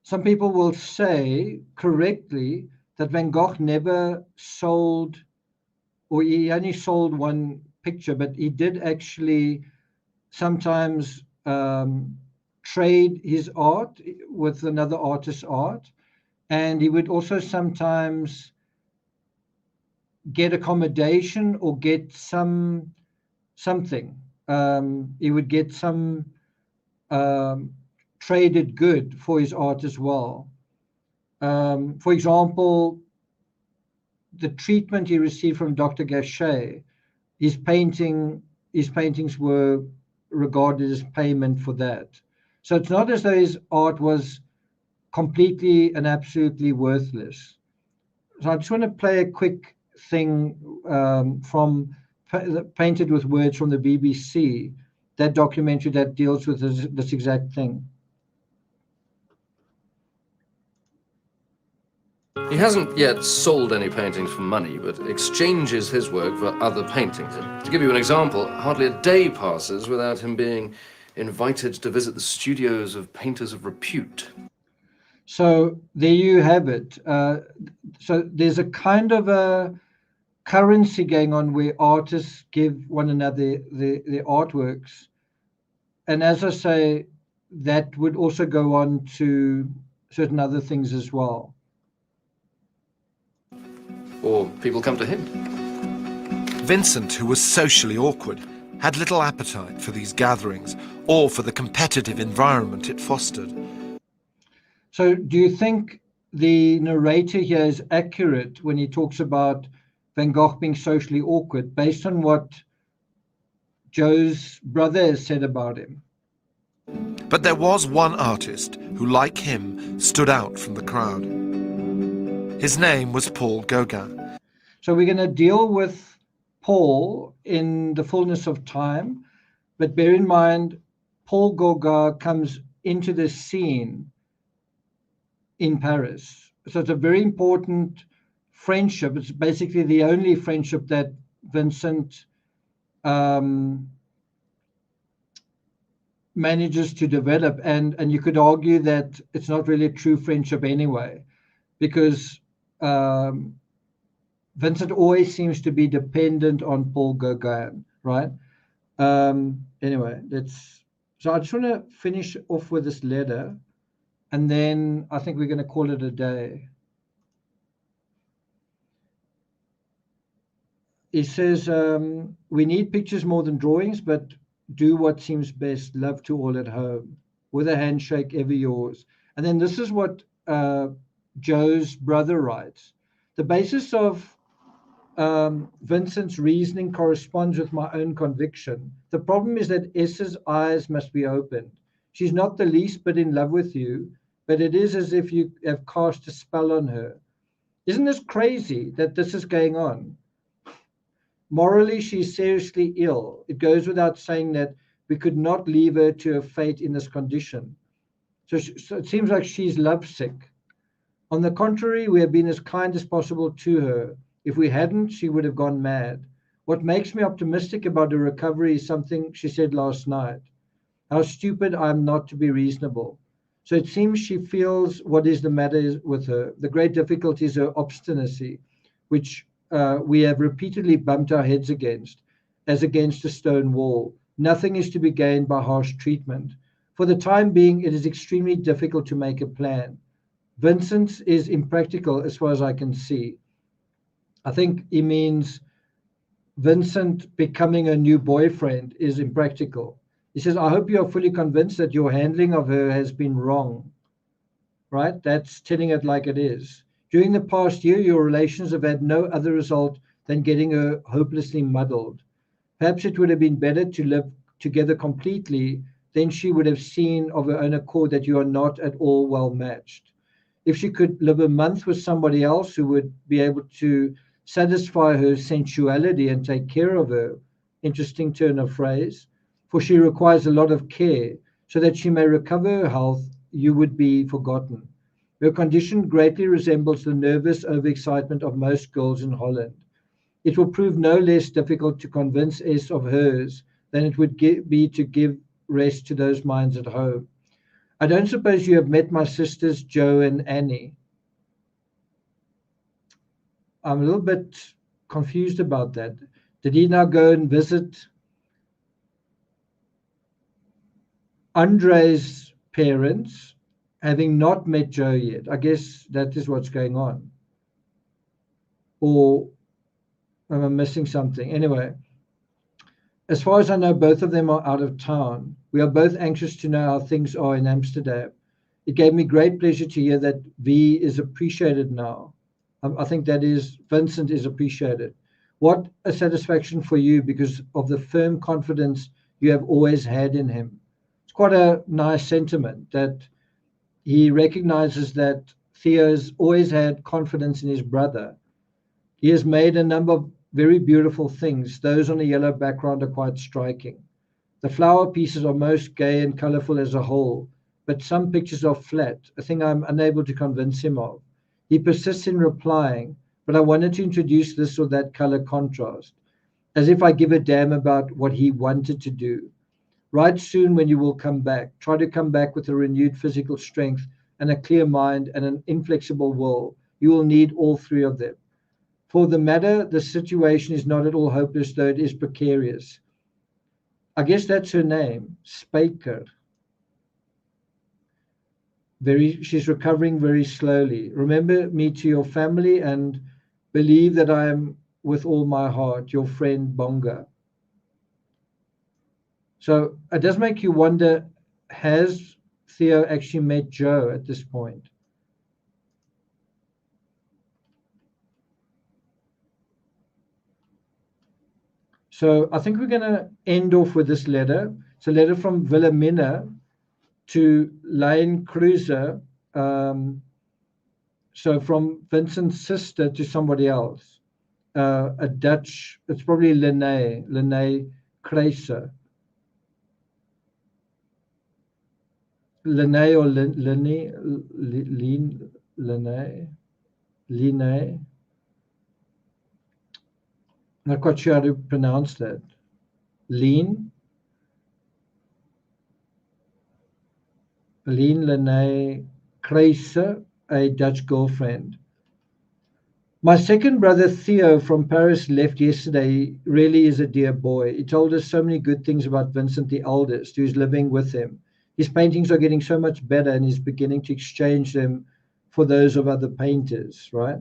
will say correctly that Van Gogh never sold, or he only sold 1 picture, but he did actually sometimes trade his art with another artist's art, and he would also sometimes get accommodation or get something. He would get some traded good for his art as well. For example, the treatment he received from Dr. Gachet, his paintings were regarded as payment for that. So it's not as though his art was completely and absolutely worthless. So I just want to play a quick thing from Painted with Words from the BBC, that documentary that deals with this exact thing. He hasn't yet sold any paintings for money, but exchanges his work for other paintings. To give you an example, hardly a day passes without him being invited to visit the studios of painters of repute. So there you have it. So there's a kind of a currency going on where artists give one another their artworks. And as I say, that would also go on to certain other things as well. Or people come to him. Vincent, who was socially awkward, had little appetite for these gatherings or for the competitive environment it fostered. So do you think the narrator here is accurate when he talks about Van Gogh being socially awkward based on what Joe's brother has said about him? But there was one artist who, like him, stood out from the crowd. His name was Paul Gauguin. So we're going to deal with Paul in the fullness of time, but bear in mind, Paul Gauguin comes into the scene in Paris. So it's a very important friendship. It's basically the only friendship that Vincent manages to develop, and you could argue that it's not really a true friendship anyway, because Vincent always seems to be dependent on Paul Gauguin, right? Anyway, so I just want to finish off with this letter, and then I think we're going to call it a day. He says, we need pictures more than drawings, but do what seems best. Love to all at home. With a handshake, ever yours. And then this is what Joe's brother writes. The basis of Vincent's reasoning corresponds with my own conviction. The problem is that S's eyes must be opened. She's not the least bit in love with you, but it is as if you have cast a spell on her. Isn't this crazy that this is going on? Morally, she's seriously ill. It goes without saying that we could not leave her to her fate in this condition. So it seems like she's lovesick. On the contrary, we have been as kind as possible to her. If we hadn't, she would have gone mad. What makes me optimistic about her recovery is something she said last night. How stupid I am not to be reasonable. So it seems she feels what is the matter with her. The great difficulty is her obstinacy, which we have repeatedly bumped our heads against, as against a stone wall. Nothing is to be gained by harsh treatment. For the time being, it is extremely difficult to make a plan. Vincent is impractical as far as I can see. I think he means Vincent becoming a new boyfriend is impractical. He says, I hope you are fully convinced that your handling of her has been wrong. Right? That's telling it like it is. During the past year, your relations have had no other result than getting her hopelessly muddled. Perhaps it would have been better to live together completely, then she would have seen of her own accord that you are not at all well matched. If she could live a month with somebody else who would be able to satisfy her sensuality and take care of her, interesting turn of phrase, for she requires a lot of care, so that she may recover her health, you would be forgotten. Her condition greatly resembles the nervous overexcitement of most girls in Holland. It will prove no less difficult to convince S of hers than it would be to give rest to those minds at home. I don't suppose you have met my sisters, Joe and Annie. I'm a little bit confused about that. Did he now go and visit Andre's parents, having not met Joe yet? I guess that is what's going on. Or am I missing something? Anyway, as far as I know, both of them are out of town. We are both anxious to know how things are in Amsterdam. It gave me great pleasure to hear that V is appreciated now. I think that is, Vincent is appreciated. What a satisfaction for you because of the firm confidence you have always had in him. It's quite a nice sentiment that he recognizes that Theo has always had confidence in his brother. He has made a number of very beautiful things. Those on a yellow background are quite striking. The flower pieces are most gay and colorful as a whole, but some pictures are flat, a thing I'm unable to convince him of. He persists in replying, but I wanted to introduce this or that color contrast, as if I give a damn about what he wanted to do. Write soon when you will come back. Try to come back with a renewed physical strength and a clear mind and an inflexible will. You will need all three of them. For the matter, the situation is not at all hopeless, though it is precarious. I guess that's her name, Spijker. She's recovering very slowly. Remember me to your family and believe that I am with all my heart, your friend Bonga. So it does make you wonder, has Theo actually met Joe at this point? So I think we're going to end off with this letter. It's a letter from Wilhelmina to Lane Cruiser. So from Vincent's sister to somebody else. A Dutch, it's probably Lene Kruiser. Linnae or Linnae, Linnae. Not quite sure how to pronounce that. Lean Linnae Kreiser, a Dutch girlfriend. My second brother Theo from Paris left yesterday. He really is a dear boy. He told us so many good things about Vincent, the eldest, who's living with him. His paintings are getting so much better and he's beginning to exchange them for those of other painters, right?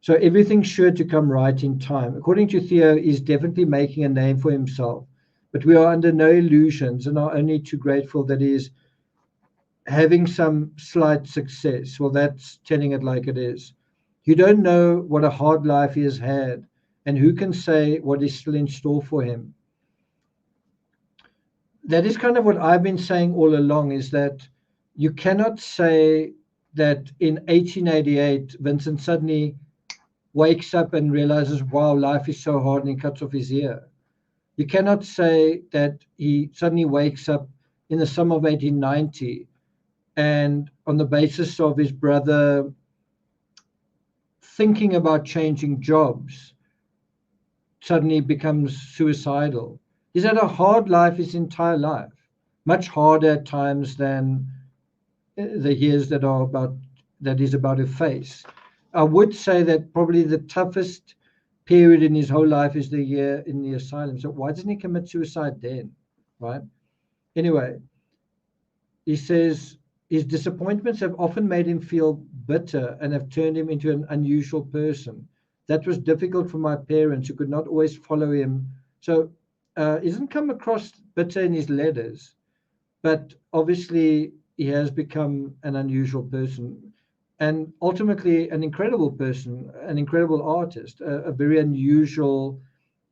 So everything's sure to come right in time. According to Theo, he's definitely making a name for himself, but we are under no illusions and are only too grateful that he is having some slight success. Well, that's telling it like it is. You don't know what a hard life he has had, and who can say what is still in store for him. That is kind of what I've been saying all along, is that you cannot say that in 1888, Vincent suddenly wakes up and realizes, wow, life is so hard, and he cuts off his ear. You cannot say that he suddenly wakes up in the summer of 1890 and on the basis of his brother thinking about changing jobs, suddenly becomes suicidal. He's had a hard life his entire life, much harder at times than the years that he's about to face. I would say that probably the toughest period in his whole life is the year in the asylum. So why doesn't he commit suicide then, right? Anyway, he says his disappointments have often made him feel bitter and have turned him into an unusual person. That was difficult for my parents, who could not always follow him. So he doesn't come across bitter in his letters, but obviously he has become an unusual person and ultimately an incredible person, an incredible artist, a very unusual,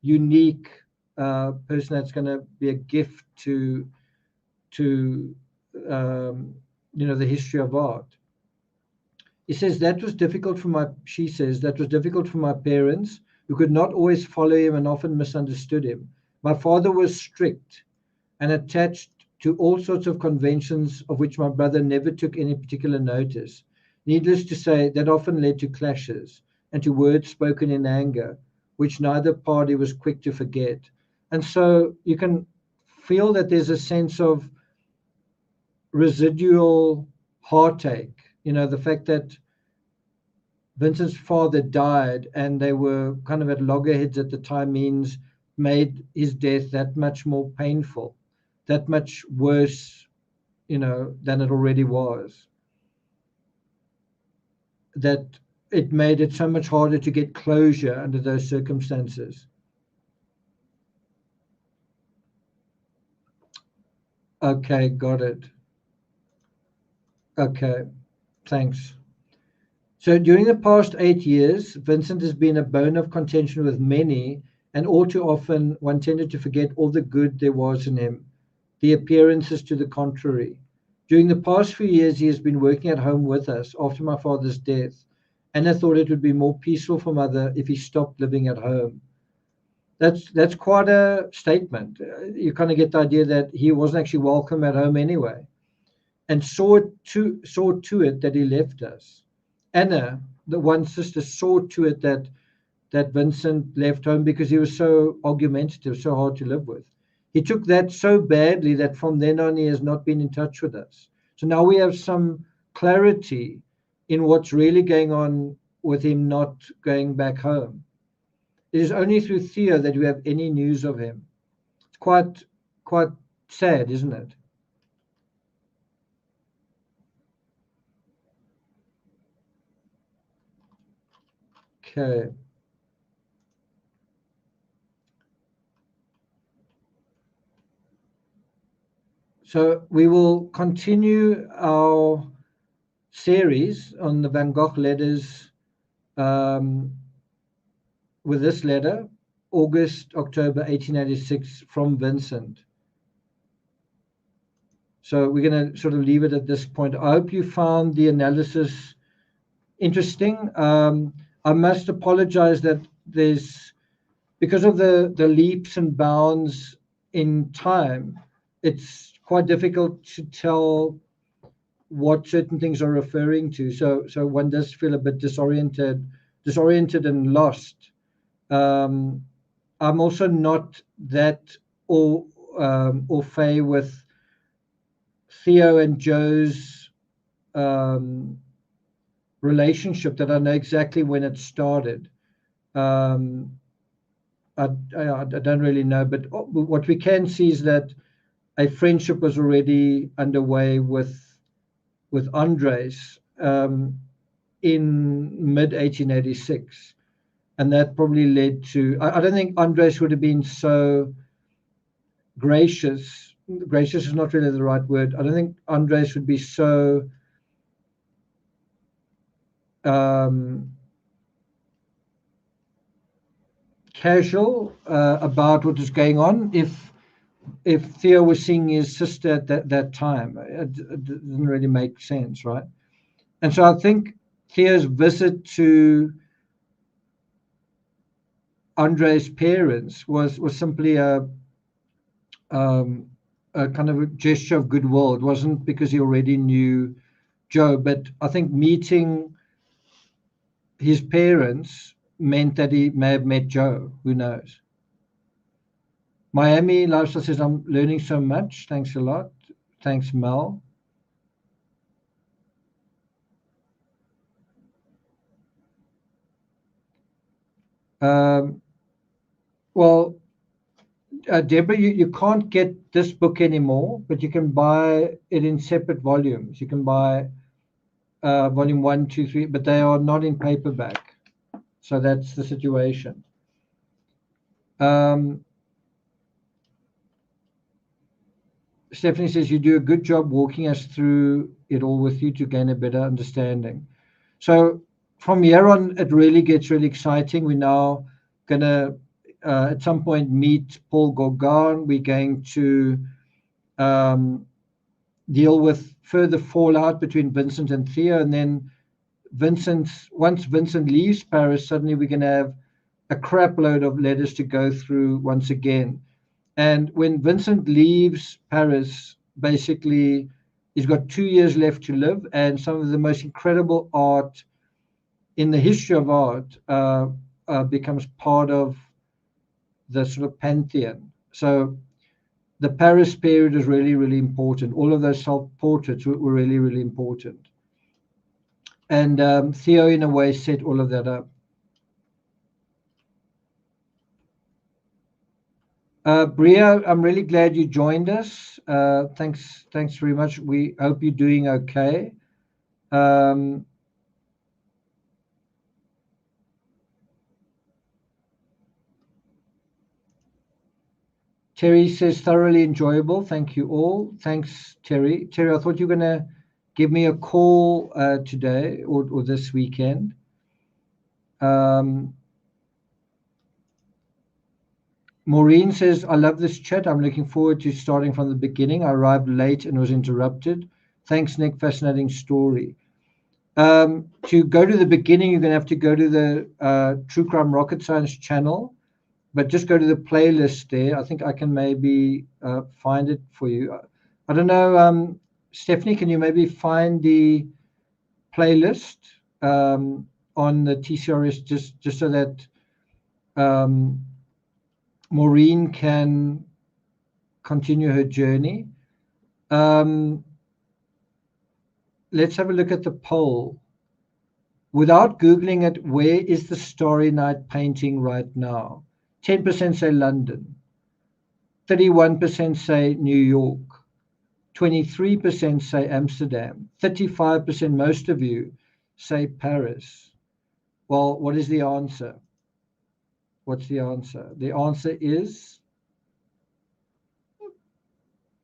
unique person that's going to be a gift to the history of art. He says she says that was difficult for my parents, who could not always follow him and often misunderstood him. My father was strict and attached to all sorts of conventions of which my brother never took any particular notice. Needless to say, that often led to clashes and to words spoken in anger, which neither party was quick to forget. And so you can feel that there's a sense of residual heartache. The fact that Vincent's father died and they were kind of at loggerheads at the time made his death that much more painful, that much worse, than it already was. That it made it so much harder to get closure under those circumstances. Okay, got it. Okay, thanks. So during the past 8 years, Vincent has been a bone of contention with many, and all too often one tended to forget all the good there was in him, the appearances to the contrary. During the past few years, he has been working at home with us after my father's death, and I thought it would be more peaceful for mother if he stopped living at home. That's quite a statement. You kind of get the idea that he wasn't actually welcome at home anyway, and saw to it that he left us. Anna, the one sister, saw to it that Vincent left home because he was so argumentative, so hard to live with. He took that so badly that from then on he has not been in touch with us. So now we have some clarity in what's really going on with him not going back home. It is only through Theo that we have any news of him. It's quite sad, isn't it? Okay. So we will continue our series on the Van Gogh letters with this letter, October 1886, from Vincent. So we're going to sort of leave it at this point. I hope you found the analysis interesting. I must apologize that because of the leaps and bounds in time, it's quite difficult to tell what certain things are referring to. So one does feel a bit disoriented and lost. I'm also not that au fait with Theo and Joe's relationship, that I know exactly when it started. I don't really know, but what we can see is that a friendship was already underway with Andres in mid 1886, and that probably led to. I don't think Andres would have been so gracious. Gracious is not really the right word. I don't think Andres would be so casual about what is going on if Theo was seeing his sister at that time. It didn't really make sense, right? And so I think Theo's visit to Andre's parents was simply a kind of a gesture of goodwill. It wasn't because he already knew Joe, but I think meeting his parents meant that he may have met Joe. Who knows? Miami Lifestyle says, I'm learning so much. Thanks a lot. Thanks, Mel. Well, Deborah, you can't get this book anymore, but you can buy it in separate volumes. You can buy volume 1, 2, 3, but they are not in paperback. So that's the situation. Stephanie says, you do a good job walking us through it all with you to gain a better understanding. So from here on, it really gets really exciting. We're now going to, at some point, meet Paul Gauguin. We're going to deal with further fallout between Vincent and Theo. And then once Vincent leaves Paris, suddenly we're going to have a crap load of letters to go through once again. And when Vincent leaves Paris, basically, he's got 2 years left to live, and some of the most incredible art in the history of art becomes part of the sort of pantheon. So the Paris period is really, really important. All of those self-portraits were really, really important. And Theo, in a way, set all of that up. Bria, I'm really glad you joined us. Thanks very much. We hope you're doing okay. Terry says, thoroughly enjoyable. Thank you all. Thanks, Terry. Terry, I thought you were going to give me a call today or this weekend. Maureen says, I love this chat. I'm looking forward to starting from the beginning. I arrived late and was interrupted. Thanks, Nick. Fascinating story. To go to the beginning, you're going to have to go to the True Crime Rocket Science channel, but just go to the playlist there. I think I can maybe find it for you. I don't know, Stephanie, can you maybe find the playlist on the TCRS just so that Maureen can continue her journey? Let's have a look at the poll. Without Googling it, where is the Starry Night painting right now? 10% say London, 31% say New York, 23% say Amsterdam, 35%, most of you, say Paris. Well, what is the answer? What's the answer? The answer is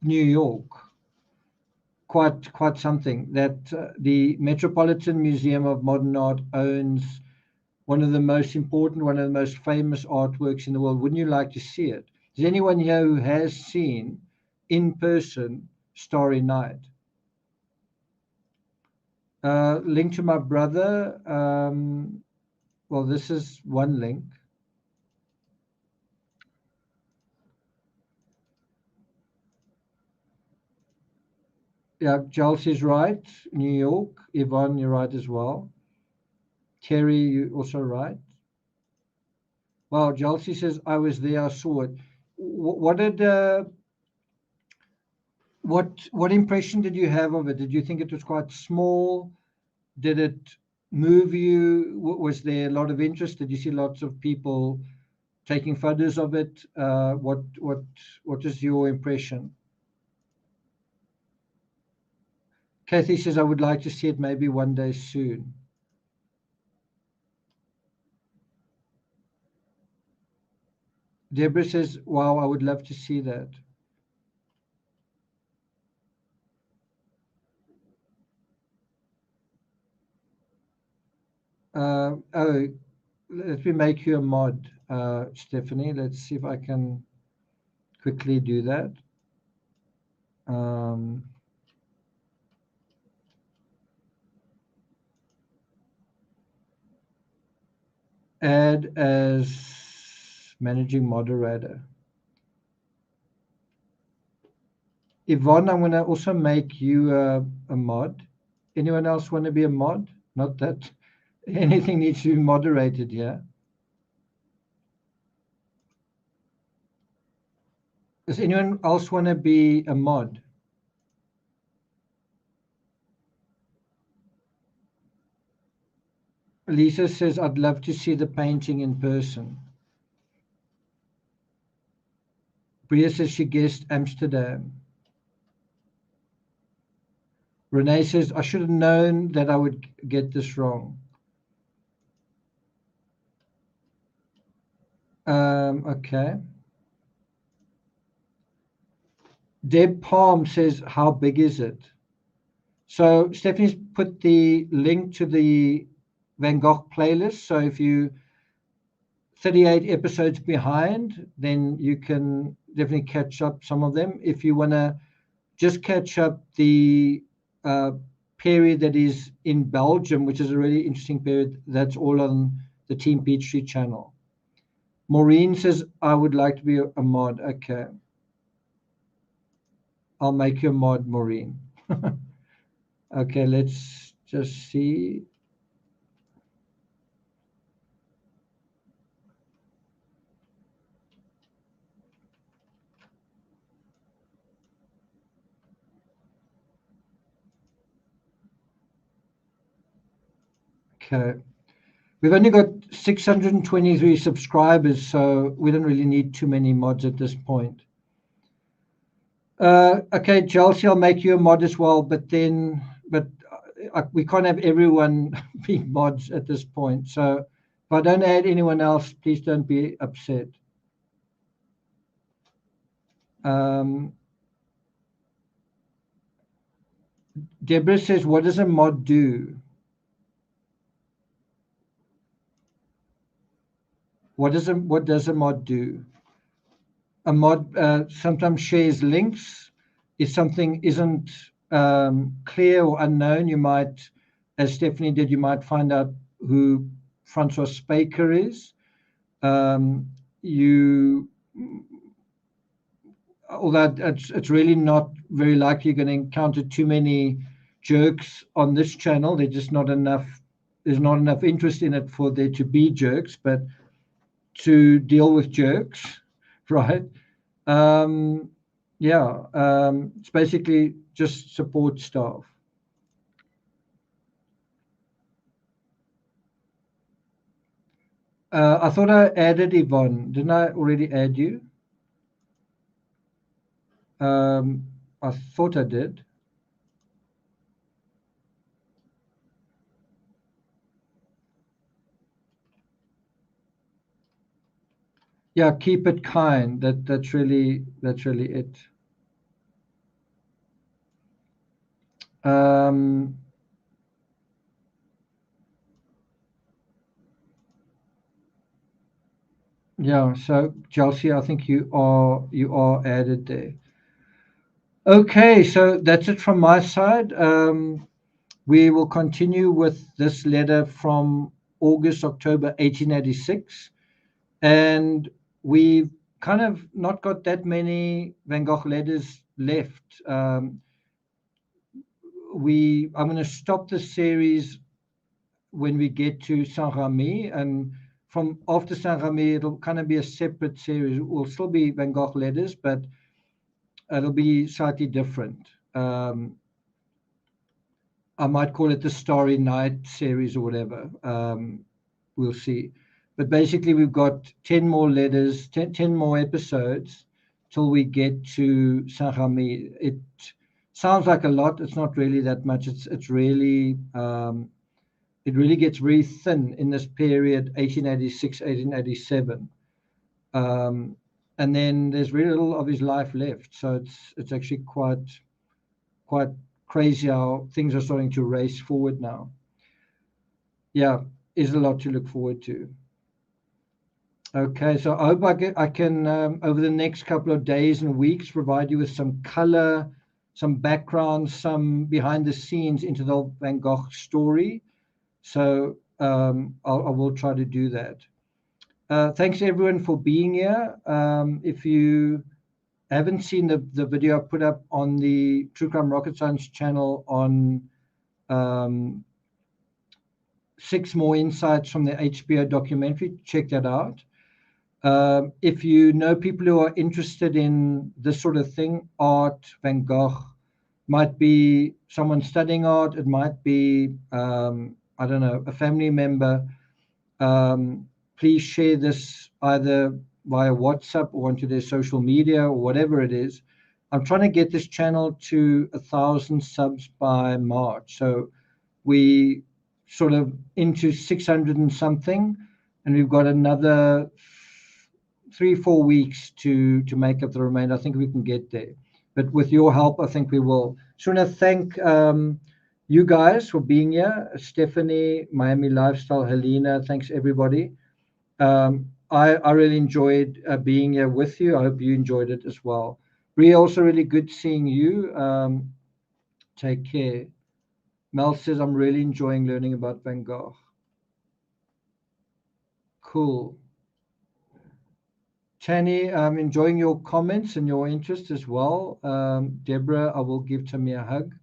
New York. Quite something. That the Metropolitan Museum of Modern Art owns one of the most important, one of the most famous artworks in the world. Wouldn't you like to see it? Is anyone here who has seen in person Starry Night? Link to my brother. Well, this is one link. Yeah, Chelsea's right. New York. Yvonne, you're right as well. Terry, you also right. Wow, Chelsea says I was there, I saw it. What did what impression did you have of it? Did you think it was quite small? Did it move you? Was there a lot of interest? Did you see lots of people taking photos of it? What is your impression? Kathy says I would like to see it maybe one day soon. Deborah says, wow, I would love to see that. Oh, let me make you a mod, Stephanie. Let's see if I can quickly do that. Add as managing moderator. Yvonne, I'm going to also make you a mod. Anyone else want to be a mod? Not that anything needs to be moderated here. Does anyone else want to be a mod? Lisa says, I'd love to see the painting in person. Bria says she guessed Amsterdam. Renee says, I should have known that I would get this wrong. Okay. Deb Palm says, how big is it? So Stephanie's put the link to the Van Gogh playlist. So if you 38 episodes behind, then you can definitely catch up some of them. If you want to just catch up the period that is in Belgium, which is a really interesting period, that's all on the Team Peachtree channel. Maureen says, I would like to be a mod. Okay. I'll make you a mod, Maureen. Okay, let's just see. Okay. We've only got 623 subscribers, so we don't really need too many mods at this point. Okay, Chelsea, I'll make you a mod as well, but we can't have everyone being mods at this point. So if I don't add anyone else, please don't be upset. Deborah says, what does a mod do? What does a mod do? A mod sometimes shares links. If something isn't clear or unknown, you might, as Stephanie did, you might find out who Francois Spaker is. Although it's really not very likely you're going to encounter too many jerks on this channel. There's just not enough. There's not enough interest in it for there to be jerks, but to deal with jerks, right? It's basically just support staff. I thought I added Yvonne. Didn't I already add you? I thought I did. Yeah, keep it kind. That's really it. Yeah, so Chelsea, I think you are added there. Okay, so that's it from my side. We will continue with this letter from October 1886. And we've kind of not got that many Van Gogh letters left. I'm going to stop the series when we get to Saint-Remy, and from after Saint-Remy, it'll kind of be a separate series. It will still be Van Gogh letters, but it'll be slightly different. I might call it the Starry Night series or whatever. We'll see. But basically, we've got 10 more letters, 10 more episodes till we get to Saint-Remy. It sounds like a lot. It's not really that much. It's really, it really gets very thin in this period, 1886, 1887. And then there's very little of his life left. So it's actually quite crazy how things are starting to race forward now. Yeah, is a lot to look forward to. Okay, so I hope I can over the next couple of days and weeks provide you with some color, some background, some behind the scenes into the Van Gogh story. So I will try to do that. Thanks everyone for being here. If you haven't seen the video I put up on the True Crime Rocket Science channel on 6 more insights from the HBO documentary, check that out. If you know people who are interested in this sort of thing, art, Van Gogh, might be someone studying art, it might be, I don't know, a family member, please share this either via WhatsApp or onto their social media or whatever it is. I'm trying to get this channel to 1,000 subs by March. So we sort of into 600 and something, and we've got another 3-4 weeks to make up the remainder. I think we can get there. But with your help, I think we will. So I want to thank you guys for being here. Stephanie, Miami Lifestyle, Helena, thanks everybody. I really enjoyed being here with you. I hope you enjoyed it as well. Bria, also really good seeing you. Take care. Mel says, I'm really enjoying learning about Van Gogh. Cool. Tani, I'm enjoying your comments and your interest as well. Deborah, I will give Tammy a hug.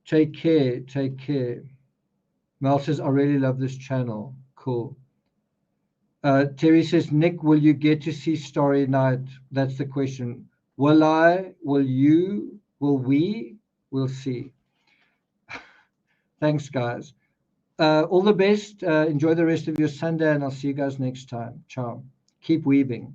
Take care. Take care. Mel says, I really love this channel. Cool. Terry says, Nick, will you get to see Starry Night? That's the question. Will I? Will you? Will we? We'll see. Thanks, guys. All the best. Enjoy the rest of your Sunday, and I'll see you guys next time. Ciao. Keep weaving.